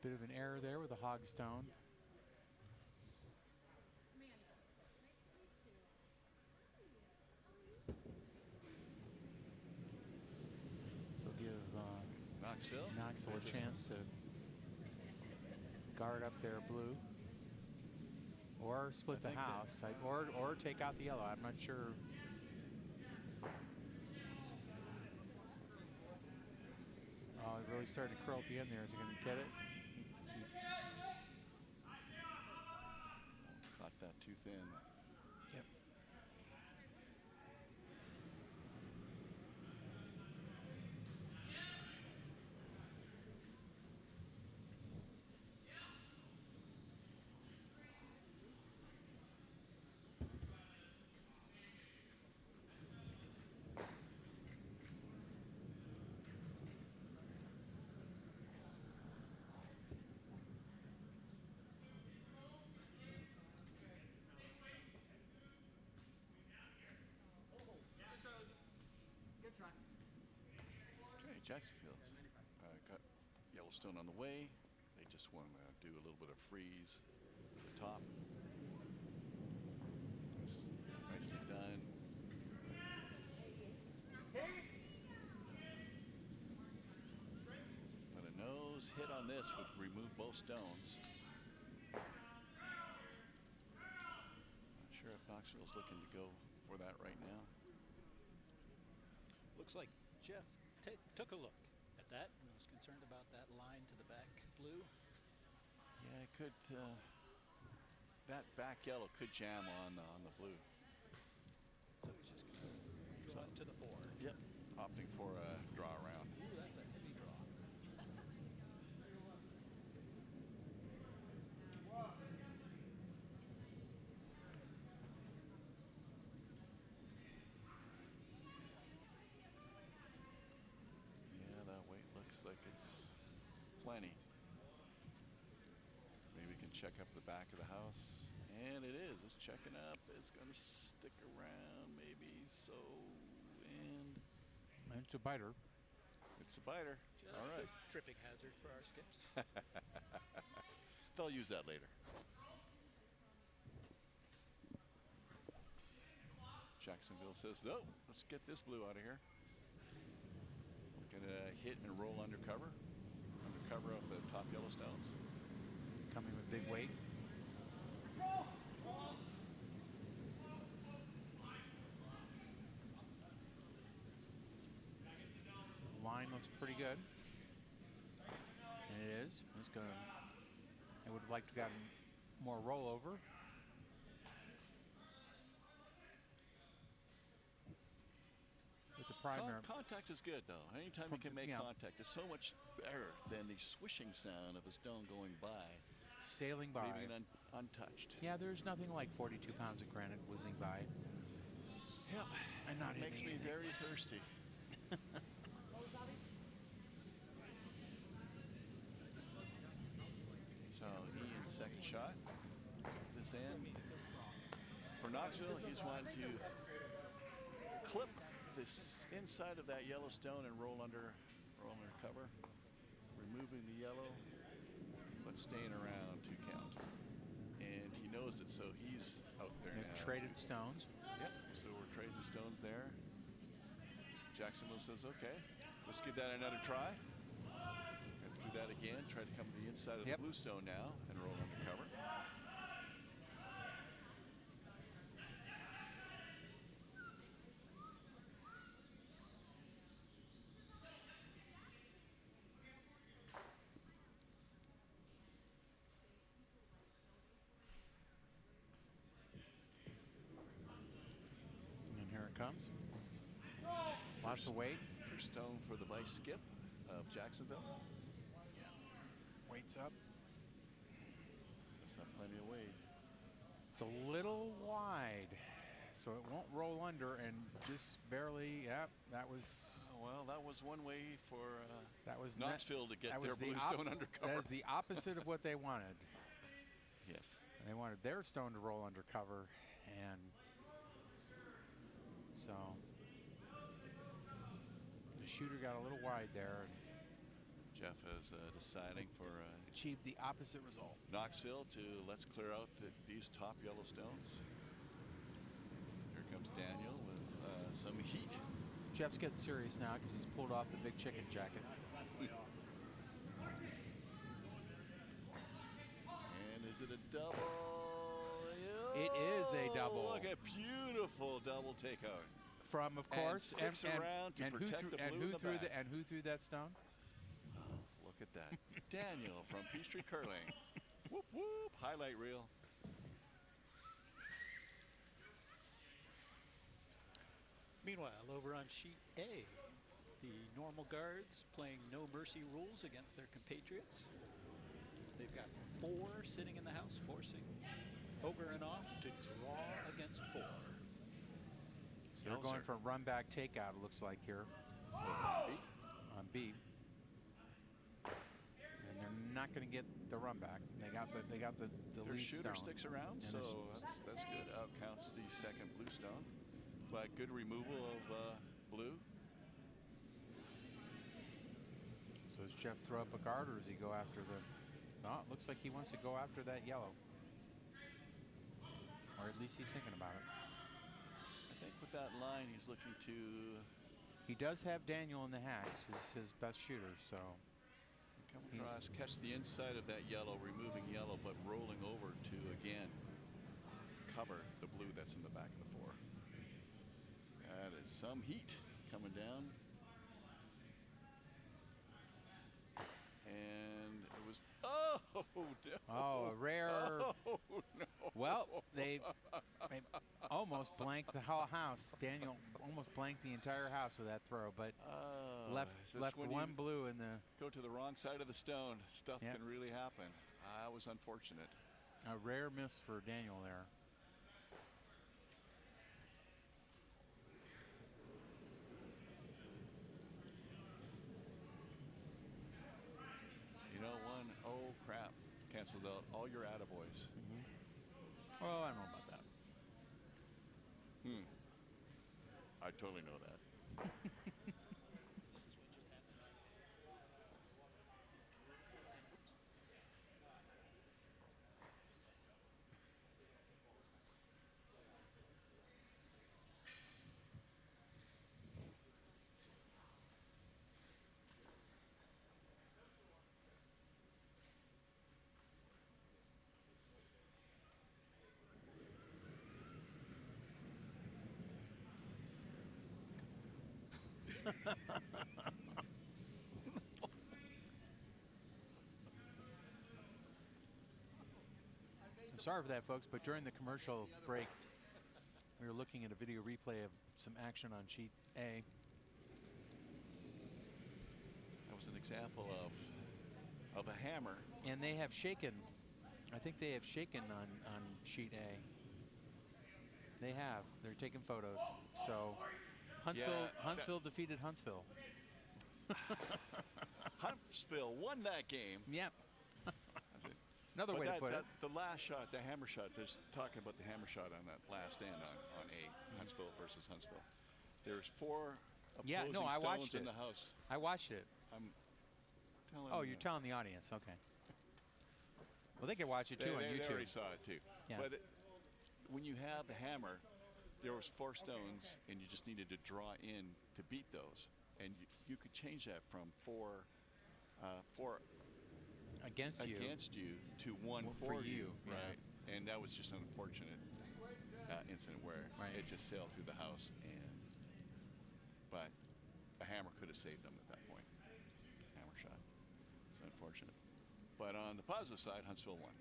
Bit of an error there with the hog stone. So give Knoxville a chance to guard up their blue, or split the house, or take out the yellow. I'm not sure. Oh, it really started to curl at the end there. Is he going to get it? Caught that too thin. Yep. Okay, Jacksonville's got Yellowstone on the way. They just want to do a little bit of freeze at the top. Nicely done. But a nose hit on this would remove both stones. Not sure if Knoxville's looking to go for that right now. Looks like Jeff took a look at that and was concerned about that line to the back blue. Yeah, it could. That back yellow could jam on the blue. So he's just going to go out to the 4. Yep, opting for a draw around. Ooh, that's a heavy draw. Yeah, that weight looks like it's plenty. Maybe we can check up the back of the house. And it is. It's checking up. It's going to stick around, maybe so. And It's a biter. it's a biter. Just All right. a tripping hazard for our skips. They'll use that later. Jacksonville says, "No, let's get this blue out of here." We're going to hit and roll undercover of the top Yellowstones. Coming with big weight. Line looks pretty good, and it is. It's gonna. I would have liked to have gotten more rollover. With the primary. Contact is good, though. Anytime you can make contact, it's so much better than the swishing sound of a stone going by. Sailing by. Leaving it untouched. Yeah, there's nothing like 42 pounds of granite whizzing by. Yep. And not it makes me hitting very thirsty. So Ian's second shot. This end. For Knoxville, he's wanting to clip this inside of that yellow stone and roll under cover, removing the yellow, but staying around 2 count. And he knows it, so he's out there now. Traded stones. Yep, so we're trading stones there. Jacksonville says, okay, let's give that another try. And do that again, try to come to the inside of the blue stone now and roll under cover. Comes. Lots of weight. First stone for the vice skip of Jacksonville. Yeah. Weight's up. Does have plenty of weight. It's a little wide, so it won't roll under and just barely. Yep, that was. Well, that was one way for that was Knoxville to get their blue stone under cover. That is the opposite of what they wanted. Yes. They wanted their stone to roll under cover, and so the shooter got a little wide there. And Jeff is deciding for Achieved the opposite result. Knoxville to let's clear out these top Yellowstones. Here comes Daniel with some heat. Jeff's getting serious now because he's pulled off the big chicken jacket. And is it a double? It is a double. Look at beautiful double takeout. From, of course, sticks around to protect the blue in the back. And who threw that stone? Oh, look at that. Daniel from Peachstate Curling. Whoop, whoop. Highlight reel. Meanwhile, over on sheet A, the normal guards playing no mercy rules against their compatriots. They've got 4 sitting in the house, forcing Ogre and off to draw against 4. So they're going for a run back takeout, it looks like here. On B. And they're not going to get the run back. They got the Their lead shooter stone. sticks around, And so that's good. Out counts the second blue stone. But good removal of blue. So does Jeff throw up a guard, or does he go after the... No, it looks like he wants to go after that yellow. Or at least he's thinking about it. I think with that line, he's looking to... He does have Daniel in the hacks, his best shooter, so... Come across, catch the inside of that yellow, removing yellow, but rolling over to, again, cover the blue that's in the back of the 4. That is some heat coming down. And it was, oh, no. Oh, a rare. Oh, no. Well, they almost blanked the whole house. Daniel almost blanked the entire house with that throw, but left one blue in the... Go to the wrong side of the stone. Stuff Yep. can really happen. That was unfortunate. A rare miss for Daniel there. You know, oh crap, canceled out all your attaboys. Well, I don't know about that. I totally know that. Sorry for that, folks, but during the commercial break, we were looking at a video replay of some action on sheet A. That was an example of a hammer. And they have shaken. I think they have shaken on sheet A. They have. They're taking photos. So Huntsville defeated Huntsville. Huntsville won that game. Yep. Another way to put it. The last shot, the hammer shot, there's talking about the hammer shot on that last stand on A, Huntsville versus Huntsville. There's 4 opposing I stones watched in it. the house. I watched it. I'm telling Oh, you're telling the audience. Okay. Well, they can watch it too on They YouTube. already saw it too. Yeah. But when you have the hammer, there was 4 stones, and you just needed to draw in to beat those. And you could change that from 4 Against you to 1 for you, yeah. right? And that was just an unfortunate incident where it just sailed through the house, but a hammer could have saved them at that point. Hammer shot. It's unfortunate. But on the positive side, Huntsville won.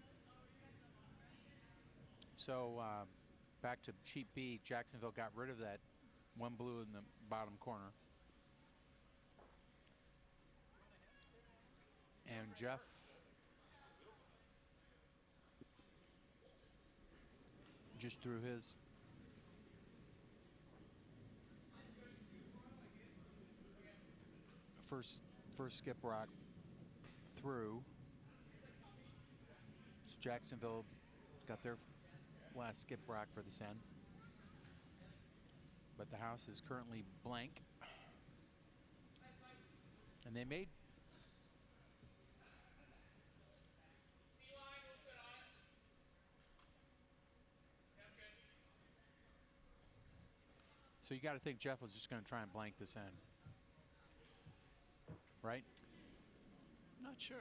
So back to sheet B, Jacksonville got rid of that 1 blue in the bottom corner. And Jeff just threw his first skip rock through. So Jacksonville got their last skip rock for this end. But the house is currently blank. And they made So you got to think Jeff was just going to try and blank this end, right? Not sure.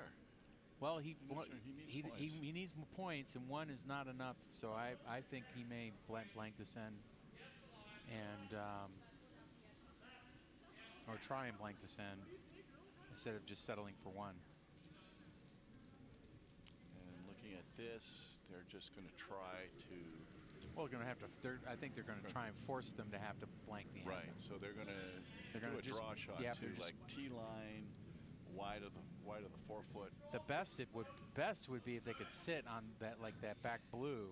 Well, Not sure. he needs more points, and 1 is not enough. So I think he may blank this end, and or try and blank this end instead of just settling for 1. And looking at this, they're just going to try to. Well, they're going to have to. I think they're going to try and force them to have to blank the end. Right. So they're going to do a draw shot too, like T line, wide of the 4-foot. The best would be if they could sit on that, like that back blue,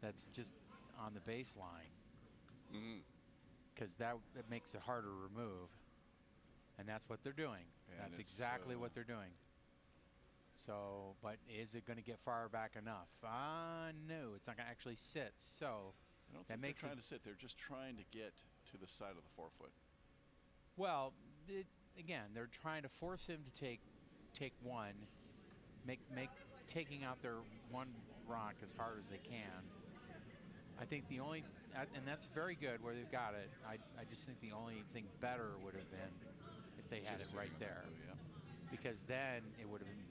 that's just on the baseline. Because that makes it harder to remove, and that's what they're doing. And that's exactly what they're doing. So, but is it going to get far back enough? No, it's not going to actually sit. So I don't think they're trying to sit. They're just trying to get to the side of the 4-foot. Well, again, they're trying to force him to take 1, make taking out their 1 rock as hard as they can. I think the only, and that's very good where they've got it. I just think the only thing better would have been if they had it right there, because then it would have been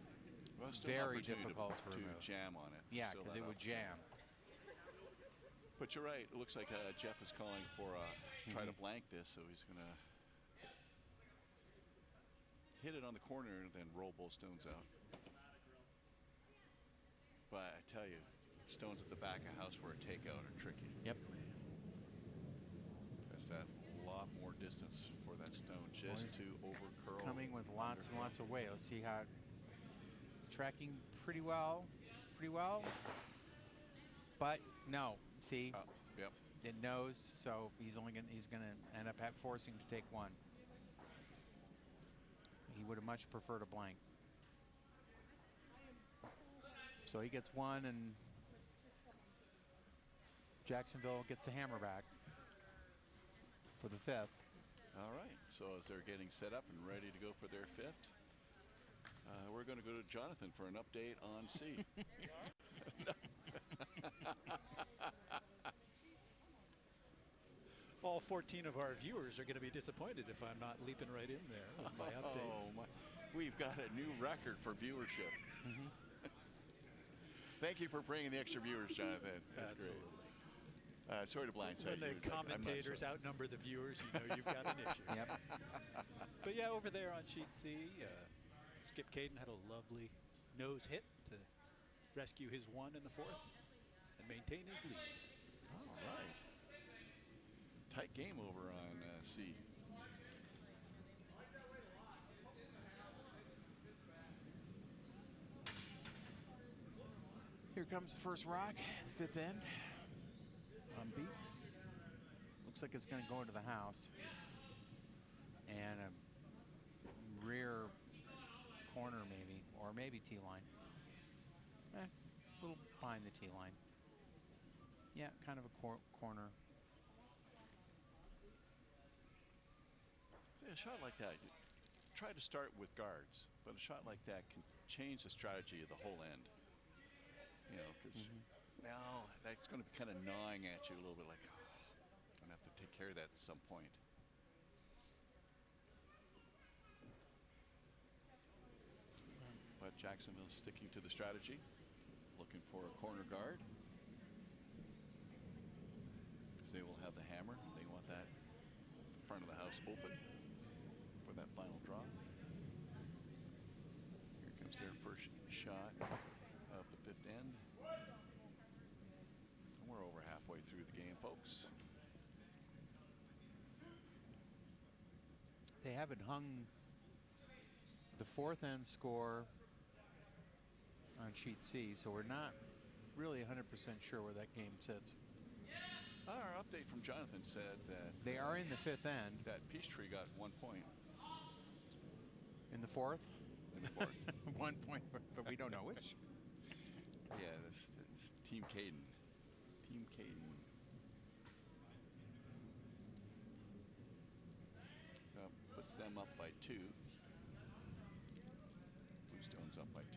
very difficult to remove. Jam on it. Yeah, because it would jam. But you're right. It looks like Jeff is calling for try to blank this, so he's going to hit it on the corner and then roll both stones out. But I tell you, stones at the back of house for a takeout are tricky. Yep. That's that lot more distance for that stone just to overcurl. Coming with lots and lots of weight. Let's see how it's tracking pretty well. But no, see, yep. It nosed, so he's gonna end up forcing to take 1. He would have much preferred a blank. So he gets 1, and Jacksonville gets a hammer back for the 5th. All right. So as they're getting set up and ready to go for their 5th, we're going to go to Jonathan for an update on C. All 14 of our viewers are going to be disappointed if I'm not leaping right in there with my updates. We've got a new record for viewership. Thank you for bringing the extra viewers, Jonathan. That's Absolutely. Great. Sorry to blindside you. When the commentators outnumber the viewers, you know you've got an issue. Yep. But yeah, over there on sheet C, Skip Caden had a lovely nose hit to rescue his 1 in the 4th and maintain his lead. All right. Tight game over on C. Here comes the first rock, 5th end. On B. Looks like it's going to go into the house. And a rear corner maybe, or maybe T-line. A little behind the T-line. Yeah, kind of a corner. See, a shot like that, you try to start with guards, but a shot like that can change the strategy of the whole end. You know, because now that's going to be kind of gnawing at you a little bit, like, oh, I'm going to have to take care of that at some point. But Jacksonville's sticking to the strategy, looking for a corner guard. Because they will have the hammer. They want that front of the house open for that final draw. Here comes their first shot of the 5th end. And we're over halfway through the game, folks. They haven't hung the 4th end score on sheet C, so we're not really 100% sure where that game sits. Our update from Jonathan said that they are in the 5th end. That Peachtree got 1 point. In the 4th? In the 4th. 1 point, but we don't know which. Yeah, this Team Caden. Team Caden. So puts them up by 2. Bluestone's up by 2.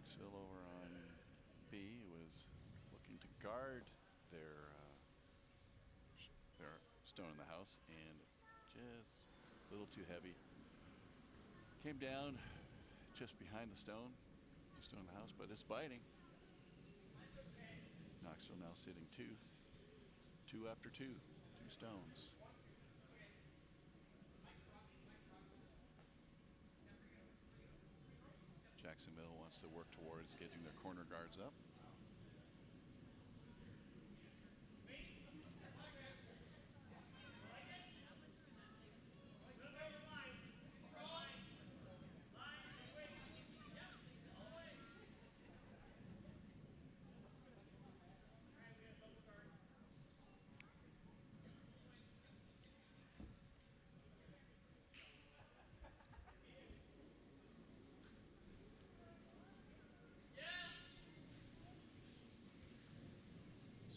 Knoxville over on B was looking to guard their stone in the house, and just a little too heavy. Came down just behind the stone in the house, but it's biting. Knoxville now sitting two after two stones. Jacksonville wants to work towards getting their corner guards up.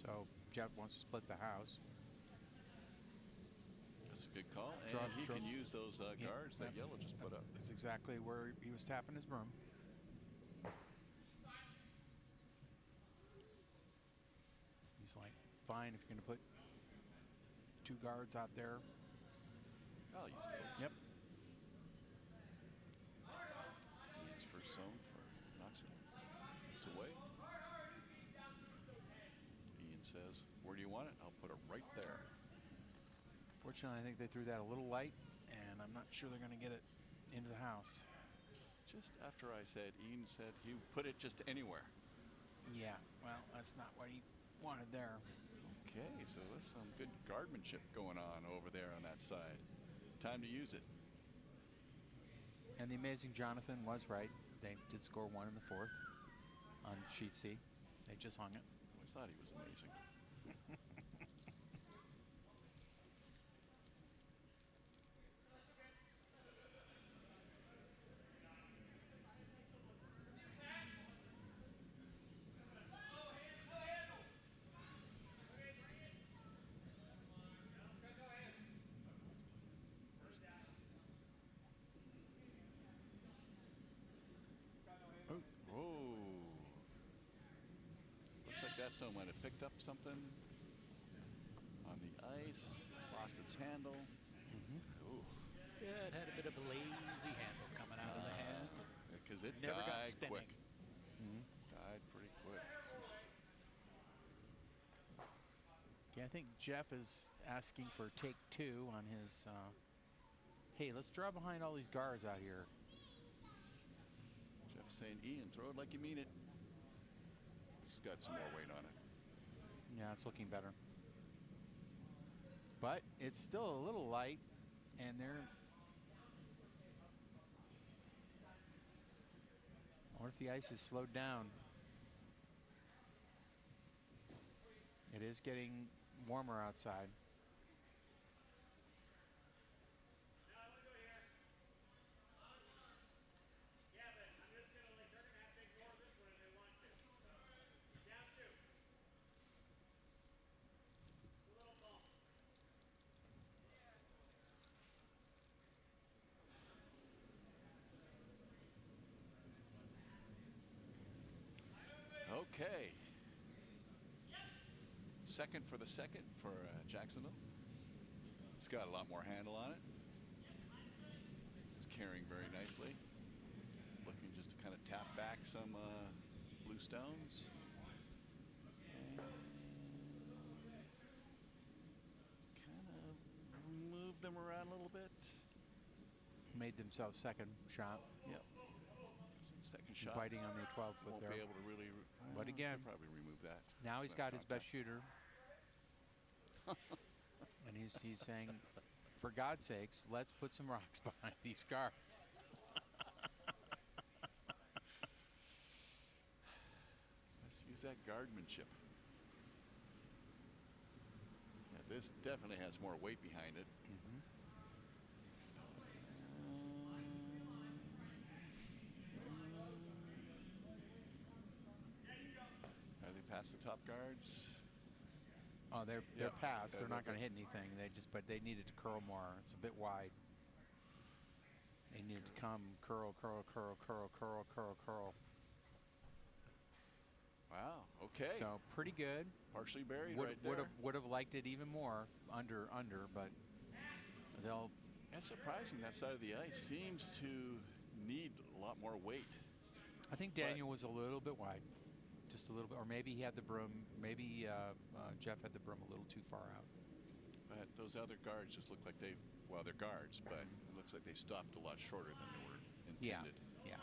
So Jeff wants to split the house. That's a good call. And he can use those guards that Yellow just put up. That's exactly where he was tapping his broom. He's like, fine, if you're going to put 2 guards out there. I'll use those. Yep. His first zone for Knoxville. It's away. Ian says, where do you want it? I'll put it right there. Fortunately, I think they threw that a little light, and I'm not sure they're going to get it into the house. Just after I said, Ian said he put it just anywhere. Yeah, well, that's not what he wanted there. Okay, so there's some good guardmanship going on over there on that side. Time to use it. And the amazing Jonathan was right. They did score 1 in the 4th on sheet C. They just hung it. I always thought he was amazing. So might have picked up something on the ice, lost its handle. Ooh. Yeah, it had a bit of a lazy handle coming out of the hand. Because it Never got died spinning. quick. Died pretty quick. Yeah, I think Jeff is asking for take 2 on his, hey, let's draw behind all these guards out here. Jeff saying, Ian, throw it like you mean it. It's got some more weight on it. Yeah, it's looking better. But it's still a little light, and they're... I wonder if the ice is slowed down. It is getting warmer outside. Okay. Second for Jacksonville. It's got a lot more handle on it. It's carrying very nicely. Looking just to kind of tap back some blue stones. And kind of move them around a little bit. Made themselves second shot. Yep. Second shot. Biting on the 12-foot Won't there. be able to really. But again, probably remove that. Now he's got his contact. best shooter. And he's saying, for God's sakes, let's put some rocks behind these guards. Let's use that guardmanship. Yeah, this definitely has more weight behind it. Are they past the top guards? Oh, they're past. They're not they're going to hit anything. But they needed to curl more. It's a bit wide. They needed to come curl. Wow. Okay. So pretty good. Partially buried right there. Would have liked it even more under, but they'll. That's surprising. That side of the ice seems to need a lot more weight. I think Daniel was a little bit wide, just a little bit, or maybe he had the broom. Maybe Jeff had the broom a little too far out. But those other guards just look like they're guards, but it looks like they stopped a lot shorter than they were intended. Yeah.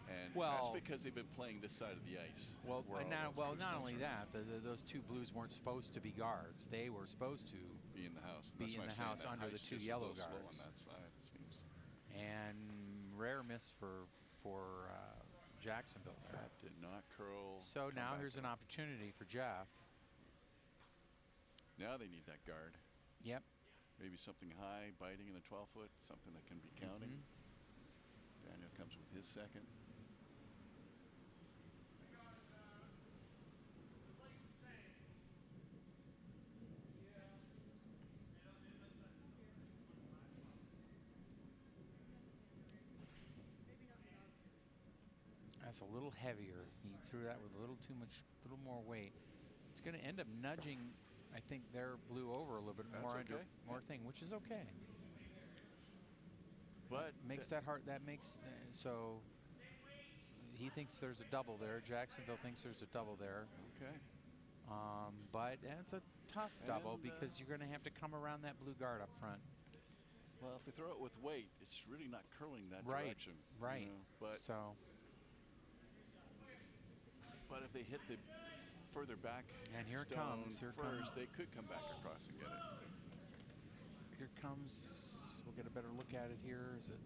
And Well, that's because they've been playing this side of the ice. Well, where all not those not stones only are. that, those two blues weren't supposed to be guards. They were supposed to Be in the house. And be that's in why the I'm saying house that under the ice two just is a yellow little slow guards. on that side, it seems. And rare miss for Jacksonville there. That did not curl. So come now back here's an in. opportunity for Jeff. Now they need that guard. Yep. Maybe something high, biting in the 12-foot, something that can be counting. Daniel comes with his second. That's a little heavier. He threw that with a little more weight. It's going to end up nudging, I think, their blue over a little bit That's more okay. more thing, which is okay. But Makes that hard. That makes so. He thinks there's a double there. Jacksonville thinks there's a double there. okay. But it's a tough double And, because you're going to have to come around that blue guard up front. Well, if they throw it with weight, it's really not curling that Right, direction. right. You know, but So, if they hit the further back and here it stone comes. Here first, comes. they could come back across and get it. Here comes. We'll get a better look at it here. Is it?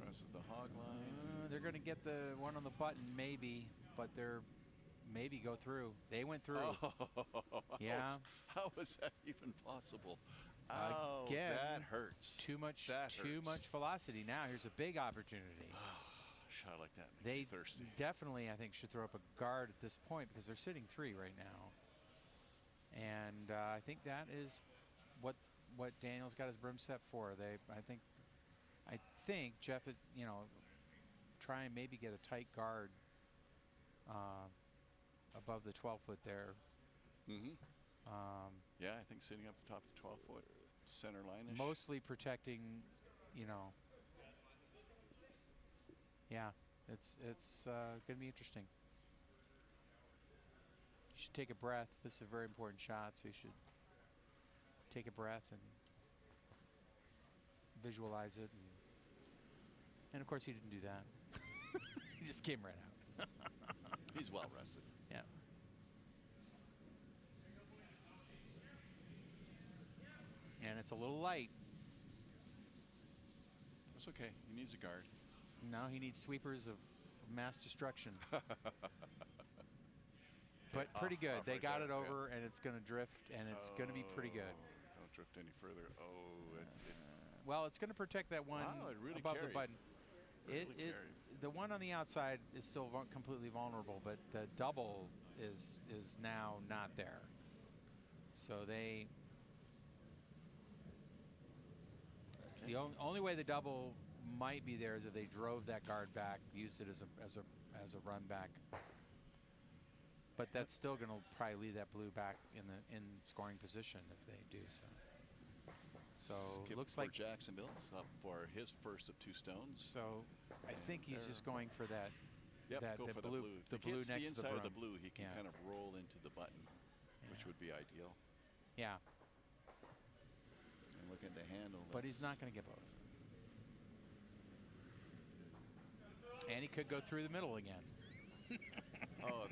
Crosses the hog line. They're going to get the one on the button, maybe, but they're maybe go through. They went through. Oh, Yeah. How is that even possible? Oh, Again, that hurts. Too much That hurts. much velocity. Now here's a big opportunity. Shot like that makes They you thirsty. definitely, I think, should throw up a guard at this point because they're sitting 3 right now. And I think that is what Daniel's got his broom set for. I think Jeff, try and maybe get a tight guard above the 12-foot there. Mm-hmm. Yeah, I think sitting up the top of the 12-foot center line-ish. Mostly protecting, yeah, it's going to be interesting. You should take a breath. This is a very important shot, so you should take a breath and visualize it. And of course, he didn't do that. He just came right out. He's well rested. Yeah. And it's a little light. That's okay. He needs a guard. Now he needs sweepers of mass destruction. But pretty good. Off They right got there, it over, and it's going to drift, and it's going to be pretty good. Don't drift any further. Oh, Well, it's going to protect that one Wow, it really above carried. the button. Really carried. The one on the outside is still completely vulnerable, but the double is now not there. So they. The only way the double might be there is if they drove that guard back, used it as a run back. But that's still going to probably leave that blue back in scoring position if they do so. So Skip looks for like Jacksonville is up for his first of 2 stones. so. I think he's just going for that. Yep, that go the for blue, the blue. the If he blue gets next the to the inside of broom. the blue, he can Yeah. kind of roll into the button, which Yeah. would be ideal. Yeah, And look at the handle. but he's not going to get both. And he could go through the middle again. Oh,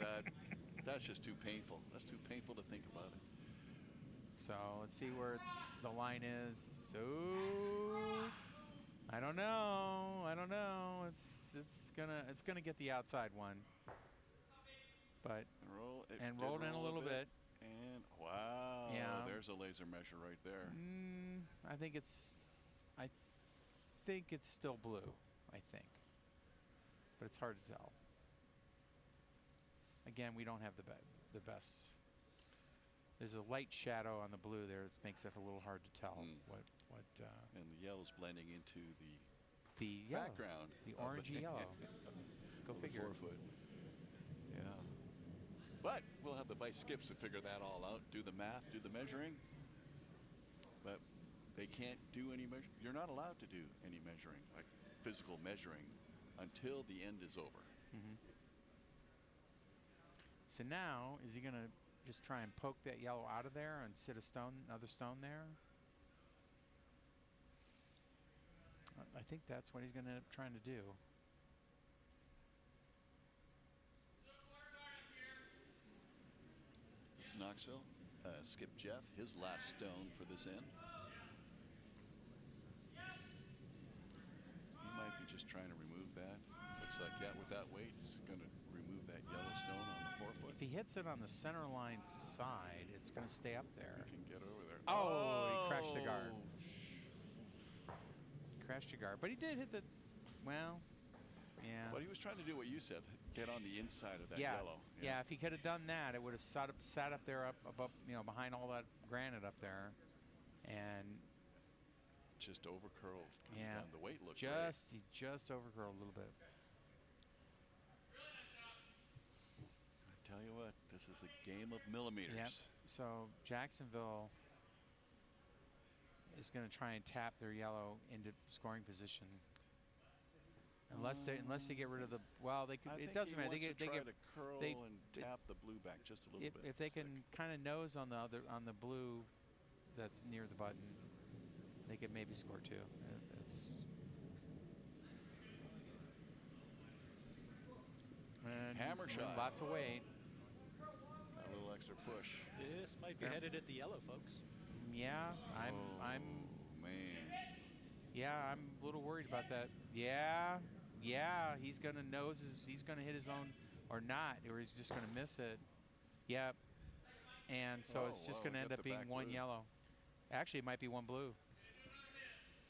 that's just too painful. That's too painful to think about it. So let's see where the line is. So I don't know. It's gonna get the outside one. But Roll it and did roll it in a little bit. And wow, Yeah. there's a laser measure right there. I think it's still blue. I think, but it's hard to tell. Again, we don't have the best. There's a light shadow on the blue there. It makes it a little hard to tell what And the yellow's blending into the yellow, background. the of orangey yellow. Go of the figure. 4-foot. Yeah. But we'll have the vice skips to figure that all out, do the math, do the measuring. But they can't do any measure. You're not allowed to do any measuring, like physical measuring, until the end is over. Mm-hmm. So now, is he going to just try and poke that yellow out of there and sit another stone there? I think that's what he's going to end up trying to do. This is Knoxville. Skip Jeff, his last stone for this end. He might be just trying to remove that. Looks like, yeah, with that weight, he's going to remove that yellow stone on the forefoot. If he hits it on the center line side, it's going to stay up there. He can get over there. Oh, he crashed the guard. Crashed the guard. But he did hit the, well, yeah. But he was trying to do what you said, get on the inside of that Yeah. yellow. Yeah, if he could have done that, it would have sat up there up above, you know, behind all that granite up there. And just overcurled. yeah, Down. The weight looked he just overcurled a little bit. I tell you what, this is a game of millimeters. Yep. So Jacksonville is going to try and tap their yellow into scoring position. Unless they get rid of the, well, they could, it doesn't matter. They get to curl and tap the blue back just a little bit. If they can kind of nose on the blue that's near the button, they could maybe score two. It's and hammer shot. Lots of weight. A little extra push. This might be headed at the yellow, folks. Yeah, I'm man. Yeah, I'm a little worried about that. Yeah, he's gonna he's gonna hit his own, or not, or he's just gonna miss it. Yep. And so it's just gonna end up being one blue. yellow. Actually, it might be one blue.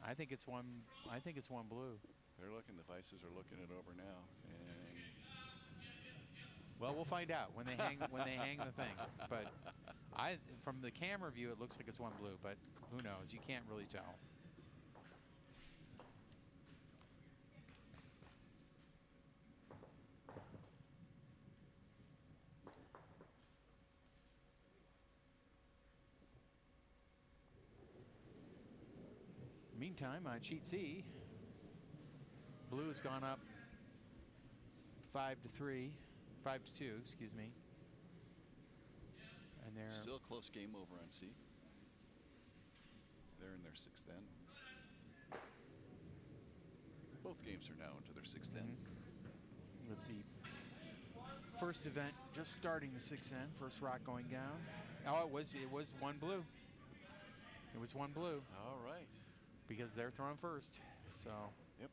I think it's one blue. They're looking. The vices are looking it over now, and well, we'll find out when they hang the thing. But from the camera view, it looks like it's one blue. But who knows? You can't really tell. Meantime, on sheet C, blue has gone up 5-2, excuse me. And they're still a close game over on C. They're in their sixth end. Both games are now into their sixth end. With the first event just starting the sixth end, first rock going down. Oh, it was one blue. It was one blue. All right. Because they're throwing first, so yep.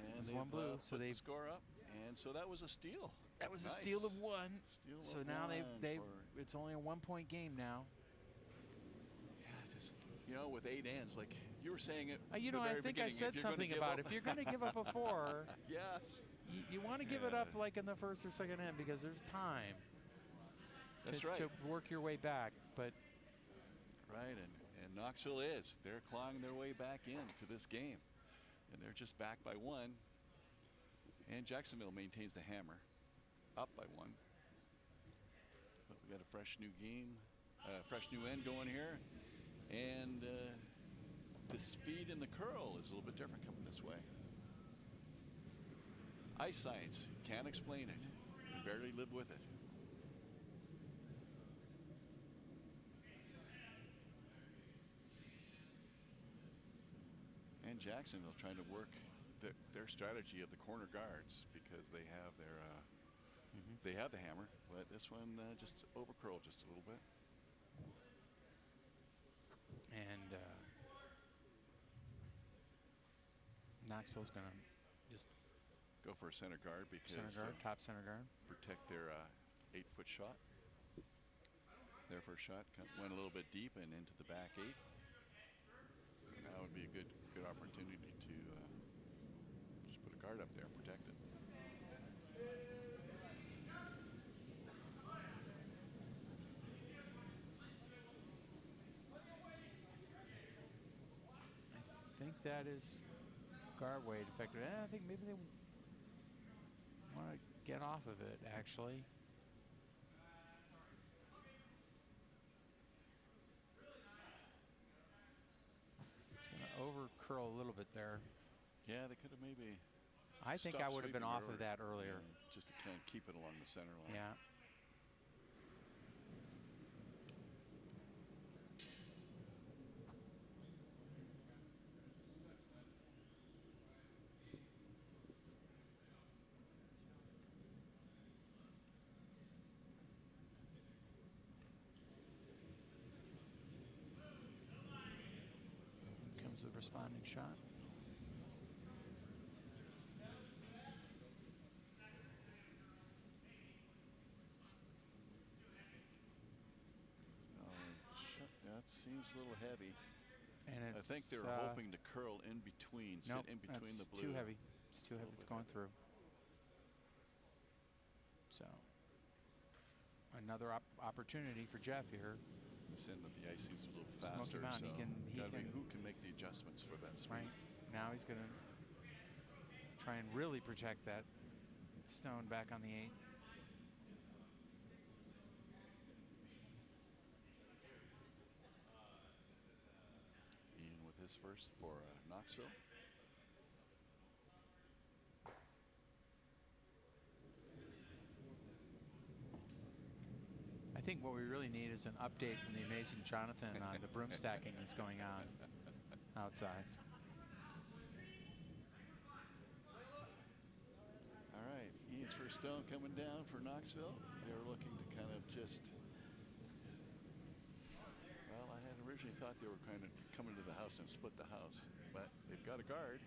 And it was one blue, so they score up, and so that was a steal. That was nice. A steal of one. So now it's only a 1-point game now. Yeah, just, you know, with 8 ends, like you were saying it. You know, I think I said something about it. If you're going to give up a 4, yes, you want to give it up like in the first or second end because there's time. That's right. To work your way back, but right and Knoxville they're clawing their way back into this game, and they're just back by 1, and Jacksonville maintains the hammer up by 1, but we got a fresh new game, fresh new end going here, and the speed in the curl is a little bit different coming this way. Ice science, can't explain it, you barely live with it. And Jacksonville trying to work their strategy of the corner guards because they have their they have the hammer, but this one just overcurled just a little bit. And Knoxville's going to just go for a center guard because top center guard, protect their 8-foot shot. Their first shot went a little bit deep and into the back 8. And that would be a good opportunity to just put a guard up there and protect it. I think that is guard weight effective. I think maybe they want to get off of it, actually. over curl a little bit there. Yeah, they could have maybe. I think I stopped would have been sweeping off of that earlier. Yeah, just to kind of keep it along the center line. Yeah. Here comes the responding shot. That seems a little heavy. And I think they were hoping to curl in between, nope, sit in between the blue. Too heavy. It's too heavy. It's going through. So another opportunity for Jeff here. This end of the ice seems a little faster. Smoky Mountain. So who can make the adjustments for that swing? Right now he's going to try and really protect that stone back on the 8. His first for Knoxville. I think what we really need is an update from the amazing Jonathan on the broom stacking that's going on outside. All right, Ian's first stone coming down for Knoxville. They were looking to kind of just. Well, I had originally thought they were kind of coming to the house and split the house, but they've got a guard.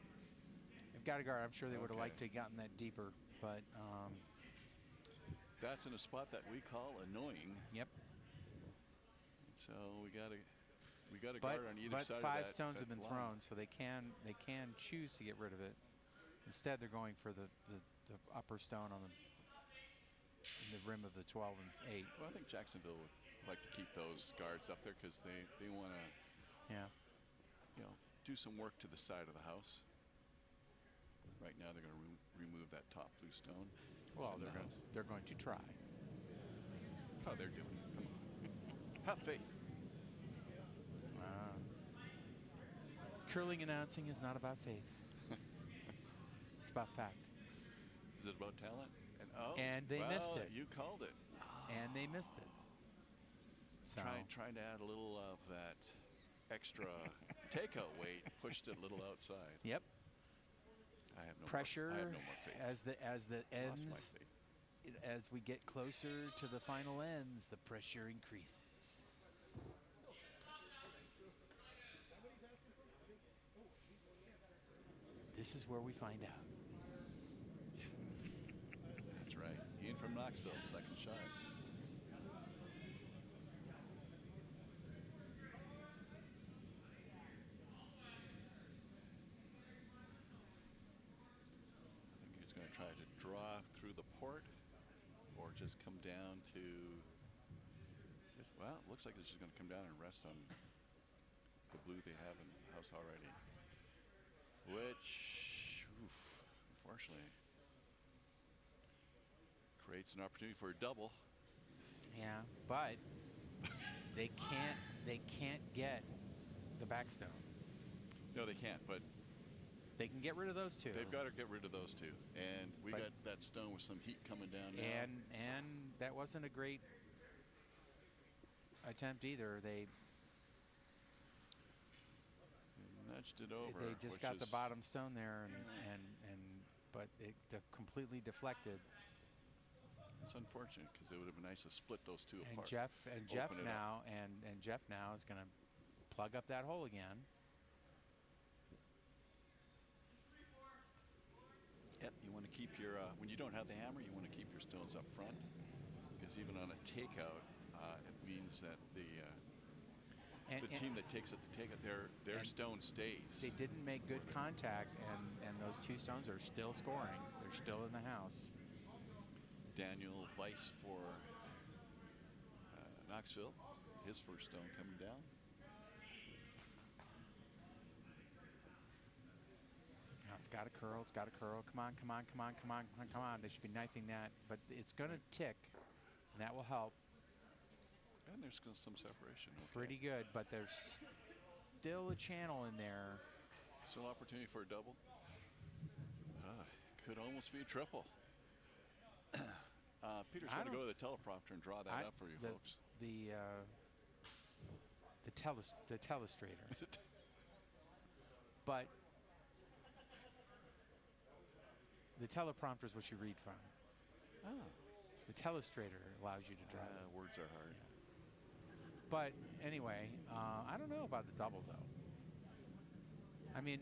They've got a guard. I'm sure they would have liked to have gotten that deeper, but that's in a spot that we call annoying. Yep. So we got a guard on either side of that. But 5 stones have been line. thrown, so they can choose to get rid of it. Instead, they're going for the upper stone on in the rim of the 12 and 8. Well, I think Jacksonville would like to keep those guards up there because they want to, do some work to the side of the house. Right now, they're going to remove that top blue stone. Well, so they're going to try. Oh, they're doing it. Come on. Have faith. Curling announcing is not about faith. It's about fact. Is it about talent? And they missed it. You called it. And they missed it. So Trying to add a little of that extra takeout weight, pushed it a little outside. Yep. I have no pressure more, I have no more faith. as the ends, as we get closer to the final ends, the pressure increases. This is where we find out. That's right. Ian from Knoxville, second shot. Going to try to draw through the port or just come down to well, it looks like it's just going to come down and rest on the blue they have in the house already, which unfortunately creates an opportunity for a double. Yeah, but they can't get the backstone. No, they can't, but they can get rid of those 2. They've got to get rid of those 2. And we got that stone with some heat coming down now. And that wasn't a great attempt either. They nudged it over. They just got the bottom stone there, but it completely deflected. It's unfortunate because it would have been nice to split those 2 apart. Jeff now is going to plug up that hole again. Yep, you want to keep your, when you don't have the hammer, you want to keep your stones up front. Because even on a takeout, it means that the team that takes it to take it, their stone stays. They didn't make good contact, and those 2 stones are still scoring. They're still in the house. Daniel Weiss for Knoxville, his first stone coming down. It's got to curl. It's got to curl. Come on, come on, come on, come on, come on, come on. They should be knifing that, but it's going to tick, and that will help. And there's some separation. Okay. Pretty good, but there's still a channel in there. Still opportunity for a double. Could almost be a triple. Peter's going to go to the teleprompter and draw that up for you folks. The telestrator. But the teleprompter is what you read from. Oh. The telestrator allows you to draw. Words are hard. Yeah. But anyway, I don't know about the double though. I mean,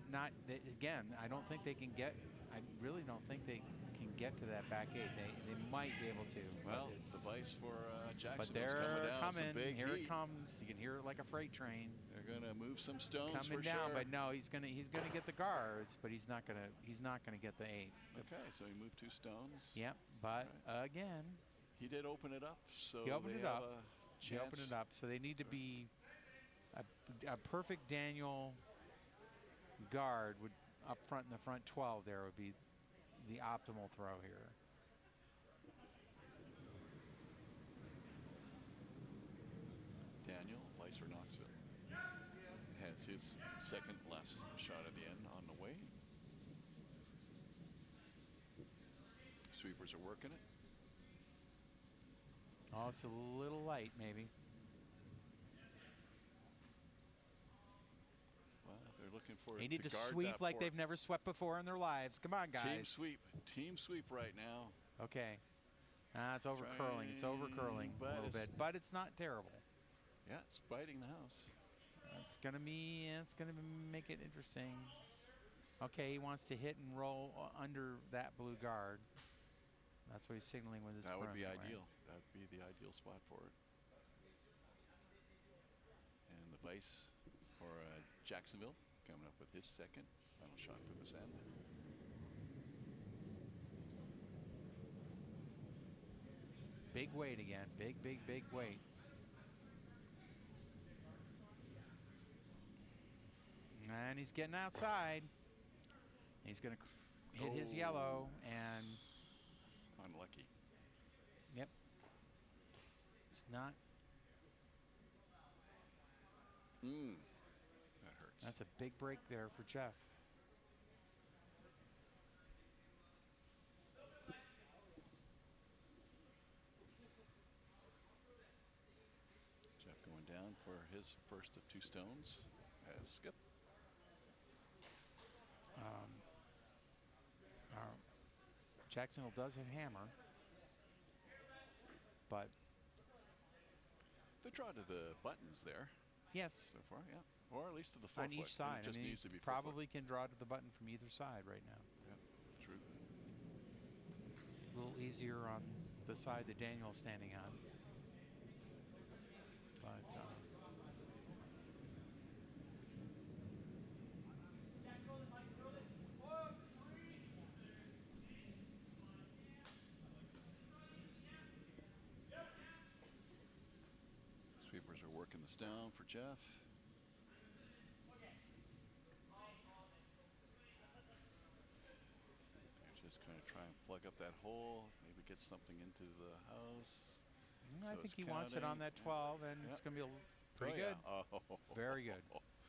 again. I don't think they can get. I really don't think they can get to that back eight. They might be able to. Well, the vice for Jackson. But they're coming. Here heat. it comes. You can hear it like a freight train. They're going to move some stones coming for down, sure. but no, he's gonna get the guards, but he's not gonna get the eight. Okay, so he moved 2 stones. Yep, but again, he did open it up. So he opened it up. He opened it up. So they need to be a perfect Daniel guard would up front in the front 12. There would be the optimal throw here. Daniel, vice for Knoxville, has his second less shot at the end on the way. Sweepers are working it. Oh, it's a little light, maybe. Well, they're looking for They need to guard sweep that like port. they've never swept before in their lives. Come on, guys. Team sweep right now. Okay. It's over curling. It's over curling a little bit, but it's not terrible. Yeah, it's biting the house. It's gonna make it interesting. Okay, he wants to hit and roll under that blue guard. That's what he's signaling with his That would be right? ideal. That would be the ideal spot for it. And the vice for Jacksonville coming up with his second final shot for this end. Big weight again. Big weight. And he's getting outside. He's going to hit his yellow and... Unlucky. Yep. It's not... That hurts. That's a big break there for Jeff. Jeff going down for his first of 2 stones as Skip. Jacksonville does have hammer, but they draw to the buttons there. Yes, so far, yeah, or at least to the forefoot. On each side. It just I mean, needs to be probably can draw to the button from either side right now. Yeah, true. A little easier on the side that Daniel's standing on, but. Sweepers are working this down for Jeff. Just kind of try and plug up that hole, maybe get something into the house. I think he wants it on that 12, and it's going to be pretty good. Oh. Very good.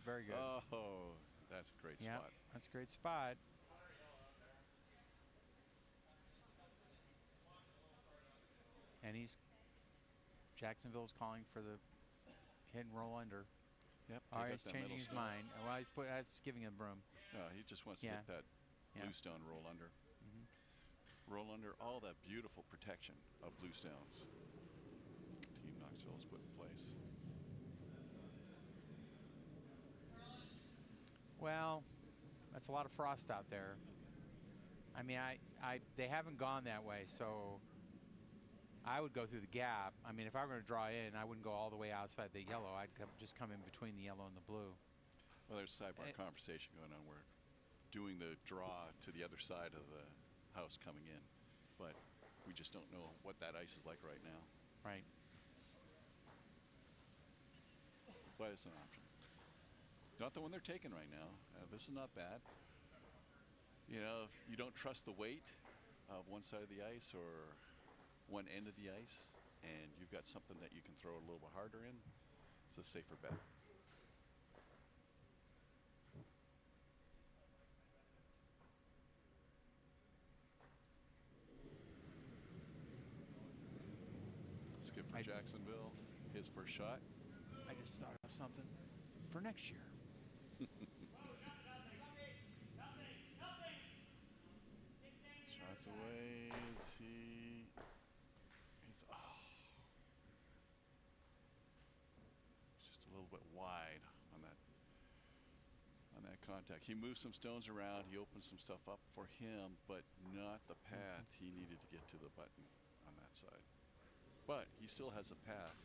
Very good. Oh, that's a great spot. That's a great spot. And Jacksonville's calling for the hit and roll under. Yep. All right, he's changing his mind. Well, that's giving him room. No, he just wants to hit that blue stone roll under. Roll under all that beautiful protection of blue stones Team Knoxville has put in place. Well, that's a lot of frost out there. I mean, they haven't gone that way, so I would go through the gap. I mean, if I were going to draw in, I wouldn't go all the way outside the yellow. I'd just come in between the yellow and the blue. Well, there's a sidebar conversation going on. We're doing the draw to the other side of the house coming in, but we just don't know what that ice is like right now. Right. But it's an option. Not the one they're taking right now. This is not bad. You know, if you don't trust the weight of one side of the ice or one end of the ice, and you've got something that you can throw a little bit harder in, it's a safer bet. for Jacksonville. His first shot. I just thought of something for next year. Shots away. He's just a little bit wide on that contact. He moved some stones around. He opened some stuff up for him, but not the path he needed to get to the button on that side. But he still has a path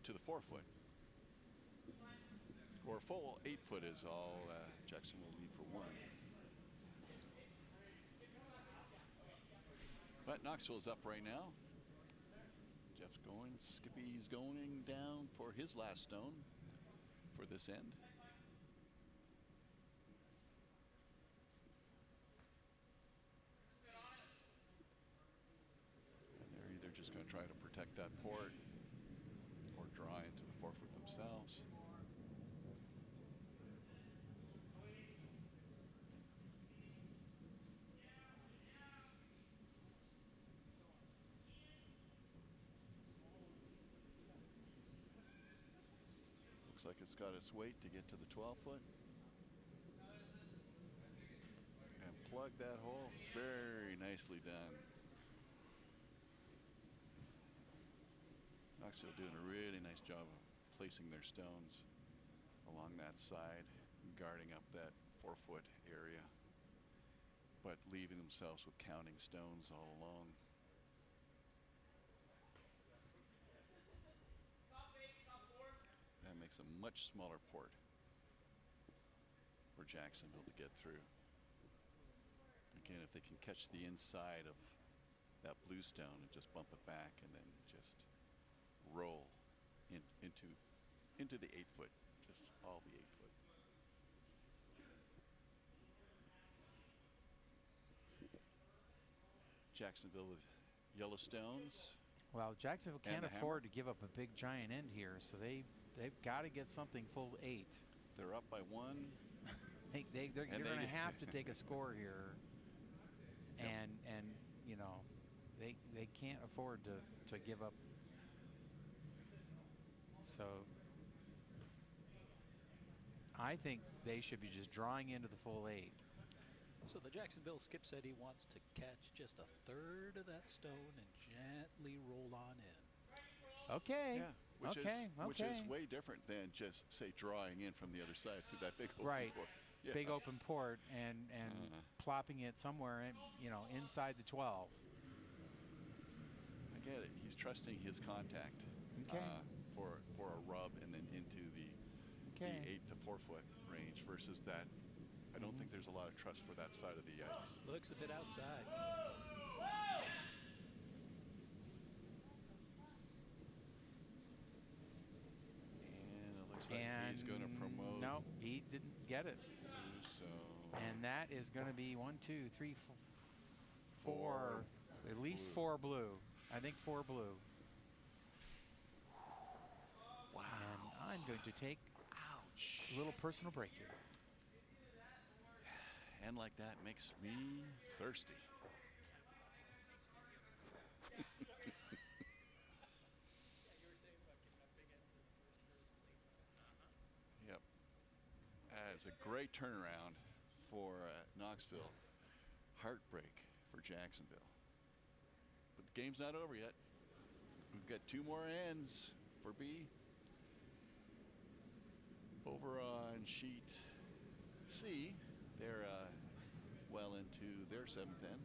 to the 4-foot. Or a full 8-foot is all Jackson will need for one. But Knoxville's up right now. Jeff's going. Skippy's going down for his last stone for this end. And they're either just going to try to protect that port or draw into the 4-foot themselves. Looks like it's got its weight to get to the 12-foot. And plug that hole. Very nicely done. Knoxville doing a really nice job of placing their stones along that side, guarding up that 4-foot area, but leaving themselves with counting stones all along. That makes a much smaller port for Jacksonville to get through. Again, if they can catch the inside of that blue stone and just bump it back and then just roll into the 8-foot, just all the 8-foot. Jacksonville with yellow stones. Well, Jacksonville And can't the afford to give up a big giant end here, so they've got to get something full 8. They're up by 1. They're going to have to take a score here, and you know, they can't afford to give up. So I think they should be just drawing into the full 8. So the Jacksonville skip said he wants to catch just a third of that stone and gently roll on in. Okay. Yeah, which is way different than just say drawing in from the other side through that big open port. Yeah. Big open port and plopping it somewhere in, inside the 12. I get it. He's trusting his contact for a rub and then into the 8 to 4-foot range versus that. I don't think there's a lot of trust for that side of the ice. Looks a bit outside. And it looks like he's going to promote. No, he didn't get it. So. And that is going to be 1, 2, 3, 4, at least 4 blue. I think 4 blue. Wow. And I'm going to take a little personal break here. And like that makes me thirsty. Yep. That's a great turnaround for Knoxville. Heartbreak for Jacksonville. But the game's not over yet. We've got 2 more ends for B. Over on sheet C, they're well into their 7th end.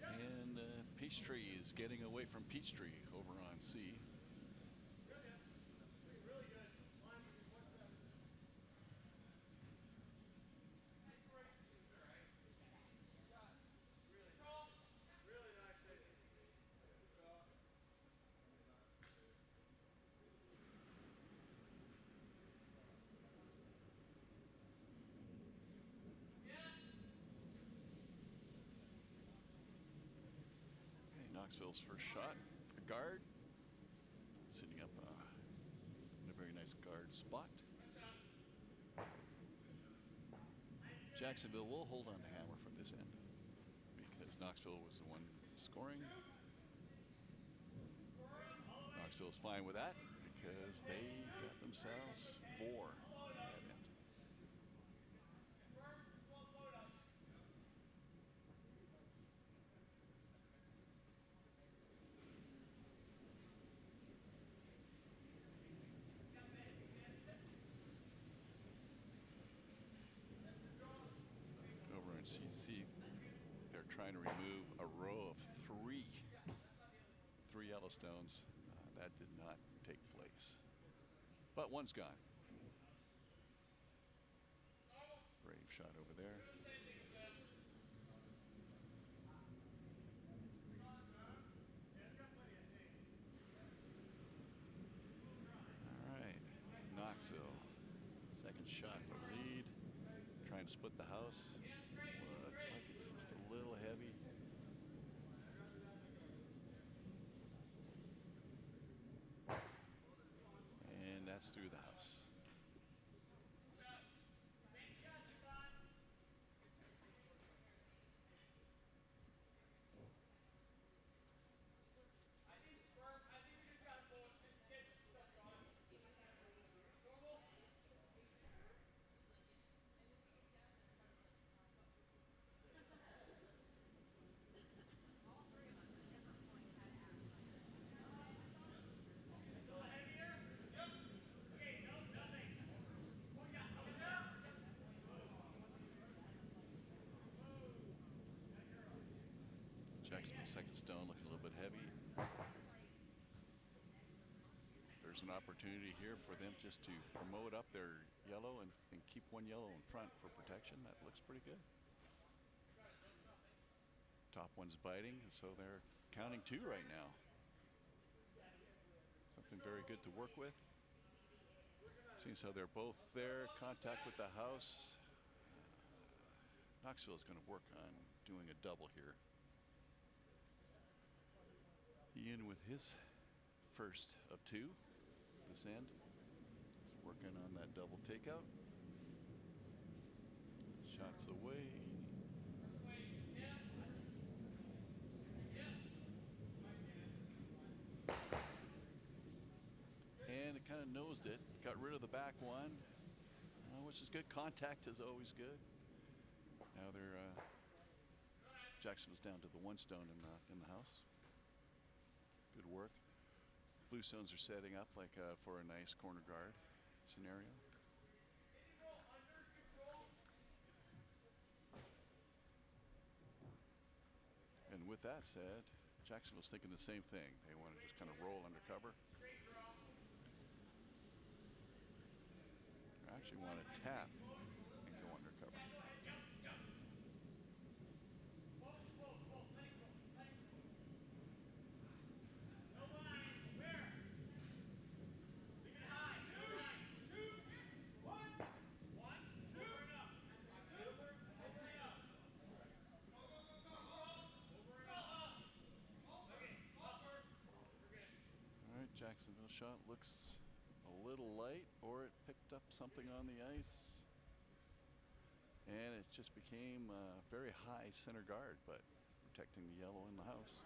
And Peachtree is getting away from Peachtree over on C. Knoxville's first shot, a guard, sitting up in a very nice guard spot. Jacksonville will hold on the hammer from this end. as Knoxville was the one scoring. Knoxville's fine with that because they got themselves 4 at that end. Over in CC, they're trying to remove a row of 3 Yellowstones. That did not take place, but one's gone. Brave shot over there. All right, Knoxville, second shot for lead, trying to split the house. Looks like it's just a little heavy. And that's through the house. Jacksonville second stone looking a little bit heavy. There's an opportunity here for them just to promote up their yellow and keep one yellow in front for protection. That looks pretty good. Top one's biting, so they're counting 2 right now. Something very good to work with. Seems how they're both there. Contact with the house. Knoxville is going to work on doing a double here. Ian with his first of 2 this end. He's working on that double takeout. Shots away. And it kind of nosed it. Got rid of the back one, which is good. Contact is always good. Now they're Jacksonville's down to the 1 stone in the house. Good work. Blue stones are setting up like for a nice corner guard scenario. And with that said, Jacksonville's thinking the same thing. They want to just kind of roll under cover. They actually want to tap and go under cover. Jacksonville shot looks a little light, or it picked up something on the ice, and it just became a very high center guard, but protecting the yellow in the house.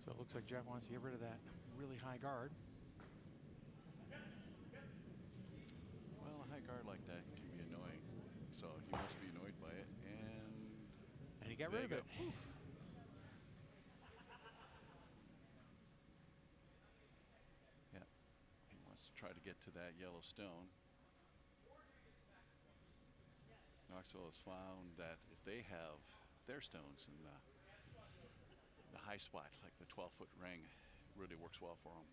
So it looks like Jeff wants to get rid of that really high guard. Well, a high guard like that can be annoying. So he must be annoyed by it. And he got rid of it. Yeah. He wants to try to get to that yellow stone. Knoxville has found that if they have their stones in the high spot, like the 12-foot ring, really works well for them.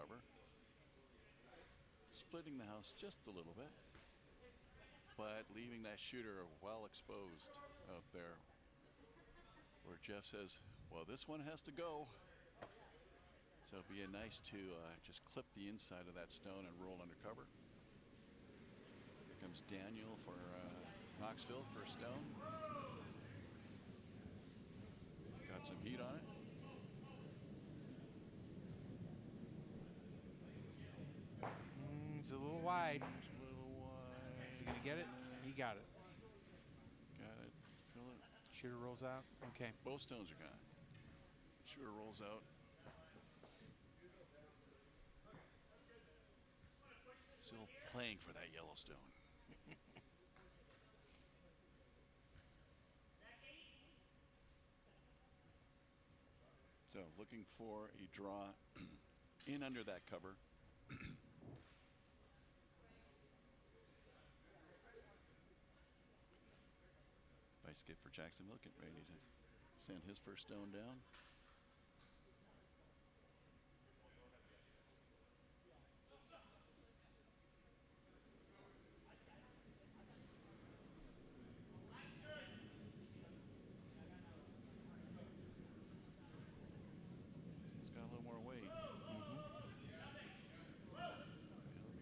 cover, splitting the house just a little bit, but leaving that shooter well exposed out there, where Jeff says, well, this one has to go. So it'd be nice to just clip the inside of that stone and roll under cover. Here comes Daniel for Knoxville for stone. Got some heat on it. It's a little wide. It's a little wide. Is he gonna get it? He got it. Got it. Fill it. Shooter rolls out. Okay. Both stones are gone. Shooter rolls out. Still playing for that yellow stone. So looking for a draw in under that cover. Vice skip for Jacksonville, getting ready to send his first stone down. He's got a little more weight. It'll be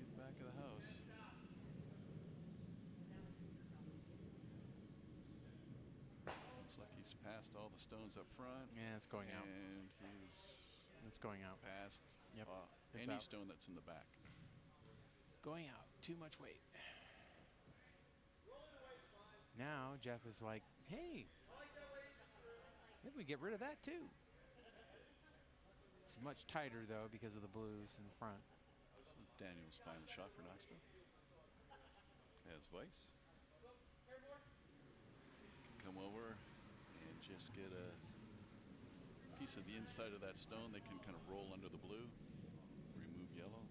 the back of the house. Looks like he's passed all the stones up front. Yeah, it's going out. And he's It's going out. passed Yep, it's any out. stone that's in the back. Going out. Too much weight. Now Jeff is like, hey, maybe we get rid of that too. It's much tighter though because of the blues in the front. This is Daniel's final shot for Knoxville. As Vice come over and just get a piece of the inside of that stone. They can kind of roll under the blue, remove yellow.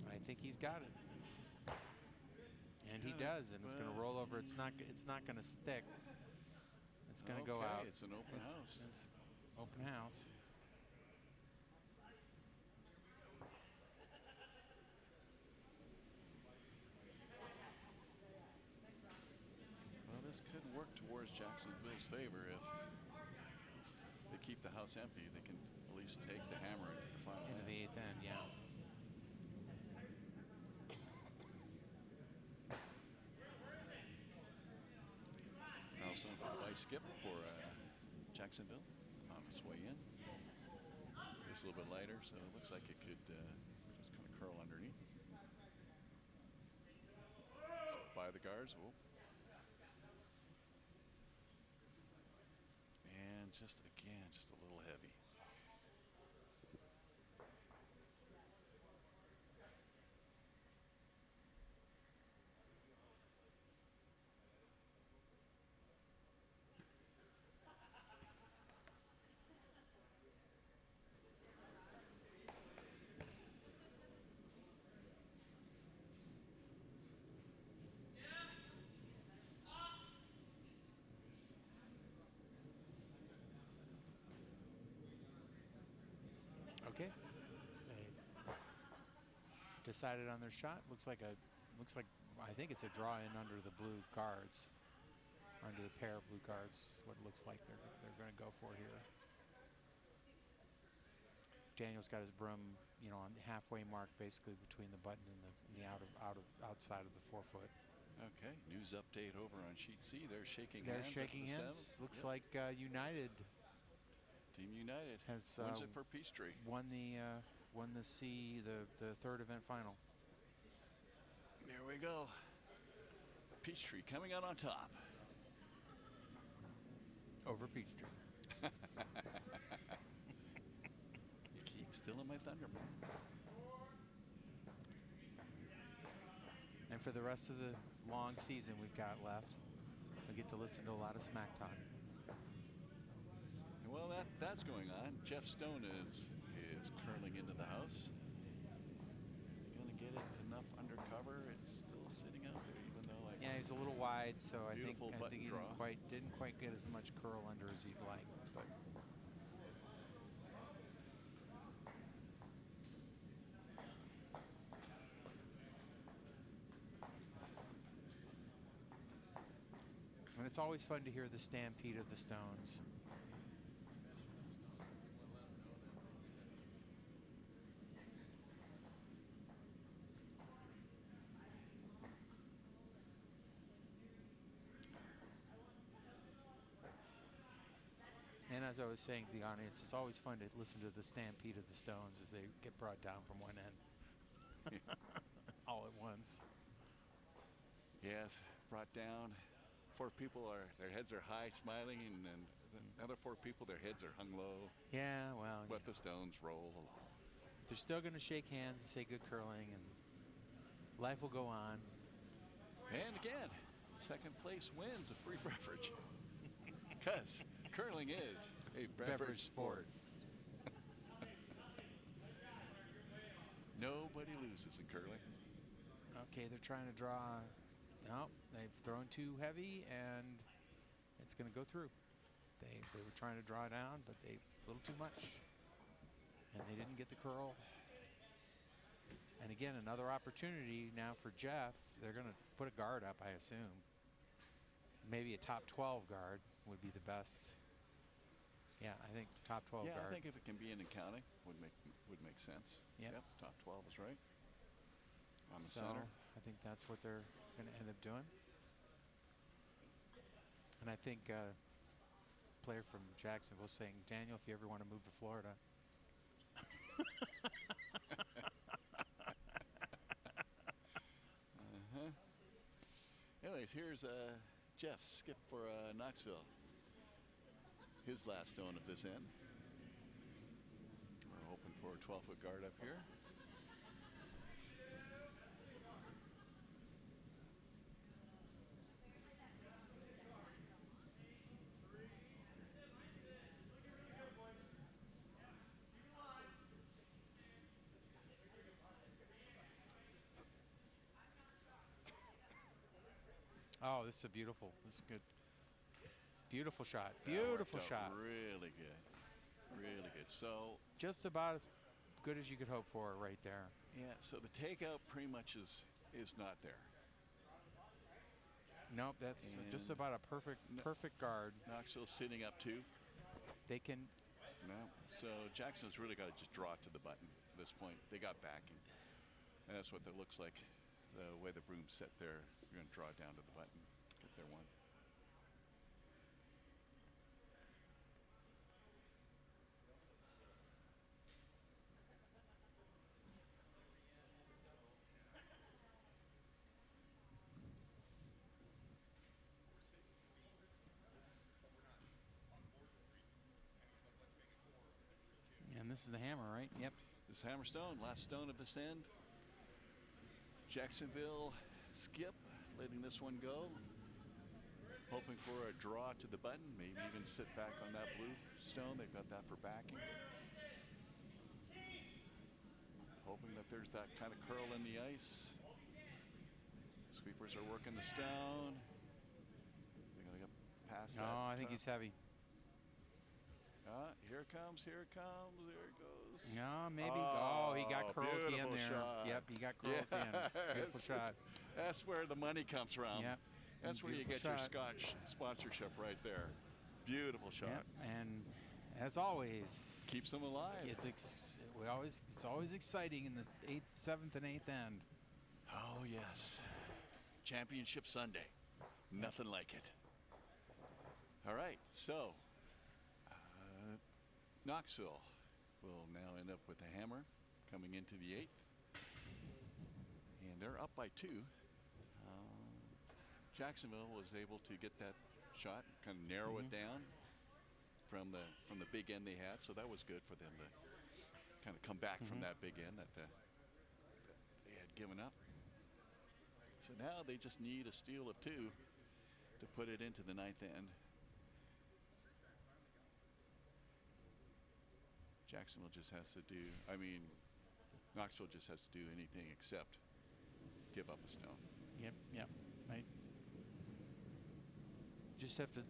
I think he's got it. And he does, and it's going to roll over. It's not going to stick. It's going to go out. It's an open house. It's open house. Well, this could work towards Jacksonville's favor if they keep the house empty. They can at least take the hammer into the final Into the eighth end, yeah. Also for the vice skip for Jacksonville on its way in. It's a little bit lighter, so it looks like it could just kind of curl underneath. So by the guards. Oh. And just again, just a little heavy. Okay. They've decided on their shot. Looks like I think it's a draw in under the blue guards, or under the pair of blue guards. What it looks like they're going to go for here. Daniel's got his broom, on the halfway mark, basically between the button and the outside of the 4 foot. Okay, news update over on sheet C. They're shaking They're hands. shaking after the hands. seventh. Looks Yep. like United Team United has wins it for Peachtree. won the third event final. There we go. Peachtree coming out on top. Over Peachtree. You keep stealing my thunder. And for the rest of the long season we've got left, we get to listen to a lot of smack talk. Well, that's going on. Jeff Stone is curling into the house. Going to get it enough undercover. It's still sitting out there, even though Yeah, he's a little wide, so I think Beautiful button he draw. didn't quite get as much curl under as he'd like. But it's always fun to hear the stampede of the stones. And as I was saying to the audience, it's always fun to listen to the stampede of the stones as they get brought down from one end all at once. Yes, brought down. 4 people their heads are high, smiling, and then the other 4 people, their heads are hung low. Yeah, well, But the stones roll along. they're still going to shake hands and say good curling, and life will go on. And again, second place wins a free beverage. Because curling is a beverage sport. Nobody loses in curling. Okay, they're trying to draw. No, they've thrown too heavy, and it's going to go through. They were trying to draw down, but they a little too much, and they didn't get the curl. And again, another opportunity now for Jeff. They're going to put a guard up, I assume. Maybe a top 12 guard would be the best. Yeah, I think top 12 Yeah, guard. I think if it can be in accounting, would make sense. Yep. Yep, top 12 is right. On the So center. I think that's what they're going to end up doing. And I think player from Jacksonville saying, Daniel, if you ever want to move to Florida. Anyways, here's Jeff skip for Knoxville. His last stone of this end. We're hoping for a 12-foot guard up here. Oh, this is beautiful. This is good. Beautiful shot. Beautiful shot. Really good. Really good. So just about as good as you could hope for right there. Yeah, so the takeout pretty much is not there. Nope, that's and just about a perfect guard. Knoxville sitting up 2. They can. No, so Jackson's really got to just draw to the button at this point. They got backing. And that's what that looks like. The way the broom's set there, you're going to draw down to the button, get their one. And this is the hammer, right? Yep. This is Hammerstone, last stone of this end. Jacksonville skip, letting this one go. Hoping for a draw to the button, maybe even sit back on that blue stone. They've got that for backing. Hoping that there's that kind of curl in the ice. Sweepers are working the stone. They're going to get past that. No, I think he's heavy. Here it comes, here it comes, there it goes. No, maybe. Oh, he got curled at the end there. Shot. Yep, he got curled at the end. Beautiful shot. That's where the money comes from. Yep. That's where you get shot. your Scotch sponsorship right there. Beautiful shot. Yep. And as always, keeps them alive. It's always exciting in the 8th, 7th, and 8th end. Oh yes, Championship Sunday. Nothing like it. All right, so Knoxville will now end up with a hammer coming into the 8th. And they're up by 2. Jacksonville was able to get that shot, kind of narrow it down from the big end they had. So that was good for them to kind of come back from that big end that they had given up. So now they just need a steal of 2 to put it into the 9th end. Jacksonville just has to do, Knoxville just has to do anything except give up a stone. Yep, right. Just have to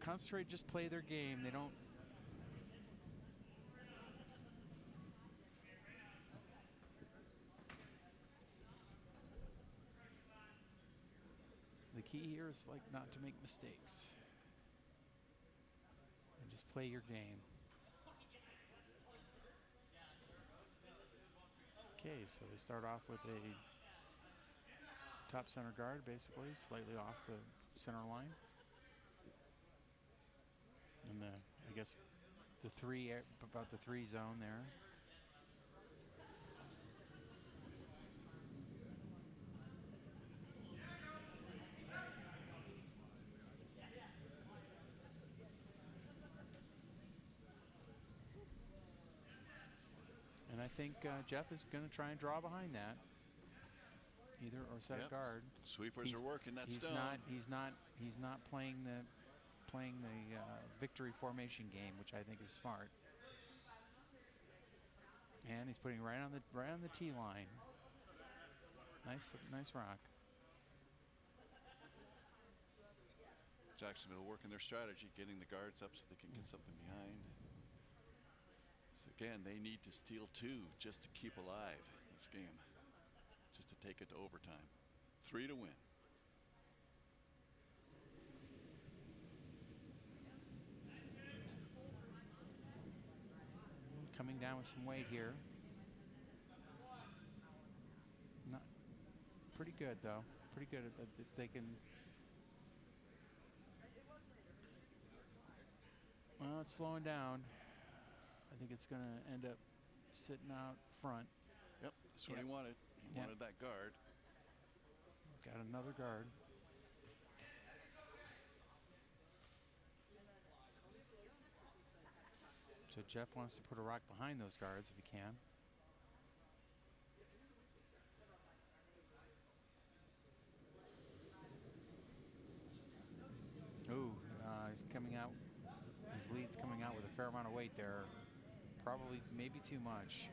concentrate, just play their game. They don't. They key here is like not to make mistakes and just play your game. Okay, so they start off with a top center guard, basically, slightly off the center line. And I guess the three, about the 3 zone there. And I think Jeff is going to try and draw behind that, either or set a guard. Sweepers are working that stone. He's not playing the victory formation game, which I think is smart. And he's putting right on the tee line. Nice rock. Jacksonville working their strategy, getting the guards up so they can get something behind. So again, they need to steal 2 just to keep alive this game, just to take it to overtime. 3 to win. Coming down with some weight here. Not pretty good though. Pretty good if they can. Well, it's slowing down. I think it's going to end up sitting out front. Yep, that's what he wanted. He wanted that guard. Got another guard. So Jeff wants to put a rock behind those guards if he can. Ooh, he's coming out. His lead's coming out with a fair amount of weight there. Probably, maybe too much.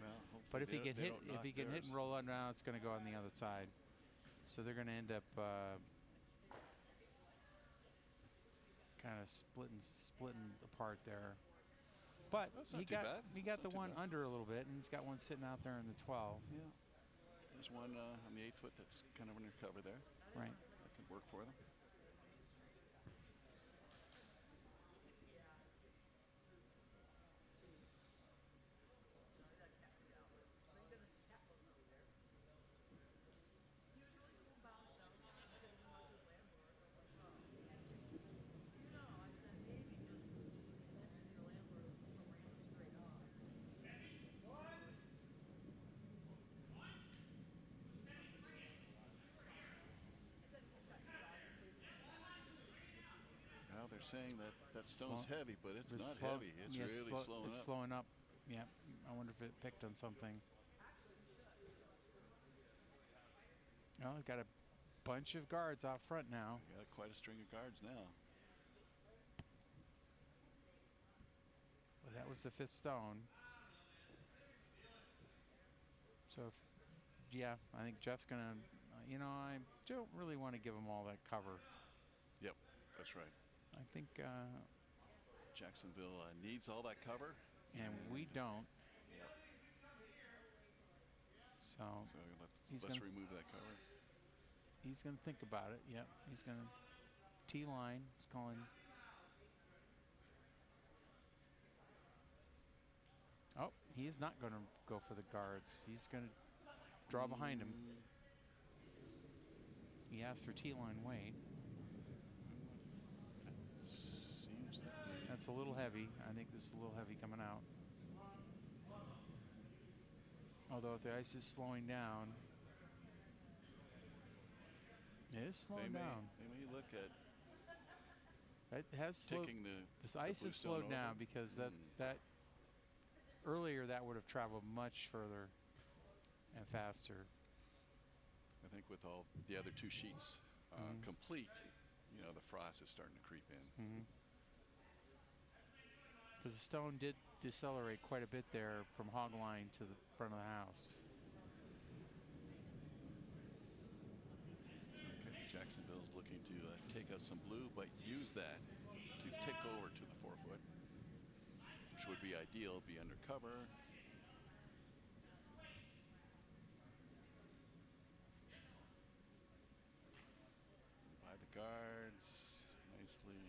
Well, but if he can hit and roll on now, it's going to go on the other side. So they're going to end up kind of splitting apart there. But he got the one under a little bit, and he's got one sitting out there in the 12. Yeah. There's one on the 8-foot that's kind of under cover there. Right. That could work for them. They're saying that stone's heavy, but it's not heavy. It's really slowing up. It's slowing up. Yeah. I wonder if it picked on something. Oh, we've got a bunch of guards out front now. We got quite a string of guards now. Well, that was the 5th stone. So, yeah, I think Jeff's going to, I don't really want to give him all that cover. Yep, that's right. I think Jacksonville needs all that cover. And we don't. Yep. So let's remove that cover. He's going to think about it. Yep. He's going to tee line. He's calling. Oh, he is not going to go for the guards. He's going to draw behind him. He asked for tee line weight. That's a little heavy. I think this is a little heavy coming out. Although if the ice is slowing down, it is slowing down. They may look at it has slowed. This ice is slowed down because that earlier that would have traveled much further and faster. I think with all the other 2 sheets complete, the frost is starting to creep in. Because the stone did decelerate quite a bit there from hog line to the front of the house. Okay, Jacksonville's looking to take out some blue, but use that to tick over to the 4-foot, which would be ideal, be under cover. guards nicely.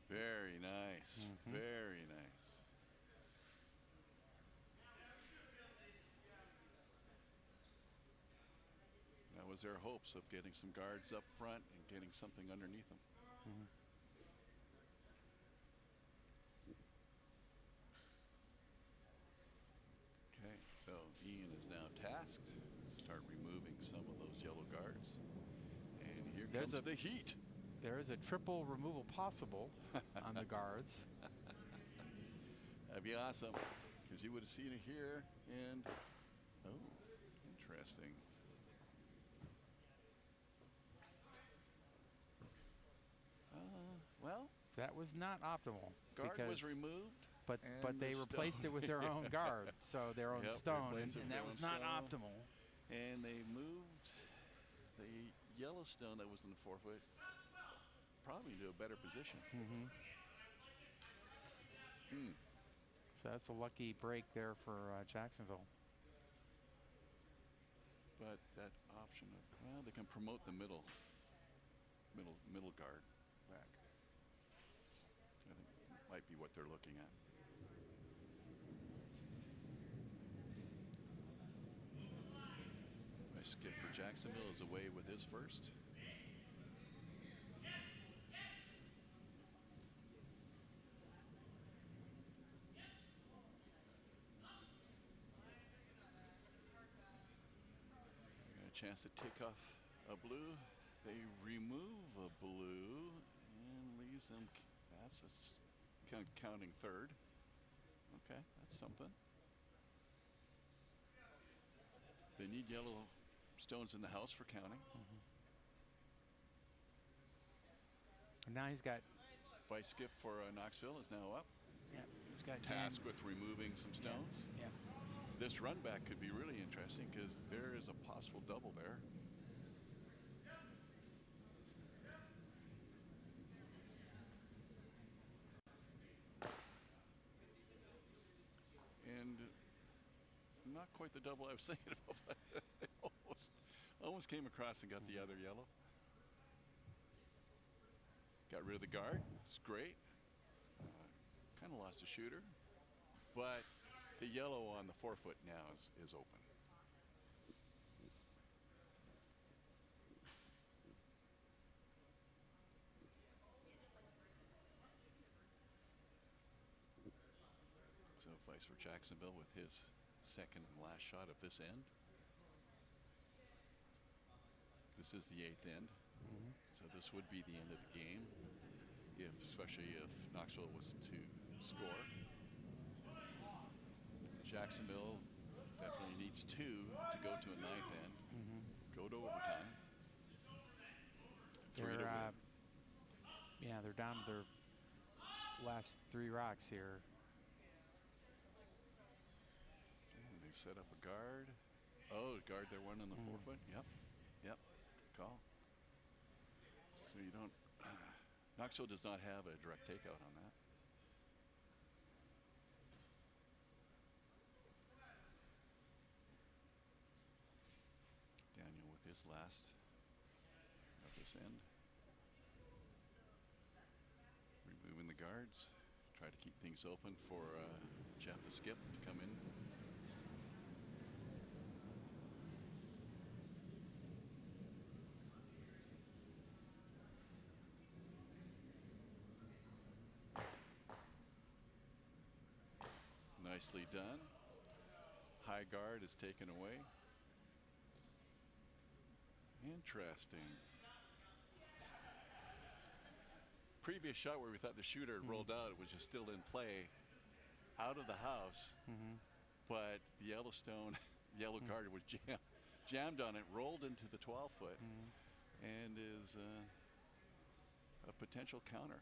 Very nice. Very nice. That was their hopes of getting some guards up front and getting something underneath them. Okay, so Ian is now tasked. Start removing some of those yellow guards. And here comes the heat. There is a triple removal possible on the guards. That'd be awesome, because you would have seen it here. And, oh, interesting. Well, that was not optimal. Guard was removed. But they replaced it with their own guard, so their own stone, and that was not optimal. And they moved the yellow stone that was in the 4-foot probably into a better position. So that's a lucky break there for Jacksonville. But that option of, well, they can promote the middle guard back. I think might be what they're looking at. Nice skip for Jacksonville is away with his first. Chance to tick off a blue. They remove a blue and leaves them. That's counting third. Okay, that's something. They need yellow stones in the house for counting. And now he's got. Vice skip for Knoxville is now up. Yeah, he's got task with removing some stones. Yeah. This run back could be really interesting because there is a possible double there. And not quite the double I was thinking about, but almost came across and got the other yellow. Got rid of the guard. It's great. Kind of lost a shooter, but the yellow on the 4-foot now is open. So Vice for Jacksonville with his second and last shot of this end. This is the 8th end. So this would be the end of the game, especially if Knoxville was to score. Jacksonville definitely needs 2 to go to a 9th end. Go to overtime. They're down to their last 3 rocks here. And they set up a guard. Oh, guard their one on the 4-foot. Yep. Good call. So you don't. Knoxville does not have a direct takeout on that. Daniel with his last of this end. Removing the guards. Try to keep things open for Jeff the skip to come in. Nicely done. High guard is taken away. Interesting. Previous shot where we thought the shooter had rolled out, it was just still in play out of the house. But the yellow guard was jammed on it, rolled into the 12-foot, and is a potential counter.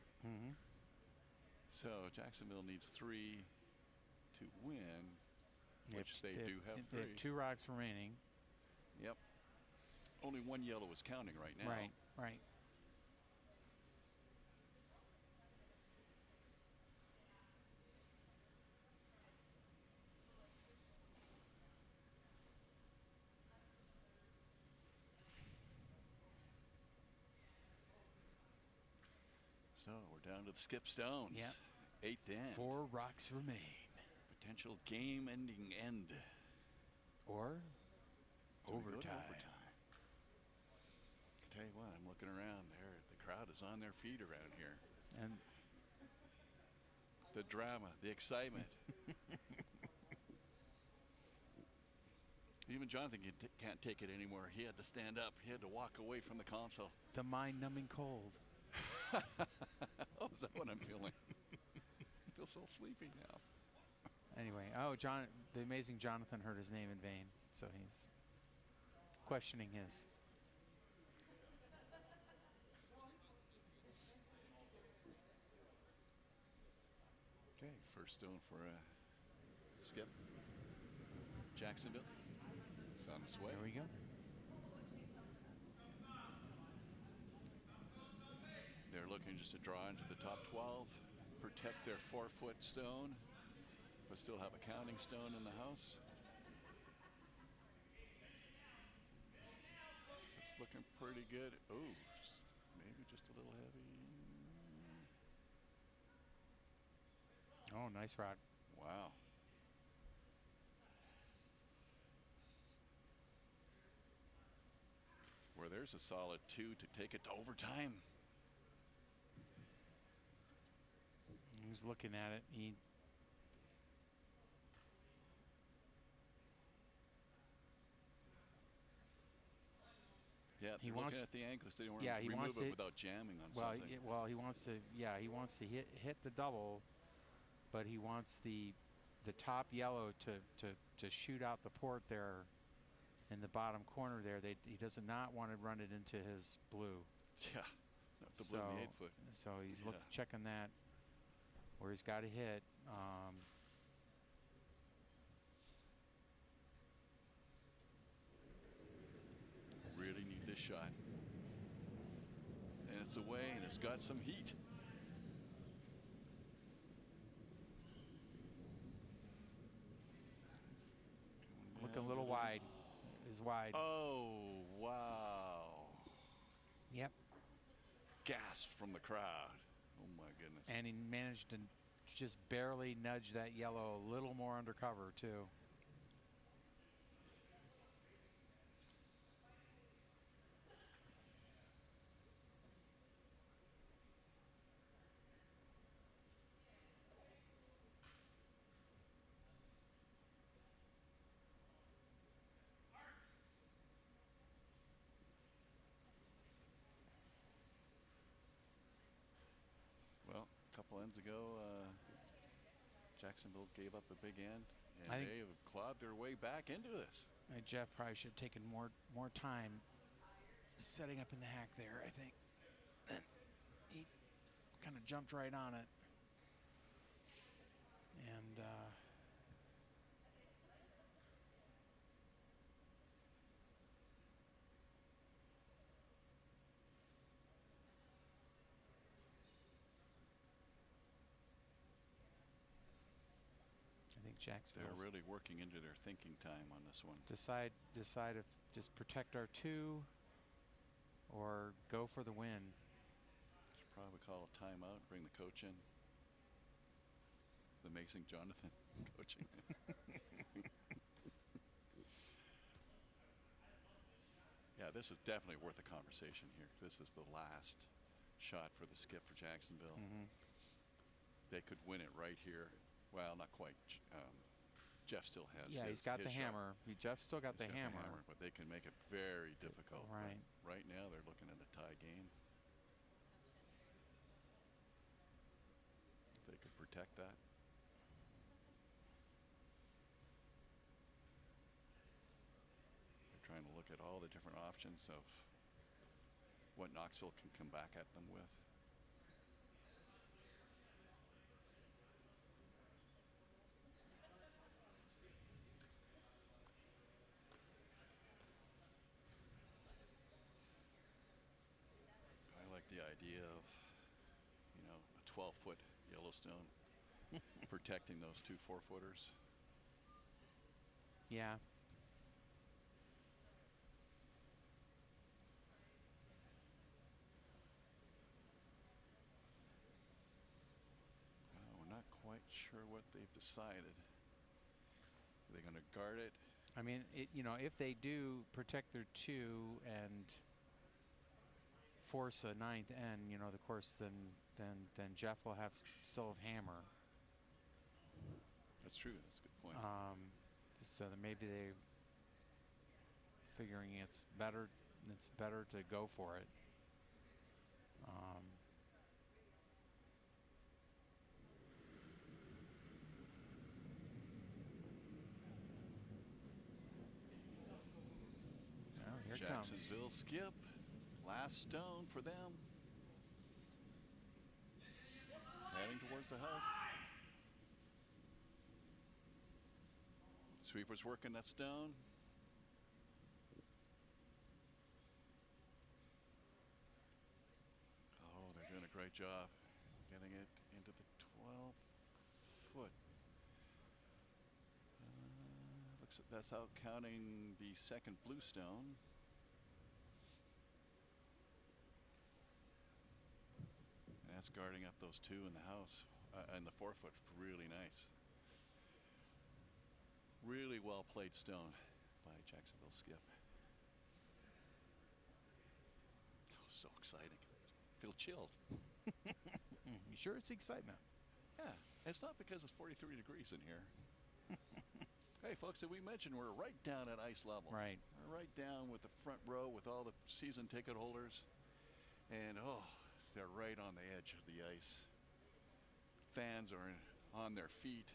So Jacksonville needs 3 to win, which they do have 3. They have 2 rocks remaining. Yep. Only 1 yellow is counting right now. Right. So we're down to the skip stones. Yep. 8th end. 4 rocks remain. Potential game-ending end. Or Do we go to overtime. overtime? I tell you what, I'm looking around there. The crowd is on their feet around here. And the drama, the excitement. Even Jonathan can't take it anymore. He had to stand up. He had to walk away from the console. the mind-numbing cold. Oh, is that what I'm feeling? I feel so sleepy now. Anyway, the amazing Jonathan heard his name in vain, so he's questioning his. Okay, first stone for Skip. Jacksonville. It's on its way. There we go. They're looking just to draw into the top 12, protect their 4-foot stone, but still have a counting stone in the house. It's looking pretty good. Oh, maybe just a little heavy. Oh, nice rod. Wow. Where there's a solid 2 to take it to overtime. He's looking at it. Yeah, He looking wants- at the angles. They want yeah, to he remove wants it to- without jamming on Well, something. he wants to. Yeah, he wants to hit the double, but he wants the top yellow to shoot out the port there in the bottom corner there. He does not want to run it into his blue. Yeah, not the blue in the 8-foot. So he's Yeah. checking that where he's got to hit. Really need this shot. And it's away, and it's got some heat. Looking a little wide. Is wide. Oh, wow. Yep. Gasp from the crowd. Oh, my goodness. And he managed to just barely nudge that yellow a little more undercover, too. Well, a couple ends ago, Jacksonville gave up a big end, and I think- they have clawed their way back into this. Jeff probably should have taken more time setting up in the hack there, I think. And he kind of jumped right on it. And I think Jacksonville They're really working into their thinking time on this one. decide if just protect our 2 or go for the win. Should probably call a timeout, bring the coach in. The amazing Jonathan coaching. Yeah, this is definitely worth a conversation here. This is the last shot for the skip for Jacksonville. They could win it right here. Well, not quite. Jeff still has. Yeah, he's got the his shot. hammer. Jeff's still got He's the got hammer. but they can make it very difficult. But Right. right now, they're looking at a tie game. If they could protect that. They're trying to look at all the different options of what Knoxville can come back at them with. I like the idea of, a 12-foot Yellowstone protecting those 2 4-footers. Yeah. quite sure what they've decided. Are they going to guard it? I mean, if they do protect their 2 and force a 9th end, of course, then Jeff will still have hammer. That's true. That's a good point. So then maybe they figuring it's better to go for it. Well, here Jacksonville skip. Last stone for them. Heading towards the house. Sweeper's working that stone. Oh, they're doing a great job getting it into the 12 foot. Looks like that's out counting the second blue stone. And that's guarding up those 2 in the house. And the 4 foot, really nice. Really well played stone by Jacksonville skip. Oh, so exciting. Feel chilled. You sure it's excitement? Yeah, it's not because it's 43 degrees in here. Hey, folks, did we mention we're right down at ice level? Right. We're right down with the front row with all the season ticket holders. And, oh, they're right on the edge of the ice. Fans are on their feet.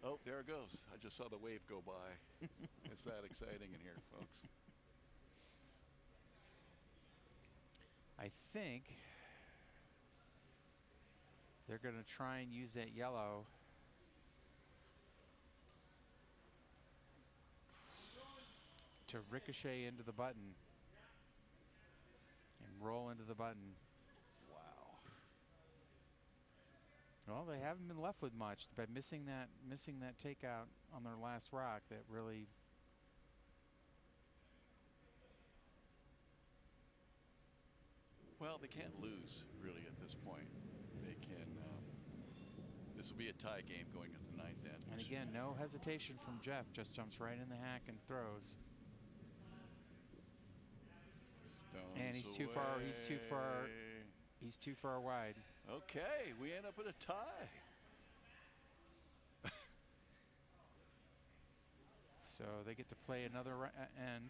Oh, there it goes. I just saw the wave go by. It's that exciting in here, folks. I think they're going to try and use that yellow to ricochet into the button and roll into the button. Well, they haven't been left with much by missing that takeout on their last rock. That really. Well, they can't lose really at this point. They can. This will be a tie game going into the 9th end. And again, no hesitation from Jeff. Just jumps right in the hack and throws. Stones and he's too away. far. He's too far. He's too far wide. Okay, we end up with a tie. So they get to play another end.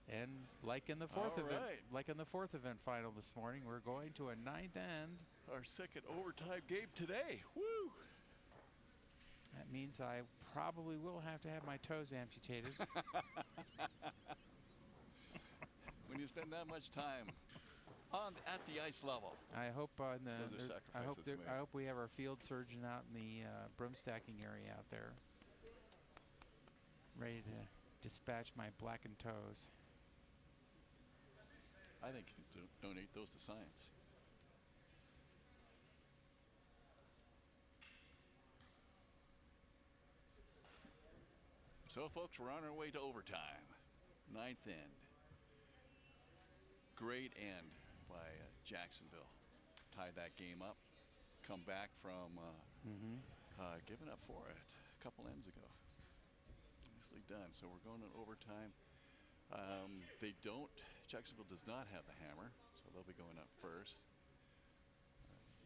And like in the fourth event final this morning, we're going to a 9th end. Our second overtime game today. Woo! That means I probably will have to have my toes amputated. When you spend that much time at the ice level. I hope I hope we have our field surgeon out in the broom stacking area out there, ready to dispatch my blackened toes. I think you can donate those to science. So, folks, we're on our way to overtime. 9th end. Great end by Jacksonville. Tied that game up. Come back from giving up for it a couple ends ago. Nicely done. So we're going to overtime. Jacksonville does not have the hammer, so they'll be going up first.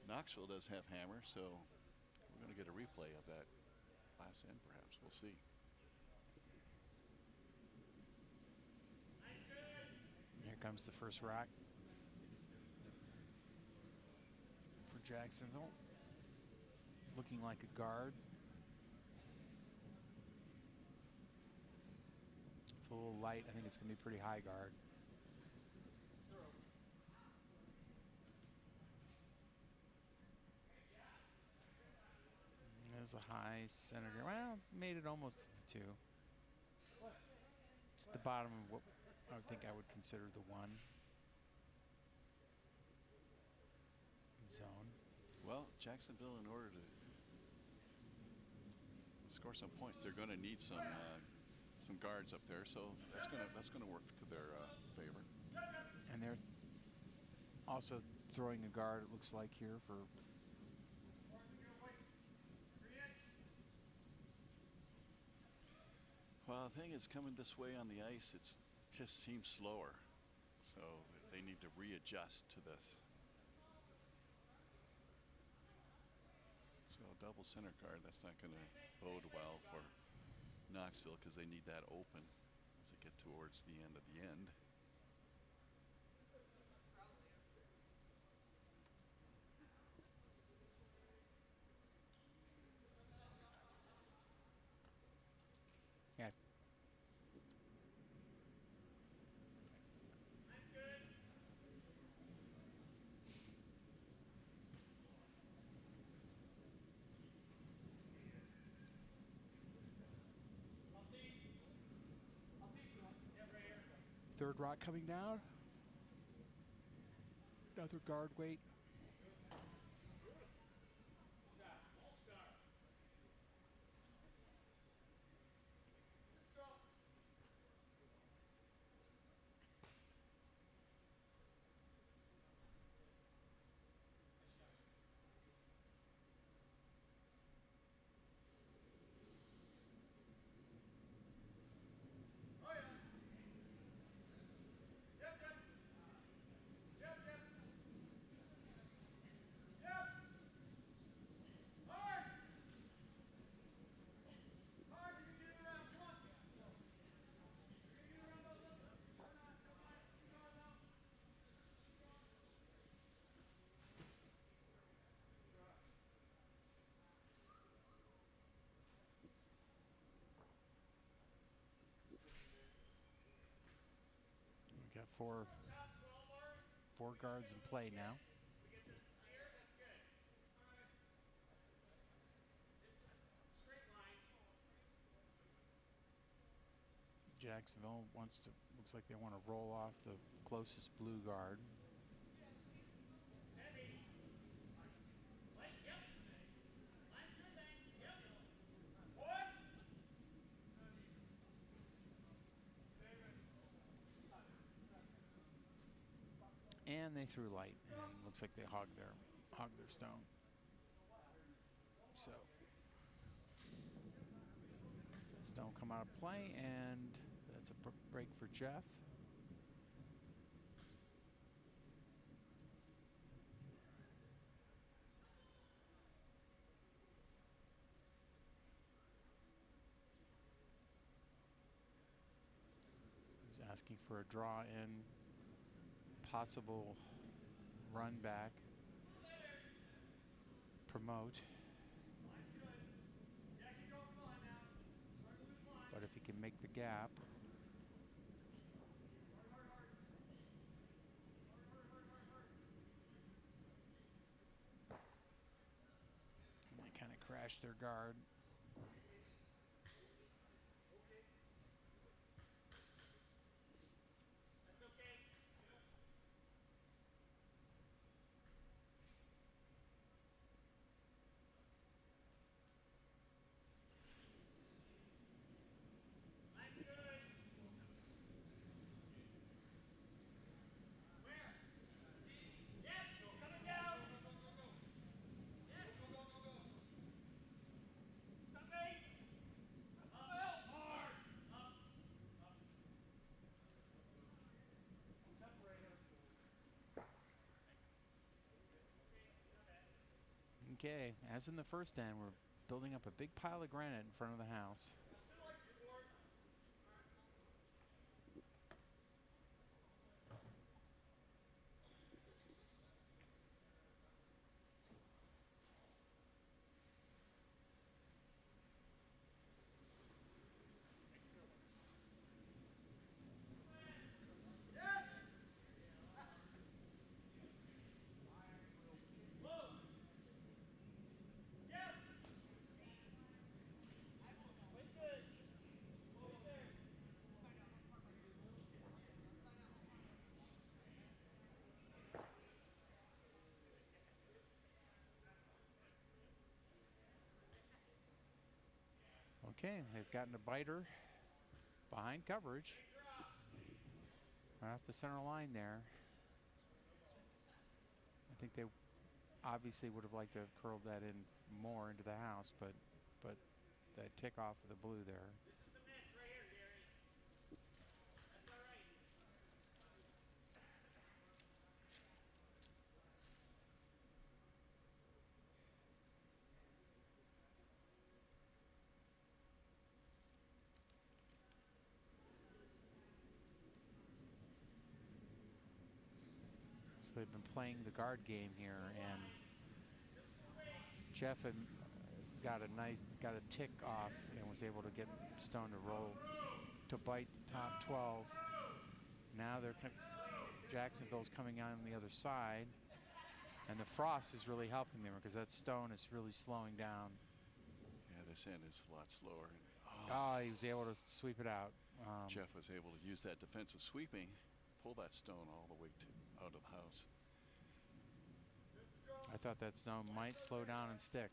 Knoxville does have hammer, so we're going to get a replay of that last end perhaps. We'll see. Here comes the first rock for Jacksonville. Looking like a guard. It's a little light. I think it's going to be pretty high guard. There's a high center. Well, made it almost to the 2. It's the bottom of what I would think I would consider the 1 zone. Well, Jacksonville, in order to score some points, they're going to need some guards up there. So that's gonna work to their favor. And they're also throwing a guard. It looks like here for Well, the thing is, coming this way on the ice, it just seems slower. So they need to readjust to this. So double center guard, that's not going to bode well for Knoxville because they need that open as they get towards the end of the end. Yeah. Third rock coming down. Another guard weight. We've got four guards in play now. Jacksonville looks like they want to roll off the closest blue guard. And they threw light, and looks like they hogged their stone. So stone come out of play, and that's a break for Jeff. He's asking for a draw in, possible run back, promote. But if he can make the gap, they kind of crash their guard. Okay, as in the first end, we're building up a big pile of granite in front of the house. Okay, they've gotten a biter behind coverage. Right off the center line there. I think they obviously would have liked to have curled that in more into the house, but that tick off of the blue there. So they've been playing the guard game here, and Jeff had got a tick off and was able to get Stone to roll to bite the top 12. Now Jacksonville's coming on the other side, and the frost is really helping them because that Stone is really slowing down. Yeah, this end is a lot slower. Oh, he was able to sweep it out. Jeff was able to use that defensive sweeping, pull that Stone all the way out of the house. I thought that Stone might slow down and stick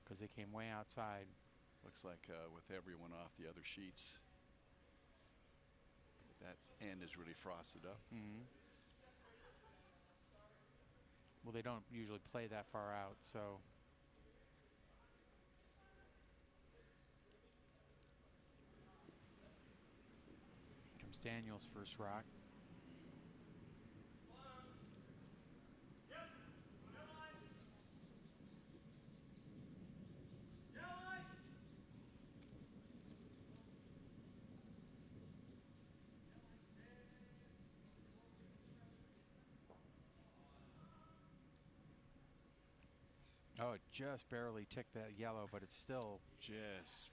because they came way outside. Looks like with everyone off the other sheets, that end is really frosted up. Mm-hmm. Well, they don't usually play that far out, so. Here comes Daniel's first rock. Oh, it just barely ticked that yellow, but it's still Just